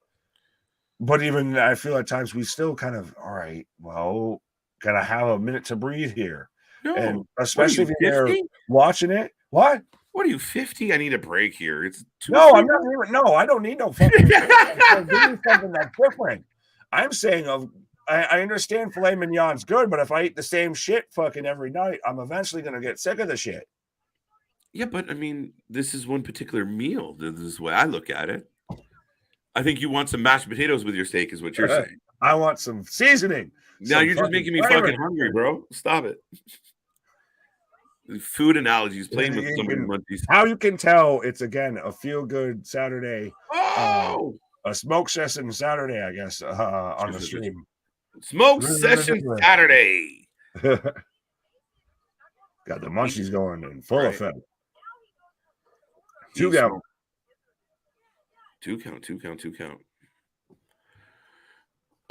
Speaker 2: But even I feel at times we still kind of, all right, well, gotta have a minute to breathe here.
Speaker 1: No.
Speaker 2: And especially if you're watching it. What?
Speaker 1: What are you, 50? I need a break here. It's
Speaker 2: I'm not even. No, I don't need no fucking. I'm doing something that's different. I'm saying I understand filet mignon's good, but if I eat the same shit fucking every night, I'm eventually gonna get sick of the shit.
Speaker 1: Yeah, but I mean, this is one particular meal. This is the way I look at it. I think you want some mashed potatoes with your steak, is what you're saying.
Speaker 2: I want some seasoning.
Speaker 1: Now you're just making me fucking hungry, bro. Stop it. Food analogies, playing with so many munchies.
Speaker 2: How you can tell it's again a feel-good Saturday.
Speaker 1: Oh,
Speaker 2: a smoke session Saturday, I guess, on the stream.
Speaker 1: Smoke session Saturday.
Speaker 2: Got the munchies going in full effect. Two count.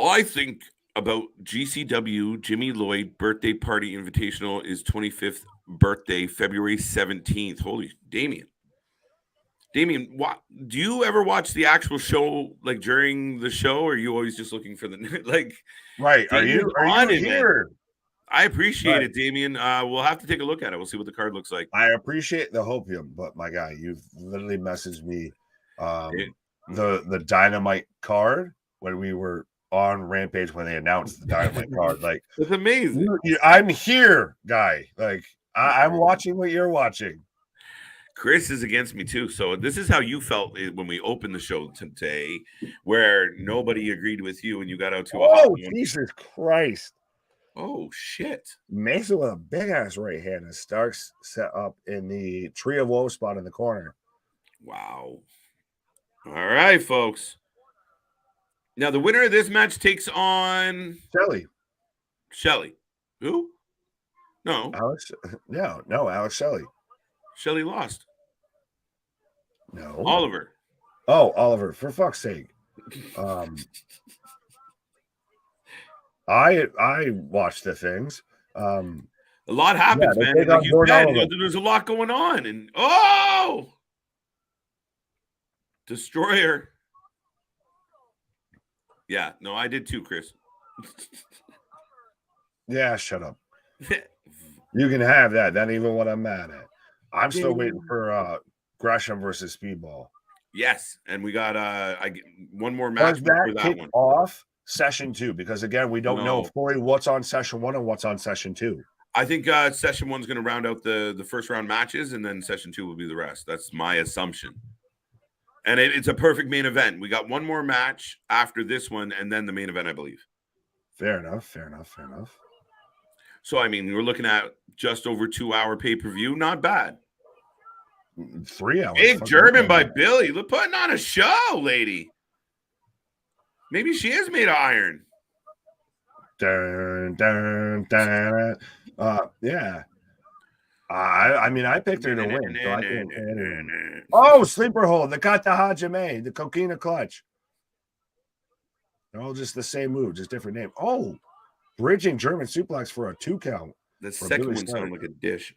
Speaker 1: I think about GCW Jimmy Lloyd birthday party invitational is 25th birthday, February 17th. Holy Damien, what do you ever watch the actual show like during the show, or are you always just looking for the like?
Speaker 2: Right? Are you here?
Speaker 1: I appreciate it, Damien. We'll have to take a look at it. We'll see what the card looks like.
Speaker 2: I appreciate the hopium, but my guy, you've literally messaged me the Dynamite card when we were on Rampage when they announced the Dynamite card. Like,
Speaker 1: it's amazing.
Speaker 2: I'm here, guy. Like, I'm watching what you're watching.
Speaker 1: Chris is against me too. So this is how you felt when we opened the show today, where nobody agreed with you and you got out to
Speaker 2: a Jesus Christ.
Speaker 1: Oh shit.
Speaker 2: Mason with a big ass right hand and Starks set up in the Tree of Woe spot in the corner.
Speaker 1: Wow. All right, folks. Now the winner of this match takes on Shelly. Who? No.
Speaker 2: Alex. No, Alex Shelley.
Speaker 1: Shelly lost.
Speaker 2: No.
Speaker 1: Oliver.
Speaker 2: Oh, Oliver, for fuck's sake. I watched the things.
Speaker 1: A lot happens, man. Like you said, there's a lot going on. And Destroyer. Yeah, no, I did too, Chris.
Speaker 2: Yeah, shut up. You can have that. That ain't even what I'm mad at. I'm still waiting for Gresham versus Speedball.
Speaker 1: Yes, and we got one more match
Speaker 2: for that one. Off session 2, because again, we don't know fully what's on session 1 and what's on session 2.
Speaker 1: I think session 1's going to round out the first round matches, and then session 2 will be the rest. That's my assumption. And it's a perfect main event. We got one more match after this one, and then the main event, I believe.
Speaker 2: Fair enough.
Speaker 1: So, I mean, we're looking at just over 2-hour pay-per-view. Not bad.
Speaker 2: 3 hours.
Speaker 1: Big German by Billy. Look, putting on a show, lady. Maybe she is made of iron.
Speaker 2: Yeah. I mean, I picked her to win. So I can't sleeper hold, the Kata Hajime, the Coquina clutch. They're all just the same move, just different name. Oh, bridging German suplex for a 2 count.
Speaker 1: The second one sounded like a dish.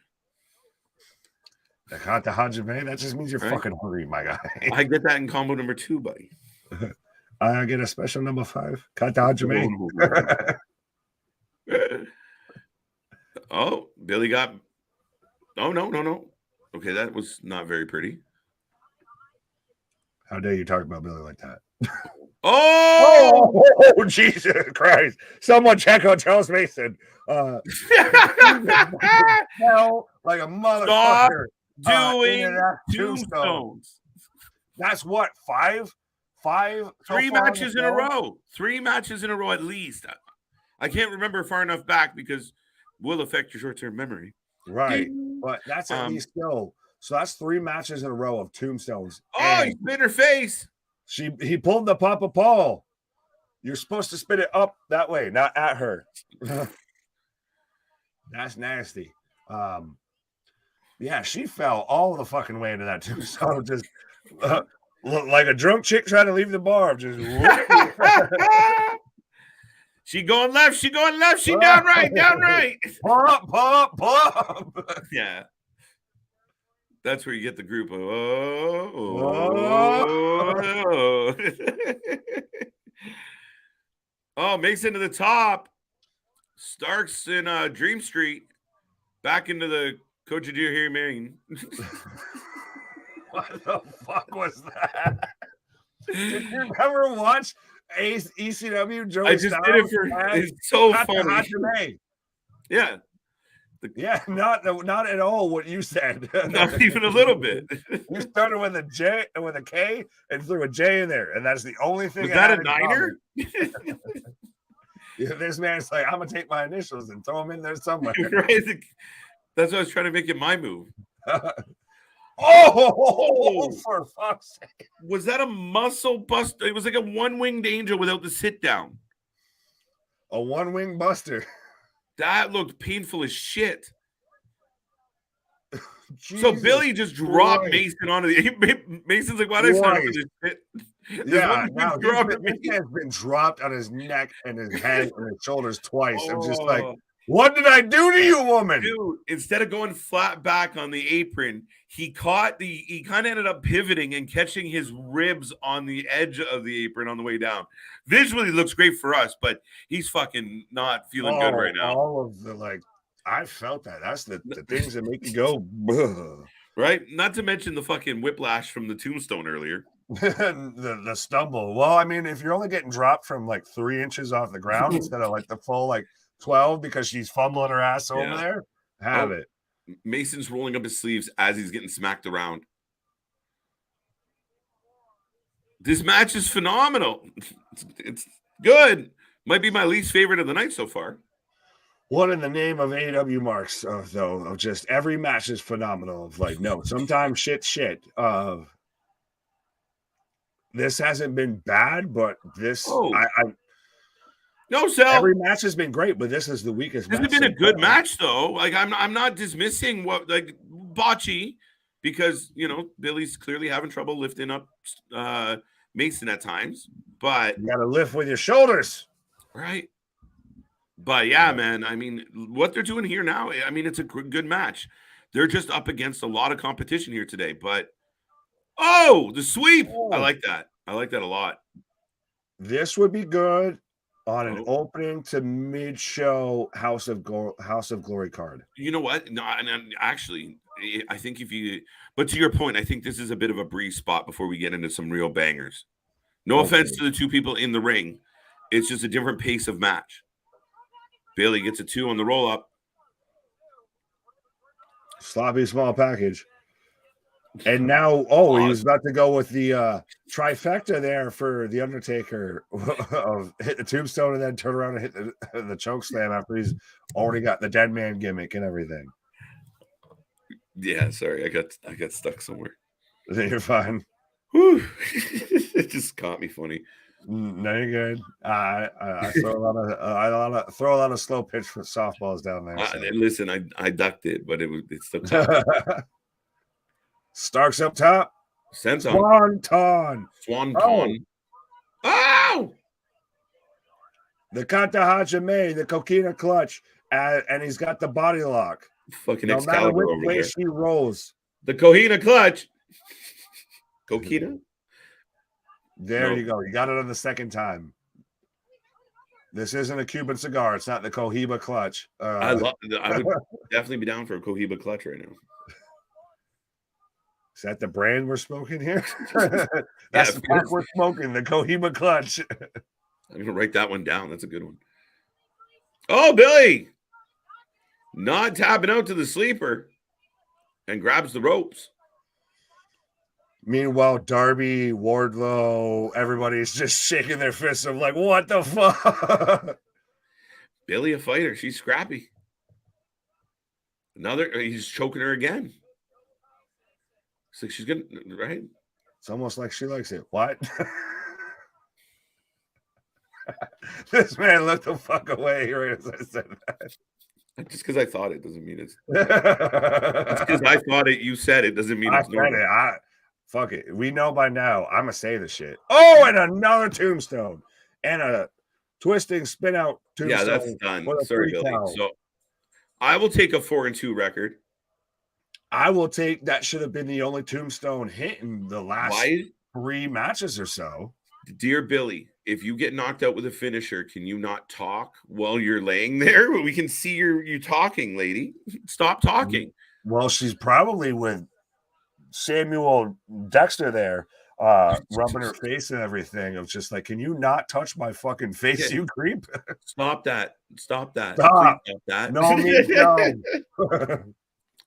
Speaker 2: The Kata Hajime, that just means you're fucking hungry, my guy.
Speaker 1: I get that in combo number 2, buddy.
Speaker 2: I get a special number 5. Kata Hajime.
Speaker 1: Oh, Billy got... Oh, no. Okay, that was not very pretty.
Speaker 2: How dare you talk about Billy like that?
Speaker 1: Oh,
Speaker 2: Jesus Christ. Someone check out Charles Mason. Hell, like a motherfucker.
Speaker 1: Stop doing tombstones.
Speaker 2: That's what, 5?
Speaker 1: 3 matches in a row. 3 matches in a row at least. I can't remember far enough back because will affect your short-term memory.
Speaker 2: Right. But that's at least go. So that's 3 matches in a row of tombstones.
Speaker 1: Oh, he spit her face.
Speaker 2: He pulled the Papa Paul. You're supposed to spit it up that way, not at her. That's nasty. Yeah, she fell all the fucking way into that tombstone. Just like a drunk chick trying to leave the bar. Just
Speaker 1: She going left. She down right.
Speaker 2: Pull up.
Speaker 1: Yeah. That's where you get the group of oh, makes it to the top. Starks in Dream Street. Back into the Coach of Deer here, Marion.
Speaker 2: What the fuck was that? Did you ever watch ECW, Joey
Speaker 1: I just did it for. It's so funny. Yeah.
Speaker 2: Yeah, not at all what you said.
Speaker 1: Not even a little bit.
Speaker 2: You started with a J and with a K and threw a J in there, and that's the only thing.
Speaker 1: Was that a niner?
Speaker 2: Yeah, this man's like, I'm gonna take my initials and throw them in there somewhere.
Speaker 1: Right? That's what I was trying to make it my move.
Speaker 2: Oh, for fuck's sake!
Speaker 1: Was that a muscle buster? It was like a one-winged angel without the sit down.
Speaker 2: A one-wing buster.
Speaker 1: That looked painful as shit. So Billy just dropped Mason onto the. Mason's like, "Why did I sign up for this shit?"
Speaker 2: Yeah, now this has been dropped on his neck and his head and his shoulders twice. I'm just like, what did I do to you, woman?
Speaker 1: Dude, instead of going flat back on the apron, he kind of ended up pivoting and catching his ribs on the edge of the apron on the way down. Visually looks great for us, but he's fucking not feeling good right now.
Speaker 2: All of the I felt that. That's the things that make you go, Buh.
Speaker 1: Right? Not to mention the fucking whiplash from the tombstone earlier.
Speaker 2: the stumble. Well, I mean, if you're only getting dropped from 3 inches off the ground instead of the full 12 because she's fumbling her ass over there, have it.
Speaker 1: Mason's rolling up his sleeves as he's getting smacked around. This match is phenomenal. It's good. Might be my least favorite of the night so far.
Speaker 2: What in the name of AEW marks, though, of just every match is phenomenal. No, sometimes shit. This hasn't been bad, but this
Speaker 1: no, Sal.
Speaker 2: Every match has been great, but this is the weakest.
Speaker 1: This has been a good match, though. I'm not dismissing what botchy, because Billy's clearly having trouble lifting up Mason at times, but
Speaker 2: you got to lift with your shoulders,
Speaker 1: right? But yeah, man. I mean, what they're doing here now, I mean, it's a good match. They're just up against a lot of competition here today, but the sweep! I like that. I like that a lot.
Speaker 2: This would be good on an opening to mid-show House of Glory card.
Speaker 1: You know what? No, actually, I think but to your point, I think this is a bit of a breeze spot before we get into some real bangers. No offense to the two people in the ring. It's just a different pace of match. Bailey gets a 2 on the roll-up.
Speaker 2: Sloppy small package. And now, he was about to go with the trifecta there for the Undertaker of hit the tombstone and then turn around and hit the choke slam after he's already got the dead man gimmick and everything.
Speaker 1: Yeah, sorry, I got stuck somewhere.
Speaker 2: You're fine.
Speaker 1: Whew. It just caught me funny.
Speaker 2: No, you're good. I throw a lot of slow pitch for softballs down there. So.
Speaker 1: Listen, I ducked it, but it's still caught.
Speaker 2: Starks up top.
Speaker 1: Swanton. Oh!
Speaker 2: The Kata Hajime, the Coquina clutch, and he's got the body lock.
Speaker 1: Fucking no Excalibur matter which way
Speaker 2: she rolls.
Speaker 1: The Coquina clutch. Coquina?
Speaker 2: There you go. You got it on the second time. This isn't a Cuban cigar. It's not the Cohiba clutch.
Speaker 1: I would definitely be down for a Cohiba clutch right now.
Speaker 2: Is that the brand we're smoking here? That's the pack we're smoking, the Cohiba clutch.
Speaker 1: I'm going to write that one down. That's a good one. Oh, Billy. Not tapping out to the sleeper and grabs the ropes.
Speaker 2: Meanwhile, Darby, Wardlow, everybody's just shaking their fists of what the fuck?
Speaker 1: Billy, a fighter. She's scrappy. He's choking her again. It's like she's good, right?
Speaker 2: It's almost like she likes it. What? This man looked the fuck away right as I said that.
Speaker 1: Just because I thought it doesn't mean it's. Just because I thought it, you said it doesn't mean it's normal.
Speaker 2: Fuck it. We know by now. I'm gonna say the shit. Oh, and another tombstone and a twisting spin out tombstone.
Speaker 1: Yeah, that's done. Sorry, Billy. So I will take a 4-2 record.
Speaker 2: I will take that. Should have been the only tombstone hit in the last 3 matches or so.
Speaker 1: Dear Billy, if you get knocked out with a finisher, can you not talk while you're laying there? We can see you talking, lady. Stop talking.
Speaker 2: Well, she's probably with Samuel Dexter there rubbing her face and everything. It was just like, can you not touch my fucking face, you creep?
Speaker 1: Stop that. Stop that.
Speaker 2: Stop.
Speaker 1: Please stop that.
Speaker 2: No means no.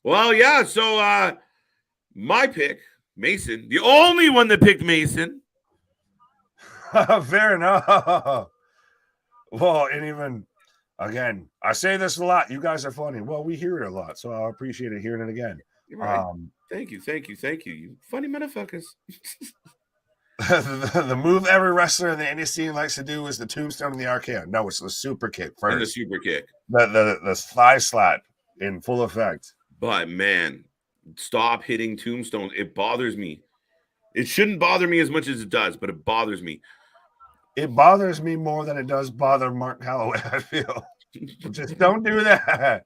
Speaker 1: Well, yeah. So my pick, Mason, the only one that picked Mason.
Speaker 2: Fair enough. Well, and even again, I say this a lot. You guys are funny. Well, we hear it a lot, so I appreciate it hearing it again.
Speaker 1: Right. Thank you. You funny motherfuckers.
Speaker 2: The move every wrestler in the indie scene likes to do is the tombstone in the arcade. No, it's the super kick first.
Speaker 1: And the super kick.
Speaker 2: The thigh slap in full effect.
Speaker 1: But man, stop hitting tombstones. It bothers me. It shouldn't bother me as much as it does, but it bothers me.
Speaker 2: It bothers me more than it does bother Mark Calloway, I feel. Just don't do that.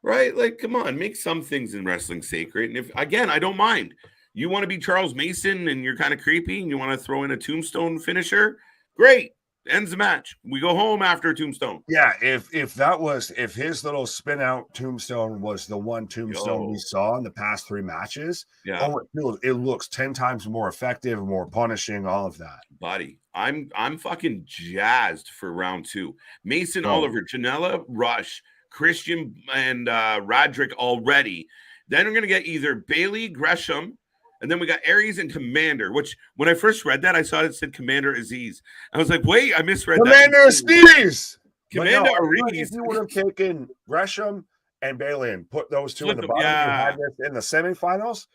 Speaker 1: Right? Like, come on, make some things in wrestling sacred. And if, again, I don't mind. You want to be Charles Mason and you're kind of creepy and you want to throw in a tombstone finisher, great. Ends the match. We go home after a tombstone.
Speaker 2: Yeah, if his little spin out tombstone was the one tombstone we saw in the past 3 matches, it looks 10 times more effective, more punishing, all of that.
Speaker 1: Buddy, I'm fucking jazzed for round 2. Mason, Oliver, Janela, Rush, Christian, and Roderick already. Then we're gonna get either Bailey, Gresham. And then we got Aries and Commander, which when I first read that, I saw it said Commander Aziz. I was like, wait, I misread
Speaker 2: Commander
Speaker 1: that.
Speaker 2: Aziz!
Speaker 1: Commander Aries.
Speaker 2: If you would have taken Gresham and Bailey and put those two in the bottom, you had this in the semifinals,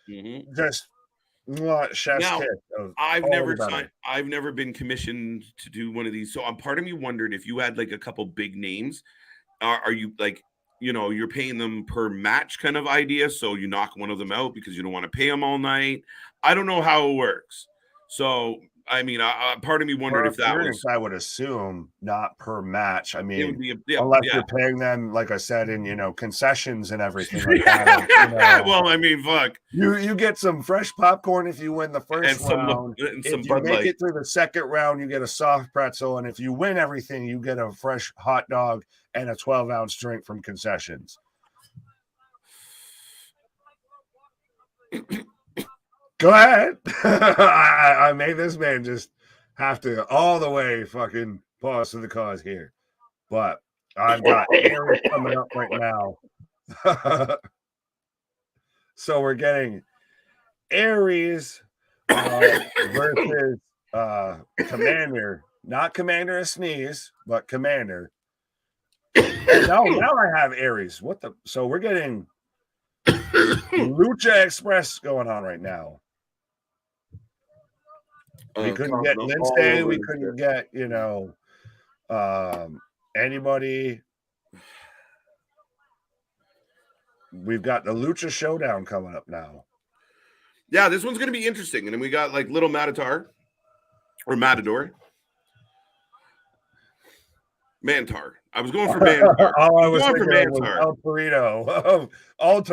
Speaker 2: just chef's kiss.
Speaker 1: I've never been commissioned to do one of these. So part of me wondered if you had like a couple big names, are you like, you know, you're paying them per match kind of idea. So you knock one of them out because you don't want to pay them all night. I don't know how it works. So, I mean, part of me wondered if that was.
Speaker 2: I would assume not per match. I mean, unless you're paying them, like I said, in, concessions and everything like that.
Speaker 1: Well, I mean, fuck.
Speaker 2: You get some fresh popcorn if you win the first round. If you make it through the second round, you get a soft pretzel. And if you win everything, you get a fresh hot dog and a 12-ounce drink from concessions. Go ahead. I made this man just have to all the way fucking pause to the cause here. But I've got Aries coming up right now. So we're getting Aries versus Commander. Not Commander a sneeze, but Commander. Now I have Aries. So we're getting Lucha Express going on right now. We couldn't get Lindsay. We couldn't get, anybody. We've got the Lucha Showdown coming up now.
Speaker 1: Yeah, this one's going to be interesting. And then we got like Little Matador. Mantar. I was going for Mantar.
Speaker 2: I was going for Mantar. El Torito. El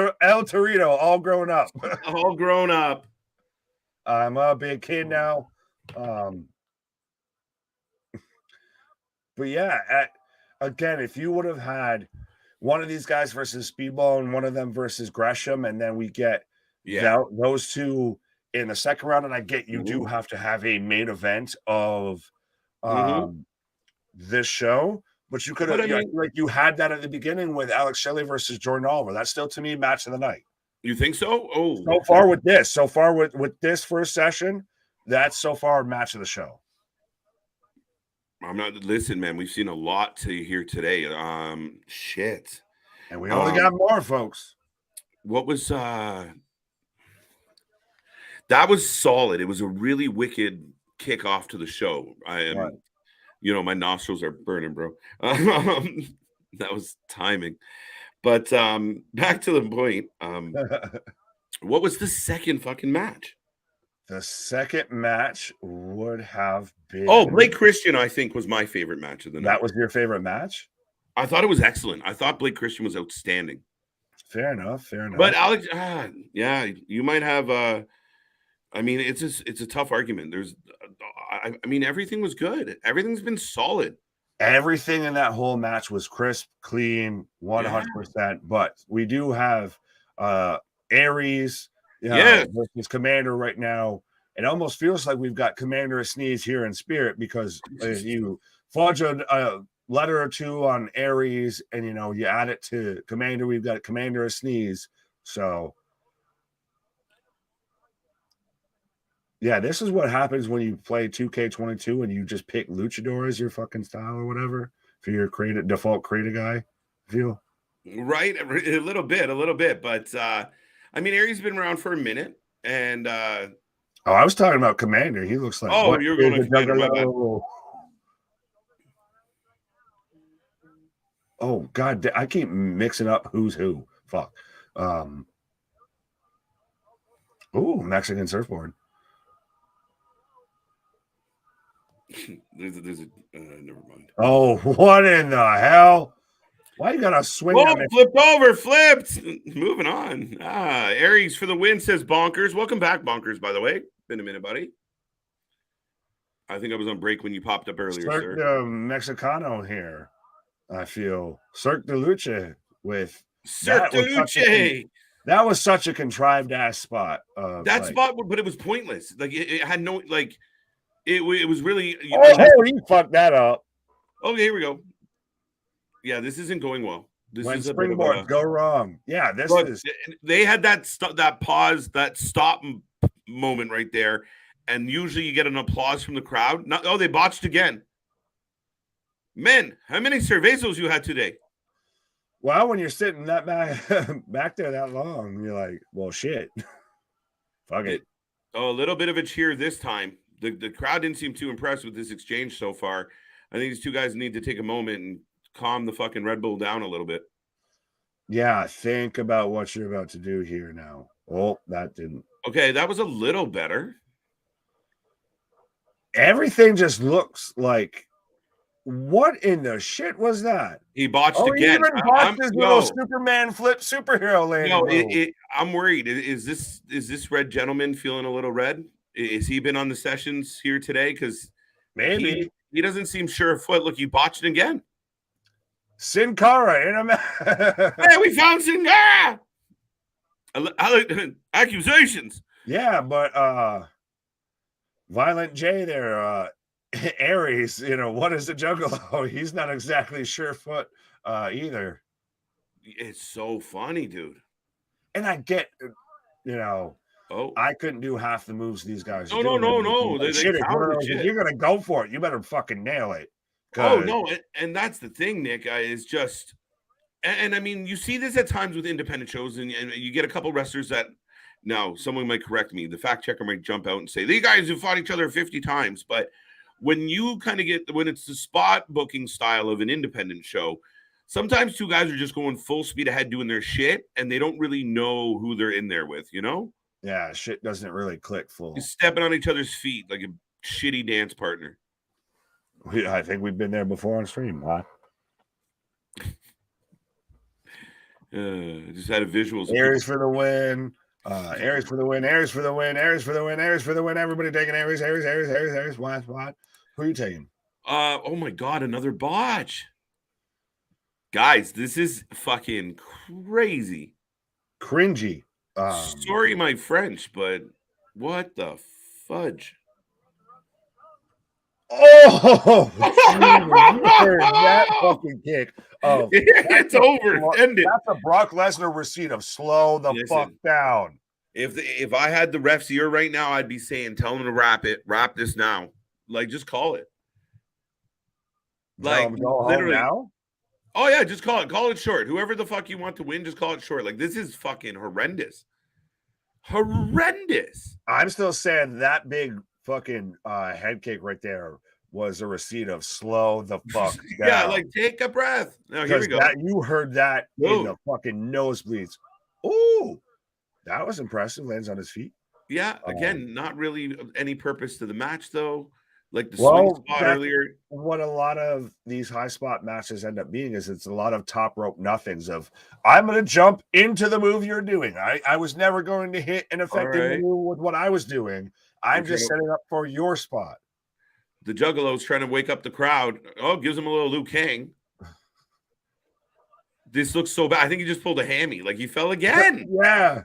Speaker 2: Torito, all grown up.
Speaker 1: All grown up.
Speaker 2: I'm a big kid now. But yeah, again, if you would have had one of these guys versus Speedball and one of them versus Gresham, and then we get those two in the second round, and I get you do have to have a main event of this show, but you could have like you had that at the beginning with Alex Shelley versus Jordan Oliver. That's still to me match of the night.
Speaker 1: You think so? Oh,
Speaker 2: so far with this first session, that's so far match of the show.
Speaker 1: Listen, man, we've seen a lot to hear today. Shit.
Speaker 2: And we only got more, folks.
Speaker 1: What was that was solid. It was a really wicked kickoff to the show. My nostrils are burning, bro. That was timing. But back to the point. What was the second fucking match?
Speaker 2: The second match would have been...
Speaker 1: Oh, Blake Christian, I think, was my favorite match of the night.
Speaker 2: That was your favorite match?
Speaker 1: I thought it was excellent. I thought Blake Christian was outstanding.
Speaker 2: Fair enough.
Speaker 1: But Alex, you might have... I mean, it's a tough argument. Everything was good. Everything's been solid.
Speaker 2: Everything in that whole match was crisp, clean, 100%. But we do have Aries
Speaker 1: Yeah,
Speaker 2: versus Commander right now. It almost feels like we've got Commander of Sneeze here in spirit, because if you fudge a letter or two on Aries and you add it to Commander, we've got Commander of Sneeze. So yeah, this is what happens when you play 2K22 and you just pick Luchador as your fucking style or whatever for your default creative guy. Feel
Speaker 1: right, a little bit, but I mean, Aries been around for a minute, and
Speaker 2: I was talking about Commander. He looks like
Speaker 1: you're going to Commander, my bad.
Speaker 2: Oh god, I keep mixing up who's who. Fuck. Mexican surfboard.
Speaker 1: there's a never mind.
Speaker 2: Oh, what in the hell? Why you gotta swing?
Speaker 1: Whoa, flipped. Moving on. Aries for the win, says Bonkers. Welcome back, Bonkers, by the way. Been a minute, buddy. I think I was on break when you popped up earlier,
Speaker 2: Cirque
Speaker 1: sir.
Speaker 2: Mexicano here. I feel Cirque de Luce with
Speaker 1: Cirque de Luce.
Speaker 2: That was such a contrived ass spot.
Speaker 1: Spot, but it was pointless. Like it had no like. It was really.
Speaker 2: You fucked that up.
Speaker 1: Okay, here we go. Yeah, this isn't going well. This
Speaker 2: when
Speaker 1: is a
Speaker 2: springboards go wrong. Yeah,
Speaker 1: they had that pause, that stop moment right there, and usually you get an applause from the crowd. They botched again. Men, how many cervezos you had today?
Speaker 2: Well, when you're sitting that back there that long, you're like, well, shit. Fuck it.
Speaker 1: A little bit of a cheer this time. The crowd didn't seem too impressed with this exchange so far. I think these two guys need to take a moment and calm the fucking Red Bull down a little bit.
Speaker 2: Yeah, think about what you're about to do here now. Oh, that didn't.
Speaker 1: Okay, that was a little better.
Speaker 2: Everything just looks like, what in the shit was that?
Speaker 1: He botched again.
Speaker 2: He even botched his little Superman flip superhero landing.
Speaker 1: No, I'm worried. Is this red gentleman feeling a little red? Is he been on the sessions here today? Because
Speaker 2: maybe
Speaker 1: he doesn't seem sure of foot. Look, he botched it again.
Speaker 2: Sin Cara in a
Speaker 1: Hey, we found Sin Cara. Accusations.
Speaker 2: Yeah, but Violent J there, Aries, what is the juggalo? He's not exactly sure foot either.
Speaker 1: It's so funny, dude.
Speaker 2: And I get, I couldn't do half the moves these guys do.
Speaker 1: No.
Speaker 2: If you're gonna go for it, you better fucking nail it.
Speaker 1: Oh no, and that's the thing, Nick. Is just, and I mean, you see this at times with independent shows, and you get a couple wrestlers that. Now, someone might correct me. The fact checker might jump out and say these guys have fought each other 50 times, but when you kind of when it's the spot booking style of an independent show, sometimes two guys are just going full speed ahead doing their shit, and they don't really know who they're in there with,
Speaker 2: Yeah, shit doesn't really click full.
Speaker 1: Just stepping on each other's feet like a shitty dance partner.
Speaker 2: I think we've been there before on stream, huh?
Speaker 1: Just had a visuals.
Speaker 2: Aries for the win. Aries for the win. Aries for the win. Aries for the win. Aries for the win. Everybody taking Aries. Aries. What? Who are you taking?
Speaker 1: Oh my god, another botch. Guys, this is fucking crazy.
Speaker 2: Cringy.
Speaker 1: Sorry, my French, but what the fudge?
Speaker 2: Oh, you heard that fucking kick.
Speaker 1: It's over. End it.
Speaker 2: That's a Brock Lesnar receipt of slow the fuck down.
Speaker 1: If I had the ref's ear right now, I'd be saying, tell him to wrap this now. Like, just call it. Like, literally
Speaker 2: now.
Speaker 1: Oh yeah, just call it short. Whoever the fuck you want to win, just call it short. Like, this is fucking horrendous. I'm
Speaker 2: still saying that big fucking head kick right there was a receipt of slow the fuck down.
Speaker 1: Yeah, like, take a breath. Now here we go.
Speaker 2: You heard that in the fucking nosebleeds. Oh, that was impressive. Lands on his feet.
Speaker 1: Yeah, again, not really any purpose to the match though. Like the swing spot earlier.
Speaker 2: What a lot of these high spot matches end up being is it's a lot of top rope nothings of, I'm going to jump into the move you're doing. I was never going to hit an effective move with what I was doing. I'm just setting up for your spot.
Speaker 1: The Juggalo's trying to wake up the crowd. Oh, gives him a little Liu Kang. This looks so bad. I think he just pulled a hammy. Like, he fell again.
Speaker 2: Yeah.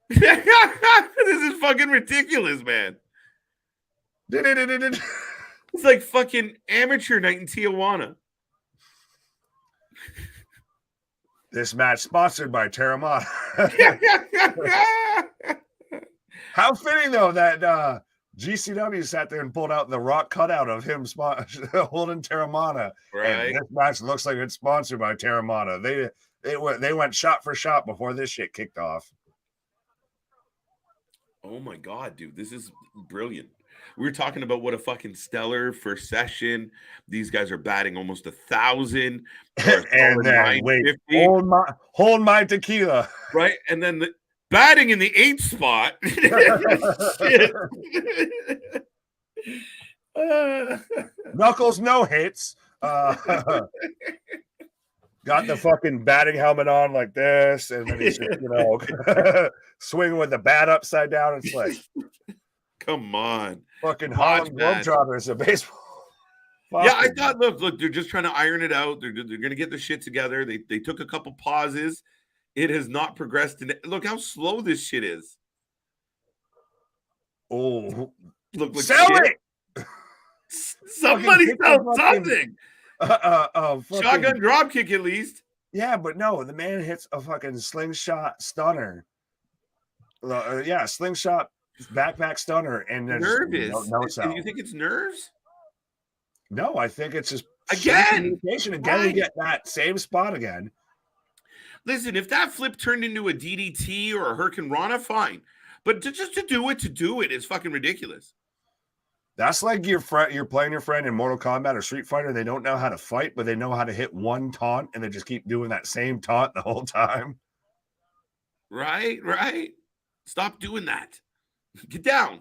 Speaker 1: This is fucking ridiculous, man. It's like fucking amateur night in Tijuana.
Speaker 2: This match sponsored by Terramana. How fitting, though, that GCW sat there and pulled out the rock cutout of him holding Terramana.
Speaker 1: Right.
Speaker 2: And this match looks like it's sponsored by Terramana. They went shot for shot before this shit kicked off.
Speaker 1: Oh my god, dude, this is brilliant. We were talking about what a fucking stellar first session. These guys are batting almost 1,000.
Speaker 2: And then wait, hold my tequila.
Speaker 1: Right, and then the batting in the 8th spot.
Speaker 2: Knuckles no hits. Got the fucking batting helmet on like this, and then he's just, swinging with the bat upside down. It's like,
Speaker 1: come on,
Speaker 2: fucking Harlem Globetrotters of baseball.
Speaker 1: Yeah, I thought, look, they're just trying to iron it out. They're gonna get the shit together. They took a couple pauses. It has not progressed. Look how slow this shit is.
Speaker 2: Oh,
Speaker 1: look
Speaker 2: sell
Speaker 1: shit.
Speaker 2: It!
Speaker 1: Somebody sell something. Shotgun drop kick at least.
Speaker 2: Yeah, but no, the man hits a fucking slingshot stunner. Slingshot backpack stunner, and
Speaker 1: nervous.
Speaker 2: No sell.
Speaker 1: You think it's nerves?
Speaker 2: No, I think it's just
Speaker 1: again
Speaker 2: communication. Again, we get that same spot again.
Speaker 1: Listen, if that flip turned into a DDT or a Hurricane Rana, fine. But just to do it is fucking ridiculous.
Speaker 2: That's like you're playing your friend in Mortal Kombat or Street Fighter. They don't know how to fight, but they know how to hit one taunt, and they just keep doing that same taunt the whole time.
Speaker 1: Right. Stop doing that. Get down.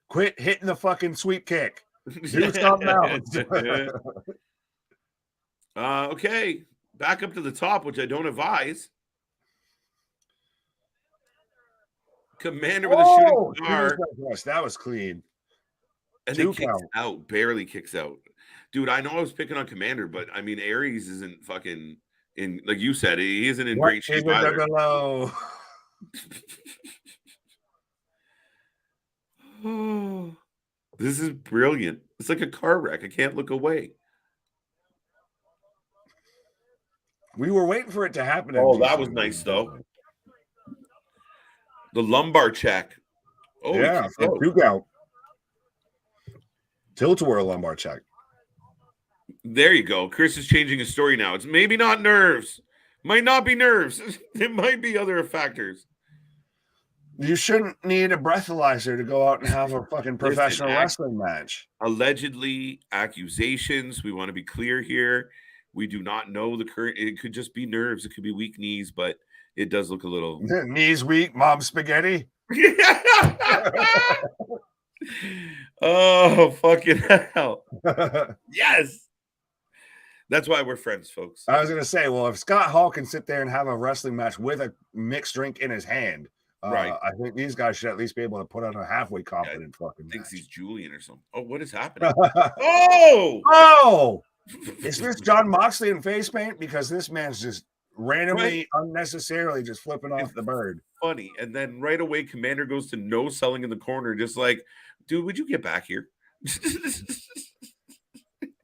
Speaker 2: Quit hitting the fucking sweep kick. Do something else.
Speaker 1: Okay. Back up to the top, which I don't advise. Commander with a shooting star.
Speaker 2: That was clean.
Speaker 1: And then kicks out, barely kicks out. Dude, I know I was picking on Commander, but I mean, Aries isn't fucking in, like you said, he isn't in great shape either. Oh, this is brilliant. It's like a car wreck. I can't look away.
Speaker 2: We were waiting for it to happen.
Speaker 1: Oh, that was nice, though. The lumbar check. Oh,
Speaker 2: yeah, two count. Tilt-a-whirl lumbar check.
Speaker 1: There you go. Chris is changing his story now. It's maybe not nerves. Might not be nerves. It might be other factors.
Speaker 2: You shouldn't need a breathalyzer to go out and have a fucking professional wrestling match.
Speaker 1: Allegedly, accusations. We want to be clear here. We do not know the current. It could just be nerves. It could be weak knees, but it does look a little.
Speaker 2: Knees weak, mom spaghetti.
Speaker 1: Oh, fucking hell. Yes. That's why we're friends, folks.
Speaker 2: I was going to say, well, if Scott Hall can sit there and have a wrestling match with a mixed drink in his hand, right? I think these guys should at least be able to put on a halfway competent fucking
Speaker 1: thinks
Speaker 2: match.
Speaker 1: He's Julian or something. Oh, what is happening? Oh!
Speaker 2: Is this John Moxley in face paint? Because this man's just randomly, unnecessarily just flipping off the bird.
Speaker 1: Funny. And then right away, Commander goes to no selling in the corner, just like, dude, would you get back here?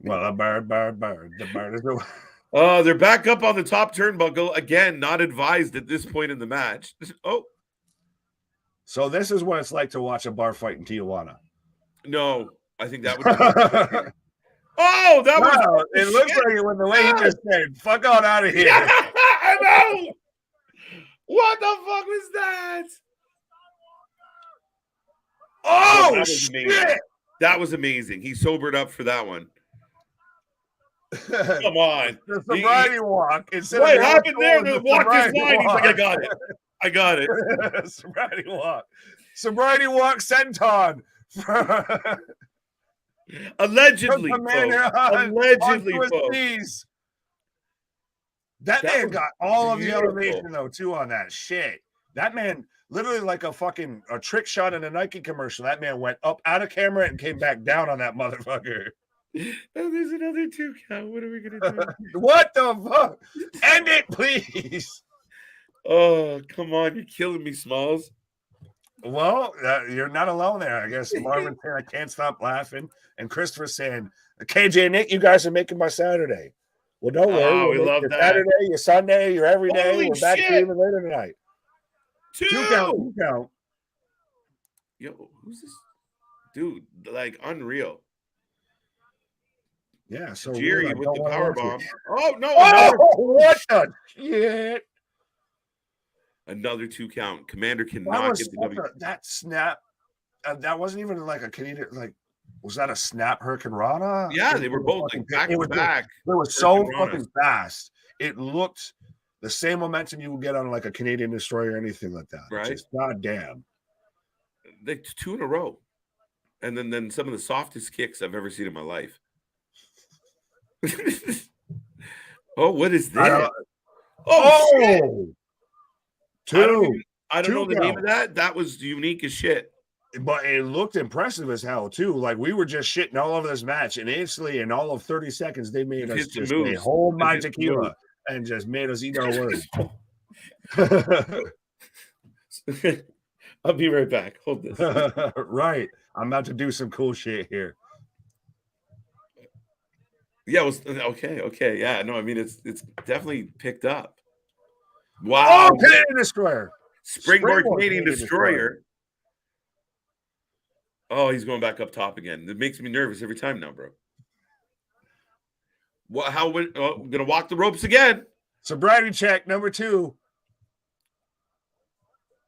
Speaker 2: Well, the bird. The bird is the.
Speaker 1: Oh, they're back up on the top turnbuckle. Again, not advised at this point in the match. Oh.
Speaker 2: So this is what it's like to watch a bar fight in Tijuana.
Speaker 1: No, I think that would. Oh, that was.
Speaker 2: It looks like it with the way he just said, "Fuck on out of here."
Speaker 1: Yeah, I know. What the fuck was that?
Speaker 2: Oh,
Speaker 1: that
Speaker 2: shit.
Speaker 1: Amazing. That was amazing. He sobered up for that one. Come on.
Speaker 2: The sobriety walk.
Speaker 1: What happened there? The walk is line. He's like, I got it.
Speaker 2: Sobriety walk. Sobriety walk senton.
Speaker 1: Allegedly, folks.
Speaker 2: That man got all of the elevation, though, too, on that shit. That man, literally like a trick shot in a Nike commercial. That man went up out of camera and came back down on that motherfucker.
Speaker 1: Oh, there's another 2 count. What are we going to do?
Speaker 2: What the fuck? End it, please.
Speaker 1: Oh, come on. You're killing me, Smalls.
Speaker 2: Well, you're not alone there. I guess Marvin saying I can't stop laughing. And Christopher saying, KJ Nick, you guys are making my Saturday. Well, don't worry.
Speaker 1: Oh, we love
Speaker 2: your
Speaker 1: that.
Speaker 2: Saturday, your Sunday, your every day.
Speaker 1: Holy
Speaker 2: We're back to even later tonight.
Speaker 1: Two
Speaker 2: count.
Speaker 1: Yo, who's this dude? Like, unreal.
Speaker 2: Yeah, so
Speaker 1: Jerry with the power bomb. Oh, no.
Speaker 2: What the shit?
Speaker 1: Another 2 count. Commander cannot get the W.
Speaker 2: That snap, that wasn't even like a Canadian, like, was that a snap Hurricane Rana?
Speaker 1: Yeah, they were both like back to back.
Speaker 2: It was so fucking fast. It looked the same momentum you would get on like a Canadian destroyer or anything like that.
Speaker 1: Right.
Speaker 2: Just goddamn.
Speaker 1: They 2 in a row. And then some of the softest kicks I've ever seen in my life. Oh, what is this?
Speaker 2: Shit.
Speaker 1: I don't know the name of that. That was unique as shit.
Speaker 2: But it looked impressive as hell, too. Like, we were just shitting all over this match, and instantly, in all of 30 seconds, they made us just say, hold my tequila, and just made us eat our words.
Speaker 1: I'll be right back. Hold this.
Speaker 2: Right. I'm about to do some cool shit here.
Speaker 1: Yeah, it was okay. Yeah, no, I mean it's definitely picked up. Wow.
Speaker 2: Oh, Canadian Destroyer.
Speaker 1: Springboard Canadian Destroyer. Oh, he's going back up top again. It makes me nervous every time now, bro. What? How? I'm gonna walk the ropes again.
Speaker 2: Sobriety check number 2.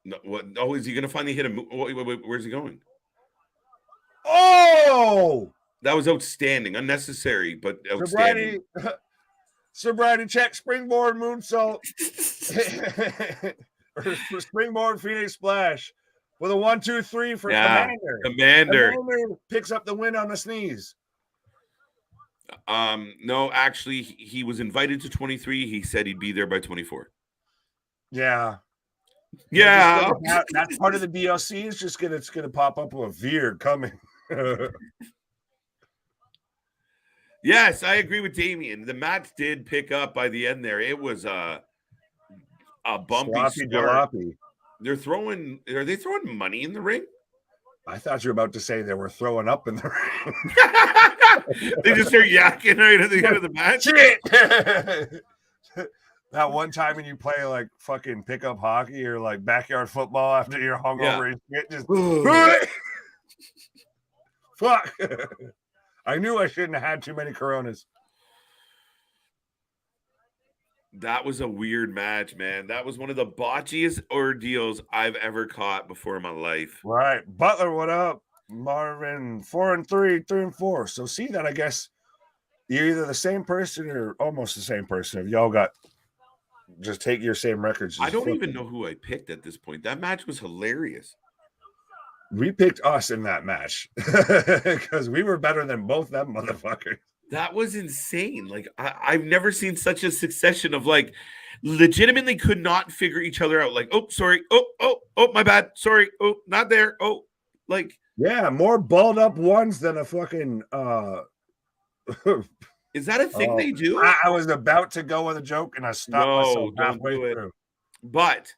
Speaker 1: No, what? Oh, is he gonna finally hit him? Wait, where's he going?
Speaker 2: Oh,
Speaker 1: that was outstanding, unnecessary, but outstanding.
Speaker 2: Sobriety check, springboard moonsault, or springboard Phoenix splash with a 1, 2, 3 for Commander.
Speaker 1: Commander
Speaker 2: picks up the win on the sneeze.
Speaker 1: No, actually, he was invited to 23. He said he'd be there by 24.
Speaker 2: Yeah. That's part of the DLC. It's gonna pop up with a veer coming.
Speaker 1: Yes, I agree with Damien. The match did pick up by the end there. It was a bumpy start. Are they throwing money in the ring?
Speaker 2: I thought you were about to say they were throwing up in the ring.
Speaker 1: They just start yakking right at the end of the match.
Speaker 2: Shit. That one time when you play like fucking pickup hockey or like backyard football after you're hungover and shit, just fuck. I knew I shouldn't have had too many Coronas.
Speaker 1: That was a weird match, man. That was one of the botchiest ordeals I've ever caught before in my life.
Speaker 2: Right. Butler, what up? Marvin, 4-3, 3-4. So see that, I guess you're either the same person or almost the same person. If y'all got just take your same records.
Speaker 1: I don't even know who I picked at this point. That match was hilarious.
Speaker 2: We picked us in that match because we were better than both them motherfuckers.
Speaker 1: That was insane. Like I've never seen such a succession of like legitimately could not figure each other out. Like, oh, sorry. Oh, my bad. Sorry. Oh, not there. Oh, like
Speaker 2: yeah, more balled up ones than a fucking
Speaker 1: Is that a thing they do?
Speaker 2: I was about to go with a joke and I stopped myself halfway through.
Speaker 1: But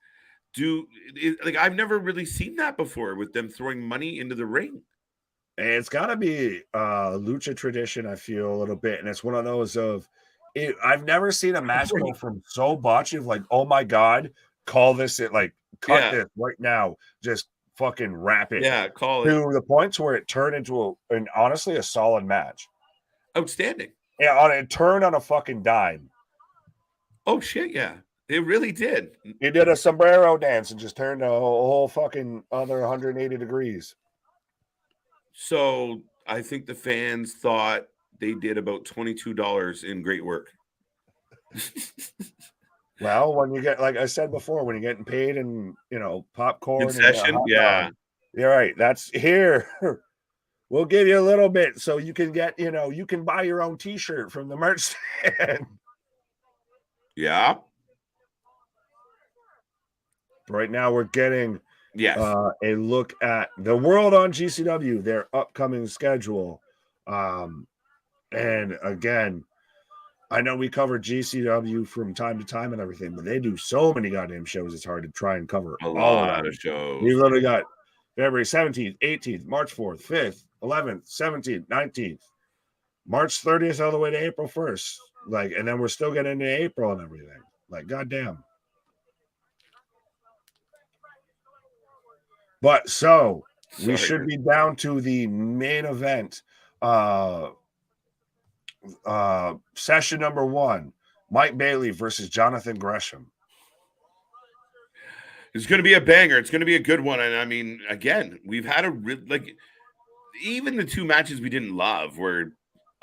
Speaker 1: I've never really seen that before with them throwing money into the ring.
Speaker 2: It's got to be lucha tradition, I feel a little bit, and it's one of those of it. I've never seen a match go from so botchy of like, oh my god, call this it, like cut this right now, just fucking wrap it,
Speaker 1: call it
Speaker 2: to the points where it turned into an honestly a solid match,
Speaker 1: outstanding.
Speaker 2: Yeah, it turned on a fucking dime.
Speaker 1: Oh shit, yeah. It really did.
Speaker 2: He did a sombrero dance and just turned a whole fucking other 180 degrees.
Speaker 1: So I think the fans thought they did about $22 in great work.
Speaker 2: Well, when you get, like I said before, when you're getting paid in, popcorn.
Speaker 1: Concession, yeah.
Speaker 2: You're right. That's here. We'll give you a little bit so you can get, you can buy your own t-shirt from the merch stand.
Speaker 1: Yeah.
Speaker 2: Right now we're getting a look at the World on GCW, their upcoming schedule. And again, I know we cover GCW from time to time and everything, but they do so many goddamn shows. It's hard to try and cover
Speaker 1: a
Speaker 2: all
Speaker 1: lot
Speaker 2: of
Speaker 1: of shows.
Speaker 2: We literally got February 17th, 18th, March 4th, 5th, 11th, 17th, 19th, March 30th, all the way to April 1st. Like, and then we're still getting into April and everything. Like, goddamn. But so we should be down to the main event. Session number 1, Mike Bailey versus Jonathan Gresham.
Speaker 1: It's going to be a banger. It's going to be a good one. And I mean, again, we've had even the 2 matches we didn't love were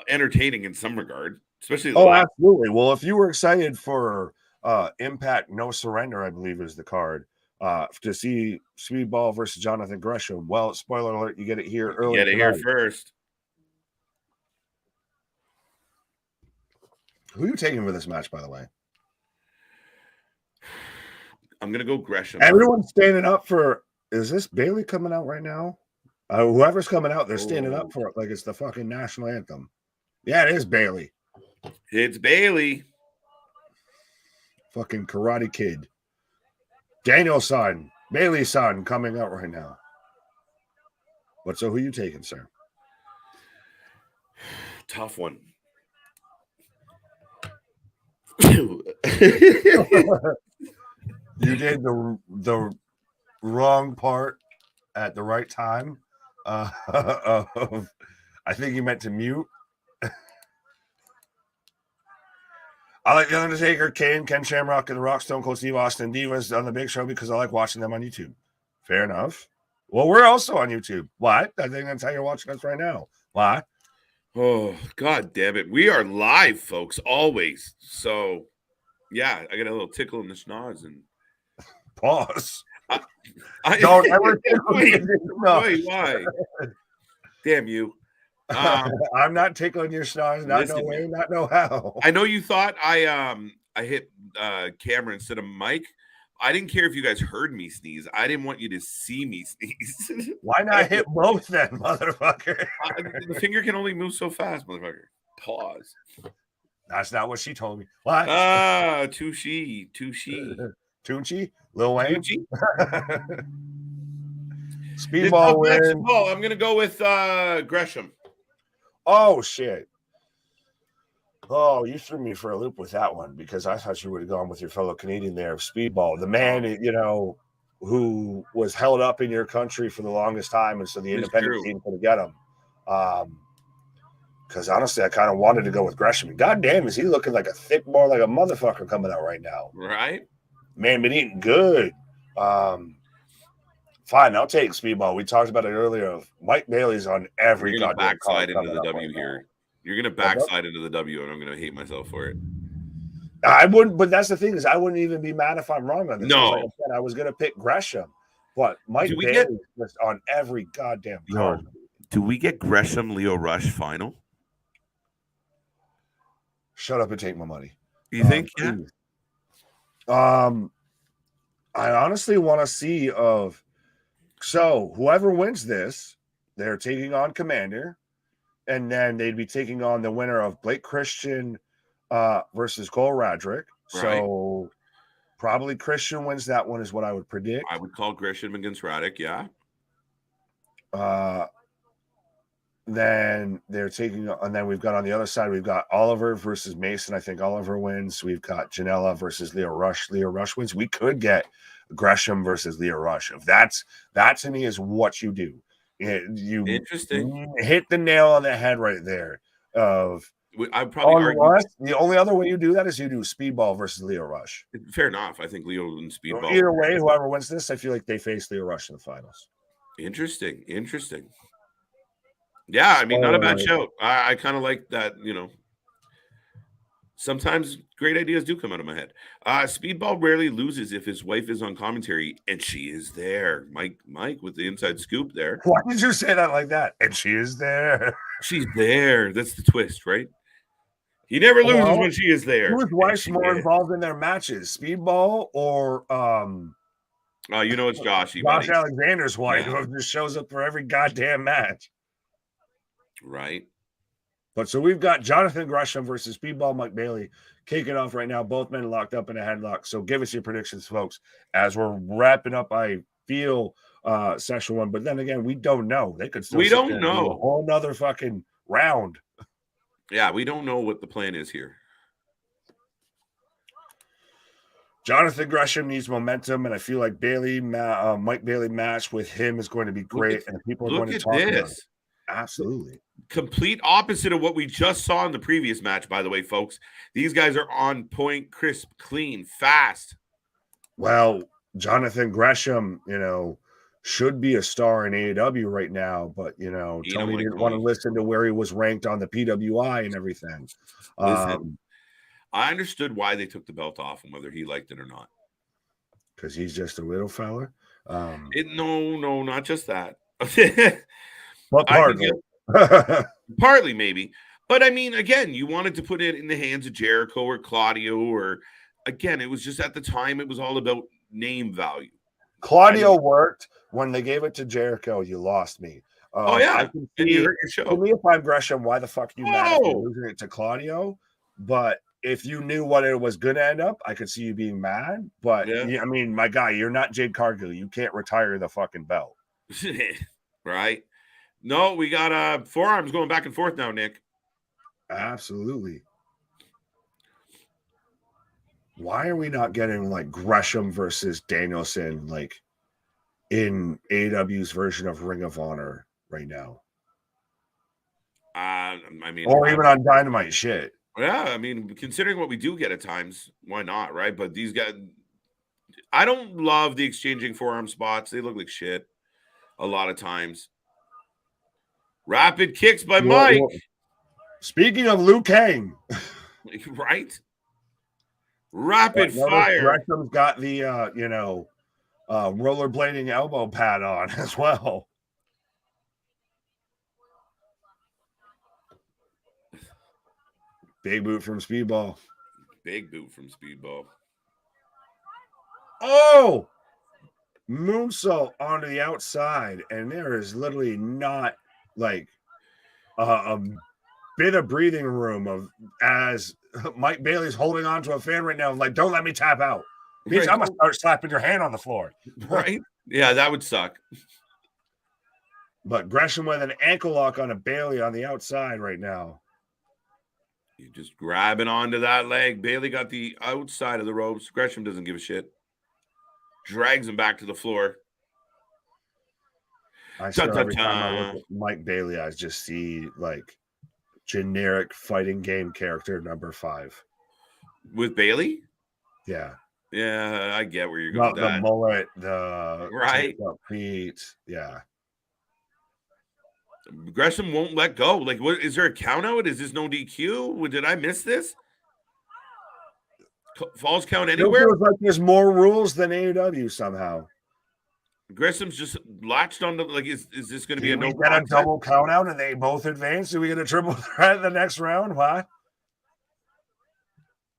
Speaker 1: entertaining in some regard, especially.
Speaker 2: Absolutely. Well, if you were excited for Impact No Surrender, I believe is the card, to see Speedball versus Jonathan Gresham. Well, spoiler alert, you get it here early.
Speaker 1: You get it here first.
Speaker 2: Who are you taking for this match, by the way?
Speaker 1: I'm going to go Gresham.
Speaker 2: Everyone's standing up for, is this Bailey coming out right now? Whoever's coming out, they're standing up for it like it's the fucking national anthem. Yeah, it is Bailey.
Speaker 1: It's Bailey.
Speaker 2: Fucking Karate Kid. Daniel's son, Bailey's son coming out right now. But so who you taking, sir?
Speaker 1: Tough one.
Speaker 2: You did the wrong part at the right time. I think you meant to mute. I like The Undertaker, Kane, Ken Shamrock, and The Rock, Stone Cold Steve Austin, Divas on the Big Show because I like watching them on YouTube. Fair enough. Well, we're also on YouTube. What? I think that's how you're watching us right now. Why?
Speaker 1: Oh, God damn it. We are live, folks, always. So, yeah, I got a little tickle in the schnoz and
Speaker 2: pause. Don't ever
Speaker 1: wait, why? Damn you.
Speaker 2: I'm not tickling your schnoz, not no way, not no how.
Speaker 1: I know you thought I hit camera instead of mic. I didn't care if you guys heard me sneeze. I didn't want you to see me sneeze.
Speaker 2: Why not hit both then, motherfucker?
Speaker 1: The finger can only move so fast, motherfucker. Pause.
Speaker 2: That's not what she told me. What?
Speaker 1: Touche.
Speaker 2: Tunchi? Lil Wayne?
Speaker 1: Speedball win. Oh, I'm going to go with Gresham.
Speaker 2: Oh, shit. Oh, you threw me for a loop with that one because I thought you would have gone with your fellow Canadian there, Speedball. The man, you know, who was held up in your country for the longest time, and so the independent team couldn't get him. Because honestly, I kind of wanted to go with Gresham. God damn, is he looking like a thick boy, like a motherfucker coming out right now?
Speaker 1: Right?
Speaker 2: Man, been eating good. Fine, I'll take Speedball. We talked about it earlier. Mike Bailey's on every goddamn
Speaker 1: backside into the W here. You're going to backslide into the W, and I'm going to hate myself for it.
Speaker 2: I wouldn't, but that's the thing is I wouldn't even be mad if I'm wrong on this.
Speaker 1: No.
Speaker 2: Like I said, I was going to pick Gresham, but Mike Bailey is on every goddamn card.
Speaker 1: Do we get Gresham Leo Rush final?
Speaker 2: Shut up and take my money.
Speaker 1: You think?
Speaker 2: Yeah. I honestly want to see so whoever wins this, they're taking on Commander. And then they'd be taking on the winner of Blake Christian versus Cole Radrick. Right. So probably Christian wins that one is what I would predict.
Speaker 1: I would call Gresham against Radrick, yeah.
Speaker 2: Then they're taking, and then we've got on the other side, we've got Oliver versus Mason. I think Oliver wins. We've got Janela versus Leo Rush. Leo Rush wins. We could get Gresham versus Leo Rush. If that to me is what you do. You
Speaker 1: interesting
Speaker 2: hit the nail on the head right there.
Speaker 1: I'd probably argue
Speaker 2: the only other way you do that is you do Speedball versus Leo Rush.
Speaker 1: Fair enough. I think Leo and Speedball.
Speaker 2: Either way, whoever wins this, I feel like they face Leo Rush in the finals.
Speaker 1: Interesting. Yeah, I mean, not a bad show. I kind of like that. You know, sometimes great ideas do come out of my head. Speedball rarely loses if his wife is on commentary, and she is there. Mike with the inside scoop there.
Speaker 2: Why did you say that like that? And she is there.
Speaker 1: She's there. That's the twist, right? He never loses when she is there.
Speaker 2: Whose wife's more involved in their matches, Speedball or
Speaker 1: you know it's Josh
Speaker 2: Alexander's wife who just shows up for every goddamn match.
Speaker 1: Right.
Speaker 2: But so we've got Jonathan Gresham versus Speedball Mike Bailey kicking off right now. Both men locked up in a headlock. So give us your predictions, folks, as we're wrapping up. I feel session 1, but then again, we don't know. They could still
Speaker 1: we don't know
Speaker 2: a whole nother fucking round.
Speaker 1: Yeah, we don't know what the plan is here.
Speaker 2: Jonathan Gresham needs momentum, and I feel like Mike Bailey match with him is going to be great, and people are going to talk about it. Absolutely.
Speaker 1: Complete opposite of what we just saw in the previous match, by the way, folks. These guys are on point, crisp, clean, fast.
Speaker 2: Well, Jonathan Gresham, should be a star in AEW right now, but Tony didn't want to listen to where he was ranked on the PWI and everything.
Speaker 1: Listen, I understood why they took the belt off him, whether he liked it or not.
Speaker 2: Because he's just a little fella.
Speaker 1: No, not just that.
Speaker 2: But partly.
Speaker 1: Partly, maybe. But I mean, again, you wanted to put it in the hands of Jericho or Claudio, or again, it was just at the time, it was all about name value.
Speaker 2: Claudio worked. When they gave it to Jericho, you lost me.
Speaker 1: Oh, yeah. I can see, you hurt your show.
Speaker 2: For me, if I'm Gresham, why the fuck are you mad at losing it to Claudio? But if you knew what it was going to end up, I could see you being mad. But, I mean, my guy, you're not Jade Cargill. You can't retire the fucking belt.
Speaker 1: Right? No, we got forearms going back and forth now, Nick.
Speaker 2: Absolutely. Why are we not getting, like, Gresham versus Danielson, like, in AEW's version of Ring of Honor right now?
Speaker 1: I mean,
Speaker 2: or even on Dynamite shit.
Speaker 1: Yeah, I mean, considering what we do get at times, why not, right? But these guys, I don't love the exchanging forearm spots. They look like shit a lot of times. Rapid kicks by Mike.
Speaker 2: Speaking of Liu Kang.
Speaker 1: Right? Rapid fire.
Speaker 2: Gresham's got the, rollerblading elbow pad on as well. Big boot from Speedball.
Speaker 1: Big boot from Speedball.
Speaker 2: Oh! Moonsault onto the outside, and there is literally not like a bit of breathing room as Mike Bailey's holding on to a fan right now. Like, don't let me tap out. Bitch, right. I'm going to start slapping your hand on the floor.
Speaker 1: Right? Yeah, that would suck.
Speaker 2: But Gresham with an ankle lock on a Bailey on the outside right now.
Speaker 1: You're just grabbing onto that leg. Bailey got the outside of the ropes. Gresham doesn't give a shit. Drags him back to the floor.
Speaker 2: I swear every time I look at Mike Bailey, I just see like generic fighting game character number 5.
Speaker 1: With Bailey?
Speaker 2: Yeah.
Speaker 1: Yeah, I get where you're going with that.
Speaker 2: The mullet, the
Speaker 1: right
Speaker 2: feet. Yeah.
Speaker 1: Gresham won't let go. Like, what is there a count out? Is this no DQ? Did I miss this? Falls count anywhere?
Speaker 2: It feels like there's more rules than AEW somehow.
Speaker 1: Gresham's just latched on to, like, is this going to be a no?
Speaker 2: We get a double count out and they both advance? Do we get a triple threat in the next round? What?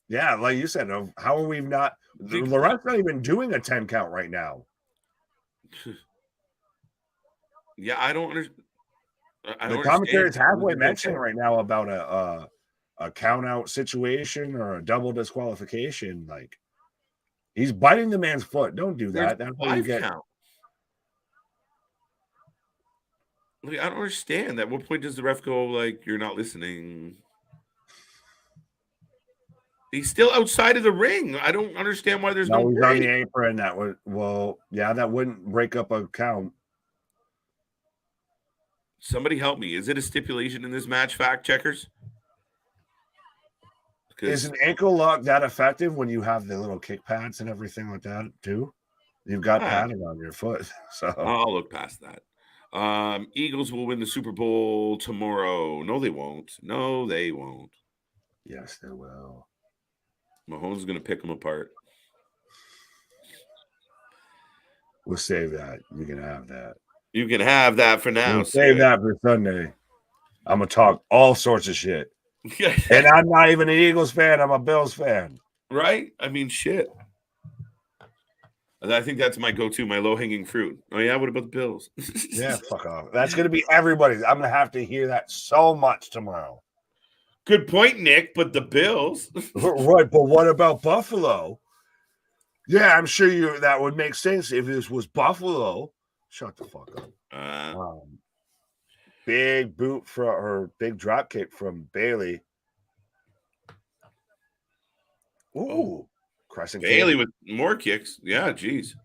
Speaker 2: Yeah, like you said, how are we not? Loret's not even doing a 10 count right now.
Speaker 1: Yeah, I don't understand.
Speaker 2: The commentary is halfway mentioning right now about a count out situation or a double disqualification. Like, he's biting the man's foot. Don't do that. That's how you get.
Speaker 1: Count. Like, I don't understand. At what point does the ref go, like, you're not listening? He's still outside of the ring. I don't understand why there's no
Speaker 2: he's on the apron. That would, that wouldn't break up a count.
Speaker 1: Somebody help me. Is it a stipulation in this match, fact checkers?
Speaker 2: Is an ankle lock that effective when you have the little kick pads and everything like that too? You've got padding on your foot. So
Speaker 1: I'll look past that. Eagles will win the Super Bowl tomorrow. No, they won't. No, they won't.
Speaker 2: Yes, they will.
Speaker 1: Mahomes is going to pick them apart.
Speaker 2: We'll save that. You can have that.
Speaker 1: You can have that for now.
Speaker 2: We'll save that for Sunday. I'm going to talk all sorts of shit. And I'm not even an Eagles fan. I'm a Bills fan.
Speaker 1: Right? I mean, shit. I think that's my go-to, my low-hanging fruit. Oh, yeah? What about the Bills?
Speaker 2: Yeah, fuck off. That's going to be everybody's. I'm going to have to hear that so much tomorrow.
Speaker 1: Good point, Nick, but the Bills.
Speaker 2: Right, but what about Buffalo? Yeah, I'm sure that would make sense if this was Buffalo. Shut the fuck up. Big boot big drop kick from Bailey. Ooh, Crescent
Speaker 1: Bailey
Speaker 2: kick.
Speaker 1: with more kicks. Yeah, geez.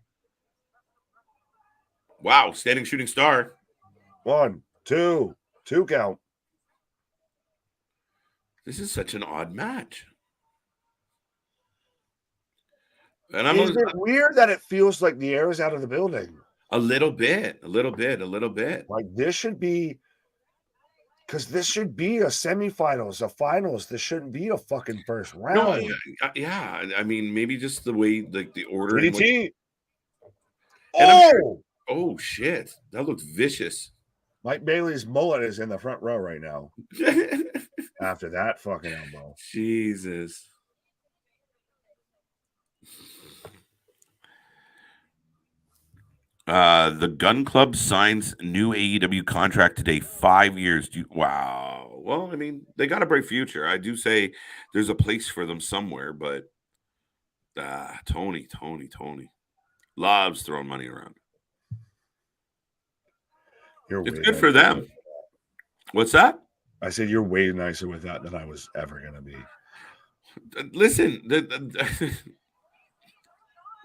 Speaker 1: Wow, standing shooting star.
Speaker 2: 1, 2, 2 count.
Speaker 1: This is such an odd match.
Speaker 2: And is it weird that it feels like the air is out of the building?
Speaker 1: A little bit.
Speaker 2: Like this should be, because this should be a semifinals, a finals. This shouldn't be a fucking first round.
Speaker 1: No, yeah. I mean, maybe just the way, like the order.
Speaker 2: DDT.
Speaker 1: Oh shit, that looks vicious.
Speaker 2: Mike Bailey's mullet is in the front row right now. After that fucking elbow.
Speaker 1: Jesus. The Gun Club signs new AEW contract today, 5 years. Wow. Well, I mean, they got a bright future. I do say there's a place for them somewhere, but Tony loves throwing money around. It's good for them. What's that?
Speaker 2: I said you're way nicer with that than I was ever going to be.
Speaker 1: Listen,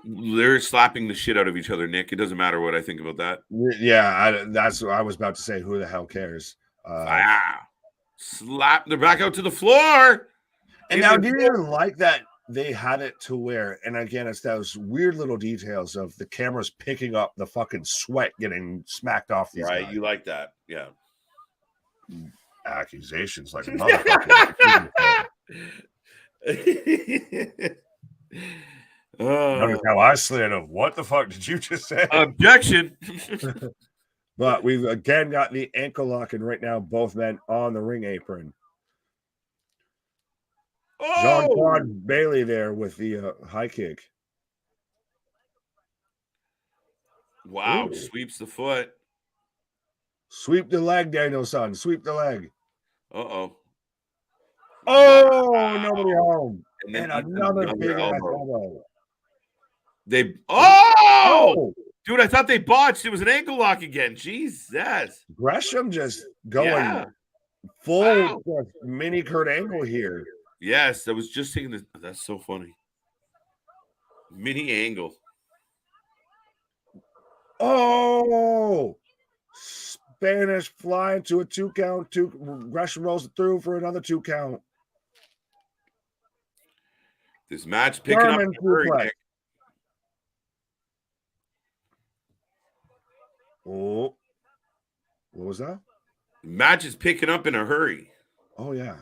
Speaker 1: they're slapping the shit out of each other, Nick. It doesn't matter what I think about that.
Speaker 2: Yeah, that's what I was about to say. Who the hell cares?
Speaker 1: Slap. They're back out to the floor.
Speaker 2: And now, do you even like that they had it to where, and again, it's those weird little details of the cameras picking up the fucking sweat getting smacked off these guys.
Speaker 1: You like that. Yeah.
Speaker 2: Accusations like a motherfucker. Notice how I slid of what the fuck did you just say?
Speaker 1: Objection.
Speaker 2: But we've again got the ankle lock, and right now both men on the ring apron. Jean-Claude Bailey there with the high kick.
Speaker 1: Wow, sweeps the foot.
Speaker 2: Sweep the leg, Danielson. Sweep the leg.
Speaker 1: Uh-oh.
Speaker 2: Oh, nobody home. And another big elbow.
Speaker 1: Dude, I thought they botched. It was an ankle lock again. Jesus.
Speaker 2: Gresham just going full mini Kurt Angle here.
Speaker 1: Yes, I was just thinking that. That's so funny. Mini Angle.
Speaker 2: Oh, Spanish flying to a 2 count. Gresham rolls it through for another 2 count.
Speaker 1: This match picking up in a hurry.
Speaker 2: Oh, what was that?
Speaker 1: The match is picking up in a hurry.
Speaker 2: Oh, yeah.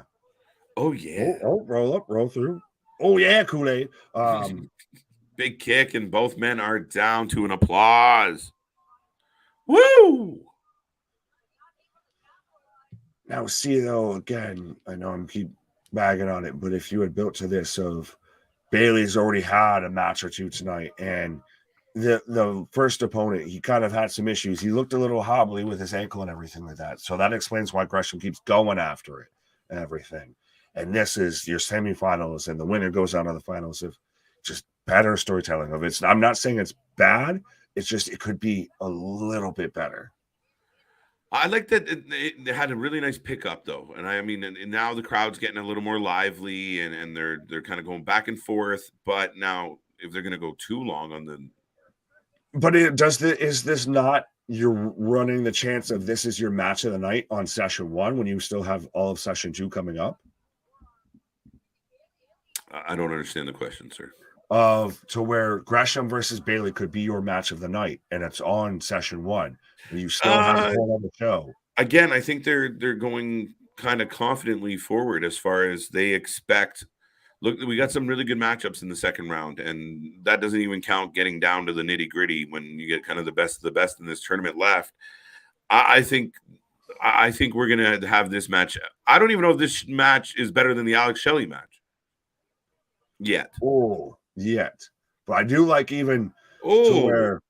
Speaker 1: Oh, yeah.
Speaker 2: Oh, roll up, roll through. Oh, yeah, Kool-Aid.
Speaker 1: Big kick, and both men are down to an applause. Woo!
Speaker 2: Now, see, though, again, I know I'm keep bagging on it, but if you had built to this of Bailey's already had a match or two tonight, and the first opponent, he kind of had some issues. He looked a little hobbly with his ankle and everything like that. So that explains why Gresham keeps going after it and everything. And this is your semifinals, and the winner goes on to the finals. Of just better storytelling of it. I'm not saying it's bad. It's just it could be a little bit better.
Speaker 1: I like that it had a really nice pickup, though. And I mean, and now the crowd's getting a little more lively, and they're kind of going back and forth. But now, if they're going to go too long on the,
Speaker 2: but is this not you're running the chance of this is your match of the night on session 1 when you still have all of session 2 coming up?
Speaker 1: I don't understand the question, sir.
Speaker 2: To where Gresham versus Bailey could be your match of the night, and it's on session 1. And you still have a whole other show.
Speaker 1: Again, I think they're going kind of confidently forward as far as they expect. Look, we got some really good matchups in the second round, and that doesn't even count getting down to the nitty gritty when you get kind of the best of the best in this tournament left. I think we're gonna have this match. I don't even know if this match is better than the Alex Shelley match yet.
Speaker 2: Yet. But I do like even to where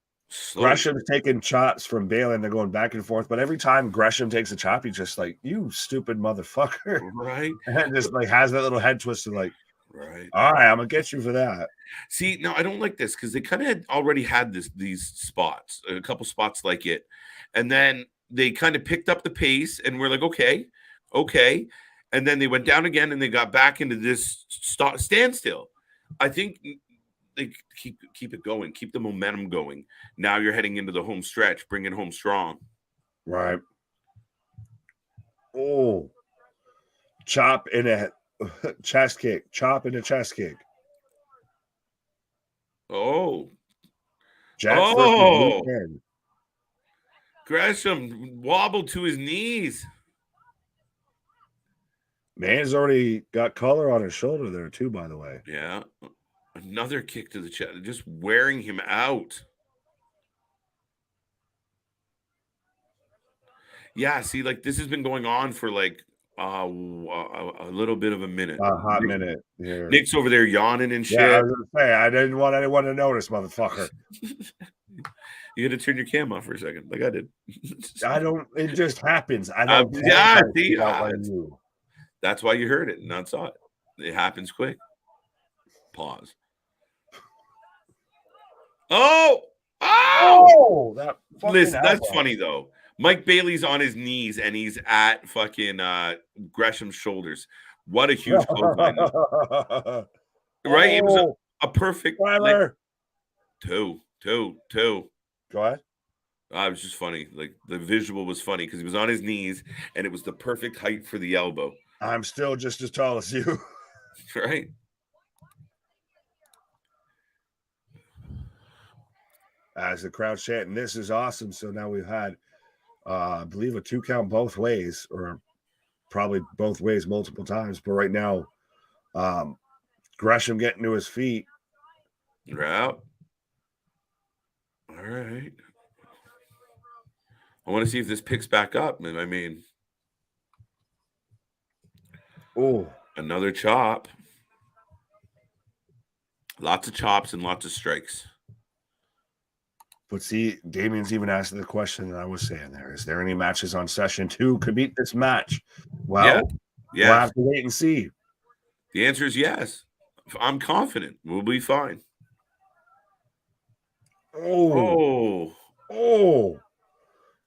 Speaker 2: Gresham's taking chops from Bailey and they're going back and forth. But every time Gresham takes a chop, he's just like, you stupid motherfucker.
Speaker 1: Right.
Speaker 2: And just like has that little head twist of like,
Speaker 1: right.
Speaker 2: All right, I'm going to get you for that.
Speaker 1: See, no, I don't like this because they kind of had already had these spots, a couple spots like it. And then they kind of picked up the pace and we're like, okay. And then they went down again and they got back into this standstill. I think they keep it going, keep the momentum going. Now you're heading into the home stretch, bring it home strong.
Speaker 2: Right. Oh, chop in a chest kick, chop in a chest kick.
Speaker 1: Oh,
Speaker 2: Jets versus
Speaker 1: Gresham wobbled to his knees.
Speaker 2: Man's already got color on his shoulder there too, by the way.
Speaker 1: Yeah. Another kick to the chest, just wearing him out. Yeah, see, like this has been going on for like a little bit of a minute.
Speaker 2: A hot minute here.
Speaker 1: Nick's over there yawning and shit.
Speaker 2: Yeah, I was gonna say I didn't want anyone to notice, motherfucker.
Speaker 1: You had to turn your cam off for a second, like I did.
Speaker 2: I don't. It just happens. I don't.
Speaker 1: Yeah, see, that's why you heard it and not saw it. It happens quick. Pause. Oh! Listen, that's funny though. Mike Bailey's on his knees and he's at fucking Gresham's shoulders. What a huge clothesline. Right? It was a perfect two.
Speaker 2: Go ahead.
Speaker 1: It was just funny. Like the visual was funny because he was on his knees and it was the perfect height for the elbow.
Speaker 2: I'm still just as tall as you.
Speaker 1: Right?
Speaker 2: As the crowd chanting, this is awesome. So now we've had, I believe, a 2 count both ways, or probably both ways multiple times. But right now, Gresham getting to his feet.
Speaker 1: Yeah. All right. I want to see if this picks back up. I mean, another chop. Lots of chops and lots of strikes.
Speaker 2: But see, Damien's even asked the question that I was saying there. Is there any matches on session 2 could beat this match? Well, we'll have to wait and see.
Speaker 1: The answer is yes. I'm confident. We'll be fine.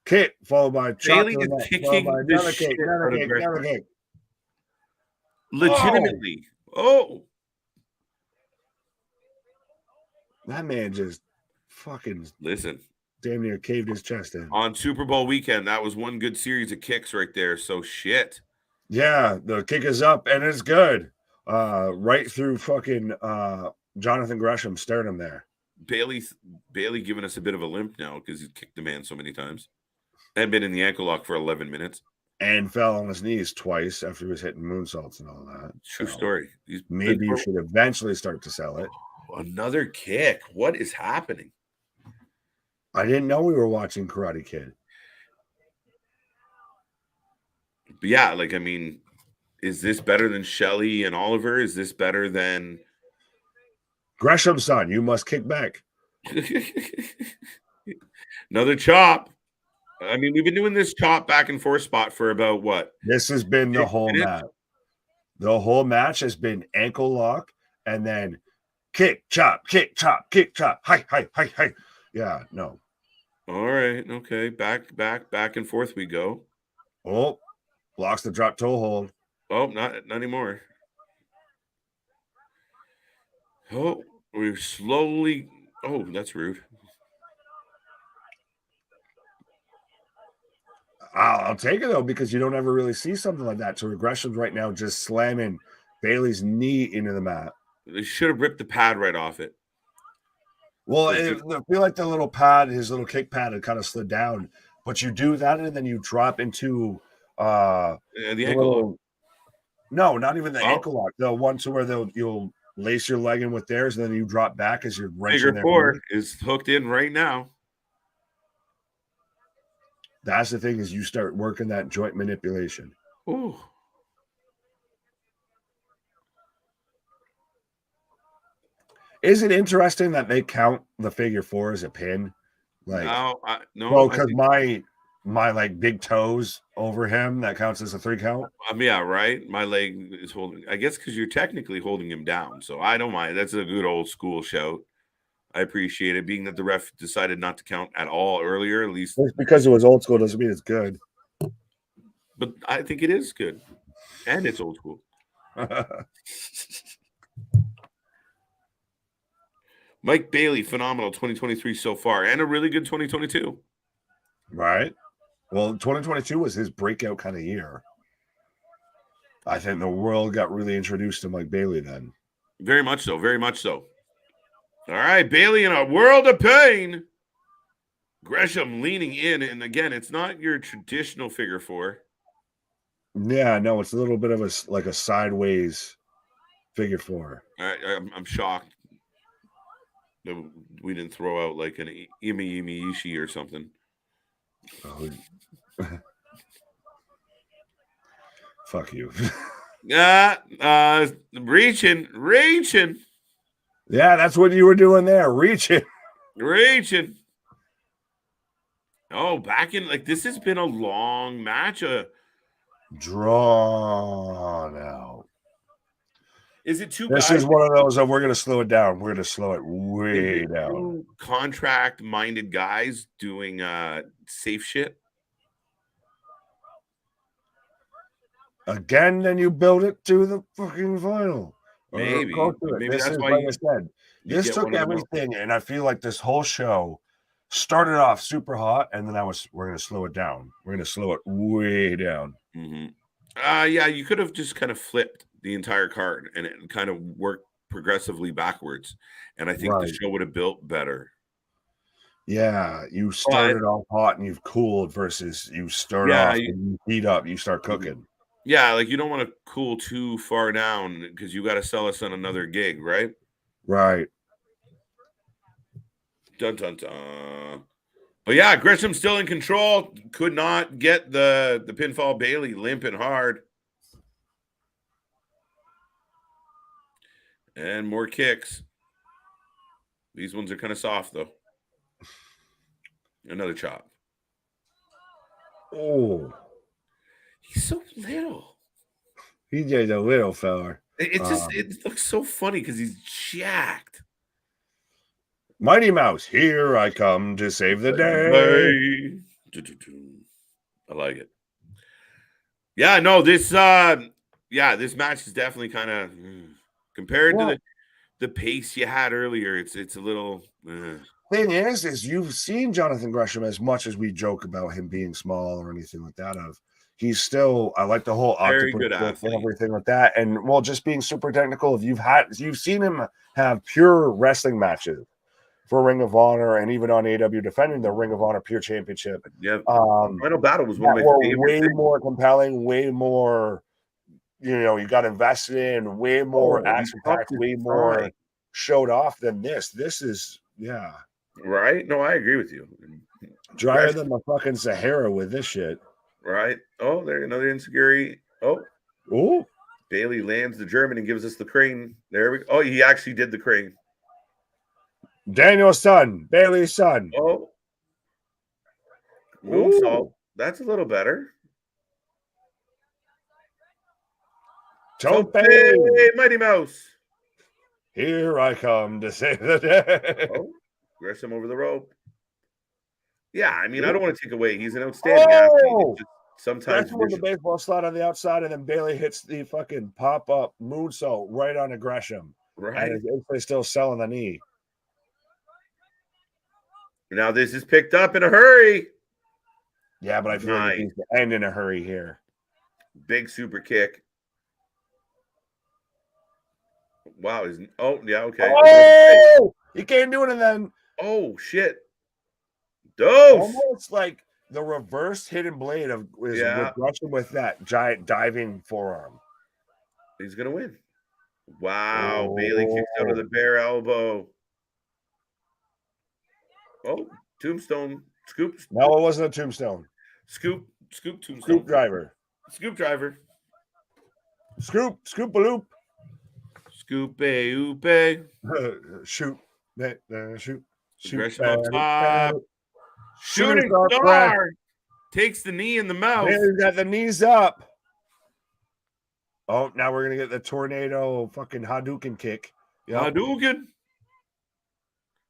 Speaker 2: Kick followed by
Speaker 1: Bailey is kicking the shit out of Gresham. Legitimately.
Speaker 2: That man just fucking damn near caved his chest in.
Speaker 1: On Super Bowl weekend, that was one good series of kicks right there. So shit.
Speaker 2: Yeah, the kick is up and it's good. Right through fucking Jonathan Gresham sternum there.
Speaker 1: Bailey giving us a bit of a limp now because he's kicked the man so many times and been in the ankle lock for 11 minutes.
Speaker 2: And fell on his knees twice after he was hitting moonsaults and all that.
Speaker 1: True story.
Speaker 2: Maybe you should eventually start to sell it.
Speaker 1: Another kick. What is happening?
Speaker 2: I didn't know we were watching Karate Kid.
Speaker 1: But yeah, like, I mean, is this better than Shelley and Oliver? Is this better than
Speaker 2: Gresham's son? You must kick back.
Speaker 1: Another chop. I mean, we've been doing this chop back and forth spot for about what?
Speaker 2: This has been the whole match. The whole match has been ankle lock and then kick, chop, kick, chop, kick, chop. Hi. Yeah, no.
Speaker 1: All right. Okay. Back and forth we go.
Speaker 2: Oh, blocks the drop toe hold.
Speaker 1: Oh, not anymore. Oh, we're slowly. Oh, that's rude.
Speaker 2: I'll take it though, because you don't ever really see something like that. So Gresham's right now just slamming Bailey's knee into the mat.
Speaker 1: They should have ripped the pad right off it.
Speaker 2: Well, I feel like the little pad, his little kick pad, had kind of slid down. But you do that, and then you drop into
Speaker 1: the ankle lock.
Speaker 2: No, not even the ankle lock. The one to where you'll lace your leg in with theirs, and then you drop back as you're wrenching
Speaker 1: Figure four is hooked in right now.
Speaker 2: That's the thing, is you start working that joint manipulation.
Speaker 1: Ooh.
Speaker 2: Is it interesting that they count the figure four as a pin? Like,
Speaker 1: no,
Speaker 2: because my like big toes over him, that counts as a 3 count.
Speaker 1: Yeah, right. My leg is holding. I guess because you're technically holding him down, so I don't mind. That's a good old school shout. I appreciate it. Being that the ref decided not to count at all earlier, at least
Speaker 2: just because it was old school doesn't mean it's good.
Speaker 1: But I think it is good, and it's old school. Mike Bailey, phenomenal 2023 so far, and a really good 2022.
Speaker 2: Right. Well, 2022 was his breakout kind of year. I think the world got really introduced to Mike Bailey then.
Speaker 1: Very much so. Very much so. All right, Bailey in a world of pain. Gresham leaning in, and again, it's not your traditional figure 4.
Speaker 2: Yeah, no, it's a little bit of a sideways figure 4.
Speaker 1: I'm shocked that we didn't throw out like an Imi Ishii or something.
Speaker 2: Oh. Fuck you.
Speaker 1: Reaching.
Speaker 2: Yeah, that's what you were doing there. Reaching.
Speaker 1: Oh, back in, like, this has been a long match.
Speaker 2: Drawn out.
Speaker 1: Is it too?
Speaker 2: This is one of those of we're going to slow it down. We're going to slow it way down.
Speaker 1: Contract-minded guys doing safe shit.
Speaker 2: Again, then you build it to the fucking final.
Speaker 1: Maybe
Speaker 2: this
Speaker 1: that's
Speaker 2: is,
Speaker 1: why
Speaker 2: like I said, this took everything, and I feel like this whole show started off super hot, and then we're going to slow it down. We're going to slow it way down.
Speaker 1: Mm-hmm. Yeah, you could have just kind of flipped the entire card and it kind of worked progressively backwards, and I think the show would have built better.
Speaker 2: Yeah, you started off hot and you've cooled versus you start off and you heat up, you start cooking.
Speaker 1: Yeah, like you don't want to cool too far down because you got to sell us on another gig, right?
Speaker 2: Right.
Speaker 1: Dun dun dun. But yeah, Gresham still in control. Could not get the pinfall. Bailey limping hard. And more kicks. These ones are kind of soft, though. Another chop.
Speaker 2: Oh.
Speaker 1: He's so little.
Speaker 2: He's just a little fella.
Speaker 1: It looks so funny because he's jacked.
Speaker 2: Mighty Mouse, here I come to save the day.
Speaker 1: I like it. Yeah, no, this match is definitely kind of compared to the pace you had earlier. It's a little.
Speaker 2: Thing is you've seen Jonathan Gresham, as much as we joke about him being small or anything like that. He's still, I like the whole octopus and everything like that, and just being super technical. If you've seen him have pure wrestling matches for Ring of Honor and even on AW defending the Ring of Honor Pure Championship.
Speaker 1: Yeah, Final Battle was one of my favorite.
Speaker 2: Way more compelling, way more. You got invested in, way more action packed, way more showed off than this. This is
Speaker 1: right. No, I agree with you.
Speaker 2: Drier than the fucking Sahara with this shit.
Speaker 1: Right. Oh, there's another insecurity. Oh, Bailey lands the German and gives us the crane. There we go. Oh, he actually did the crane.
Speaker 2: Daniel's son, Bailey's son.
Speaker 1: Oh, moonsault. That's a little better.
Speaker 2: Tope,
Speaker 1: Mighty Mouse.
Speaker 2: Here I come to save the day.
Speaker 1: Oh, Gresham over the rope. Yeah, I mean, I don't want to take away. He's an outstanding athlete. Sometimes
Speaker 2: that's when the baseball slide on the outside, and then Bailey hits the fucking pop-up moonsault right on to Gresham.
Speaker 1: Right.
Speaker 2: And he's still selling the knee.
Speaker 1: Now this is picked up in a hurry.
Speaker 2: Yeah, but I feel like he's to end in a hurry here.
Speaker 1: Big super kick. Wow. Okay.
Speaker 2: Oh! He can't do it then.
Speaker 1: Oh, shit. Dose.
Speaker 2: Almost like the reverse hidden blade of with Gresham with that giant diving forearm.
Speaker 1: He's going to win. Wow. Bailey kicks out of the bare elbow. Oh, tombstone. Scoop.
Speaker 2: No, it wasn't a tombstone.
Speaker 1: Scoop tombstone.
Speaker 2: Scoop driver.
Speaker 1: Scoop
Speaker 2: a loop.
Speaker 1: Scoop-a-oop-a.
Speaker 2: Shoot. Shoot.
Speaker 1: Gresham up top. Shooting star takes the knee in the mouth.
Speaker 2: Bailey's got the knees up. Oh, now we're going to get the tornado fucking Hadouken kick.
Speaker 1: Yep. Hadouken.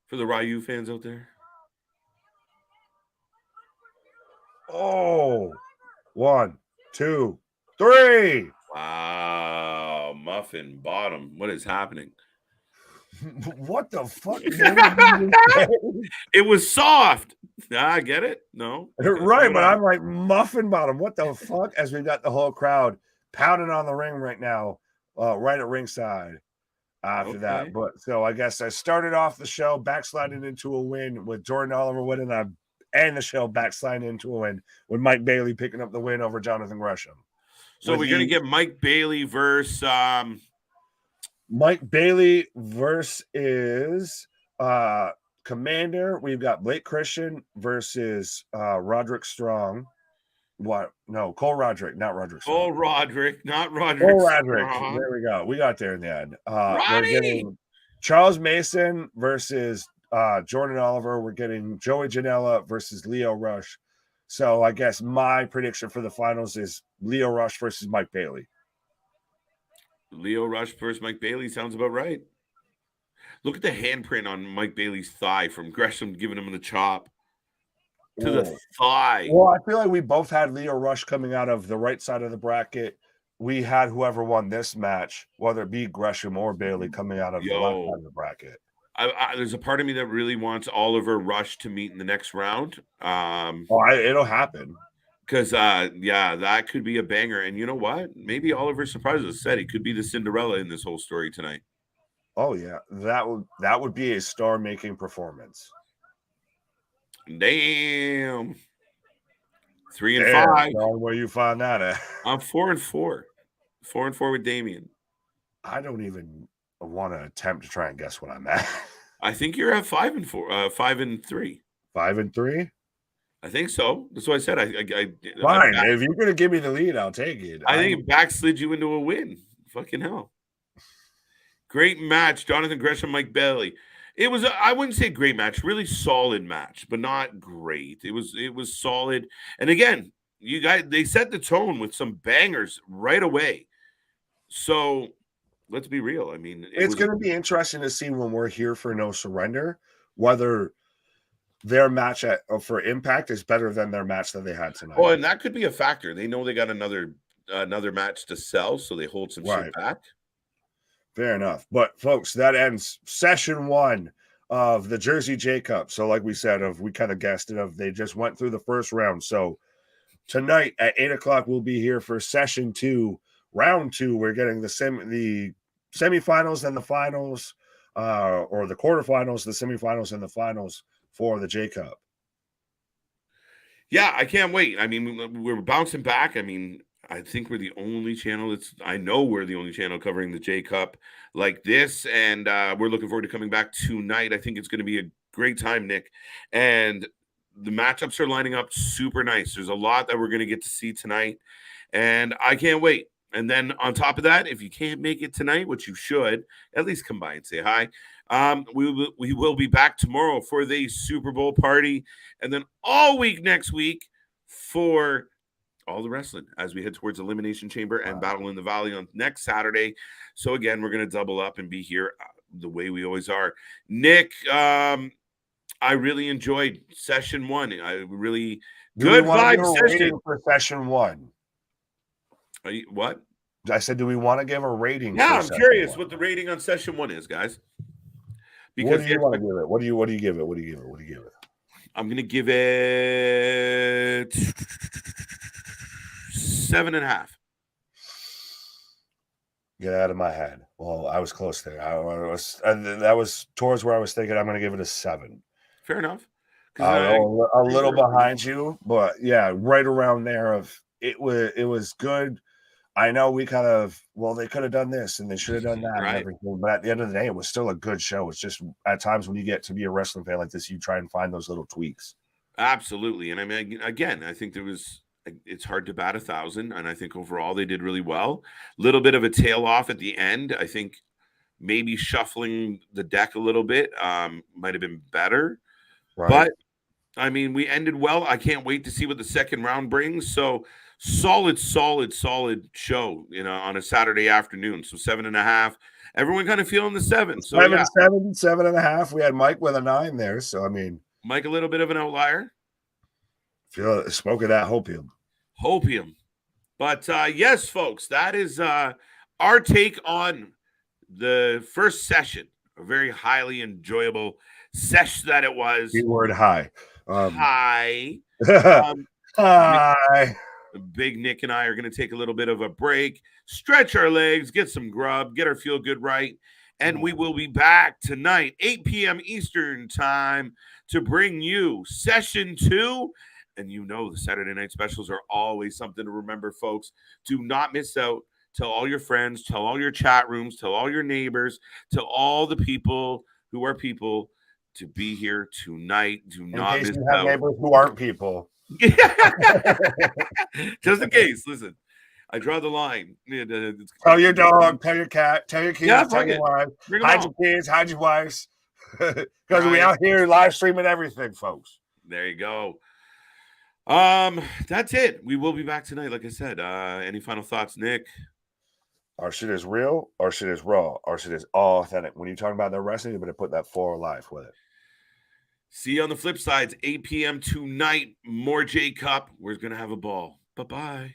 Speaker 1: For the Ryu fans out there.
Speaker 2: Oh, 1, 2, 3.
Speaker 1: Wow. Muffin bottom. What is happening?
Speaker 2: What the fuck?
Speaker 1: It was soft. I get it. No.
Speaker 2: Right, but I'm like, muffin bottom. What the fuck? As we got the whole crowd pounding on the ring right now, right at ringside after that. But so I guess I started off the show backsliding into a win with Jordan Oliver winning, and the show backsliding into a win with Mike Bailey picking up the win over Jonathan Gresham.
Speaker 1: So we're going to get Mike Bailey versus
Speaker 2: Mike Bailey versus Commander. We've got Blake Christian versus Roderick Strong. What? No, Cole Roderick, not Roderick Strong.
Speaker 1: Cole Roderick, not Roderick.
Speaker 2: Cole Roderick. There we go. We got there in the end. We're getting Charles Mason versus Jordan Oliver. We're getting Joey Janela versus Leo Rush. So I guess my prediction for the finals is Leo Rush versus Mike Bailey.
Speaker 1: Leo Rush versus Mike Bailey sounds about right. Look at the handprint on Mike Bailey's thigh from Gresham giving him the chop to the thigh.
Speaker 2: Well, I feel like we both had Leo Rush coming out of the right side of the bracket. We had whoever won this match, whether it be Gresham or Bailey, coming out of the left side of the bracket.
Speaker 1: There's a part of me that really wants Oliver Rush to meet in the next round.
Speaker 2: It'll happen.
Speaker 1: Because, that could be a banger. And you know what? Maybe Oliver surprises us. Said he could be the Cinderella in this whole story tonight.
Speaker 2: Oh, yeah. That would be a star-making performance.
Speaker 1: Damn. 3 and 5.
Speaker 2: Where you find that at?
Speaker 1: I'm 4 and 4. 4 and 4 with Damien.
Speaker 2: I don't even want to attempt to try and guess what I'm at.
Speaker 1: I think you're at 5 and 4. 5 and 3.
Speaker 2: 5 and 3?
Speaker 1: I think so. That's what I said.
Speaker 2: Fine. If you're going to give me the lead, I'll take it.
Speaker 1: I think it backslid you into a win. Fucking hell. Great match. Jonathan Gresham, Mike Bailey. It was, I wouldn't say great match, really solid match, but not great. It was solid. And again, you guys, they set the tone with some bangers right away. So let's be real. I mean,
Speaker 2: it's going to be interesting to see when we're here for No Surrender, whether their match for Impact is better than their match that they had tonight.
Speaker 1: Oh, and that could be a factor. They know they got another match to sell, so they hold some shit back.
Speaker 2: Fair enough. But folks, that ends session 1 of the Jersey J Cup. So like we said, we kind of guessed it, they just went through the first round. So tonight at 8:00, we'll be here for session 2, round 2. We're getting the semifinals and the finals, or the quarterfinals, the semifinals and the finals for the J Cup.
Speaker 1: Yeah, I can't wait. I mean, we're bouncing back. I mean, I think we're the only channel we're the only channel covering the J Cup like this. And we're looking forward to coming back tonight. I think it's going to be a great time, Nick. And the matchups are lining up super nice. There's a lot that we're going to get to see tonight. And I can't wait. And then on top of that, if you can't make it tonight, which you should, at least come by and say hi. We will be back tomorrow for the Super Bowl party. And then all week next week for all the wrestling as we head towards Elimination Chamber and Battle in the Valley on next Saturday. So again, we're going to double up and be here the way we always are. Nick, I really enjoyed session 1. I really good vibe session
Speaker 2: for session 1.
Speaker 1: What?
Speaker 2: I said, do we want to give a rating?
Speaker 1: Yeah, I'm curious what the rating on session 1 is, guys.
Speaker 2: Because what do you want to give it? What do you give it? What do you give it?
Speaker 1: I'm going to give it 7.5.
Speaker 2: Get out of my head. Well, I was close there. That was towards where I was thinking. I'm going to give it a 7.
Speaker 1: Fair enough.
Speaker 2: A little behind you, but yeah, right around there. It was good. I know we kind of, they could have done this and they should have done that and everything. But at the end of the day, it was still a good show. It's just at times when you get to be a wrestling fan like this, you try and find those little tweaks.
Speaker 1: Absolutely. And I mean, again, I think it's hard to bat 1,000. And I think overall they did really well. Little bit of a tail off at the end. I think maybe shuffling the deck a little bit might have been better. Right. But I mean, we ended well. I can't wait to see what the second round brings. So solid show, on a Saturday afternoon. So 7.5. Everyone kind of feeling the 7. So
Speaker 2: 7.5. We had Mike with a 9 there. So I mean,
Speaker 1: Mike a little bit of an outlier.
Speaker 2: Feel smoke of that hopium.
Speaker 1: But yes, folks, that is our take on the first session. A very highly enjoyable sesh that it was.
Speaker 2: Keyword high.
Speaker 1: Hi.
Speaker 2: Hi.
Speaker 1: Big Nick and I are going to take a little bit of a break, stretch our legs, get some grub, get our feel good right. And we will be back tonight, 8 p.m. Eastern time, to bring you session 2. And you know the Saturday night specials are always something to remember, folks. Do not miss out. Tell all your friends, tell all your chat rooms, tell all your neighbors, tell all the people who are people to be here tonight. Do not miss out.
Speaker 2: Neighbors who aren't people.
Speaker 1: Just in case, listen. I draw the line.
Speaker 2: Tell your dog, tell your cat, tell your kids, tell your wife. Hide your kids, hide your wives. Because we out here live streaming everything, folks.
Speaker 1: There you go. That's it. We will be back tonight, like I said. Any final thoughts, Nick?
Speaker 2: Our shit is real. Our shit is raw. Our shit is authentic. When you're talking about the wrestling, you better put that 4 life with it.
Speaker 1: See you on the flip sides, 8 p.m. tonight. More J Cup. We're going to have a ball. Bye-bye.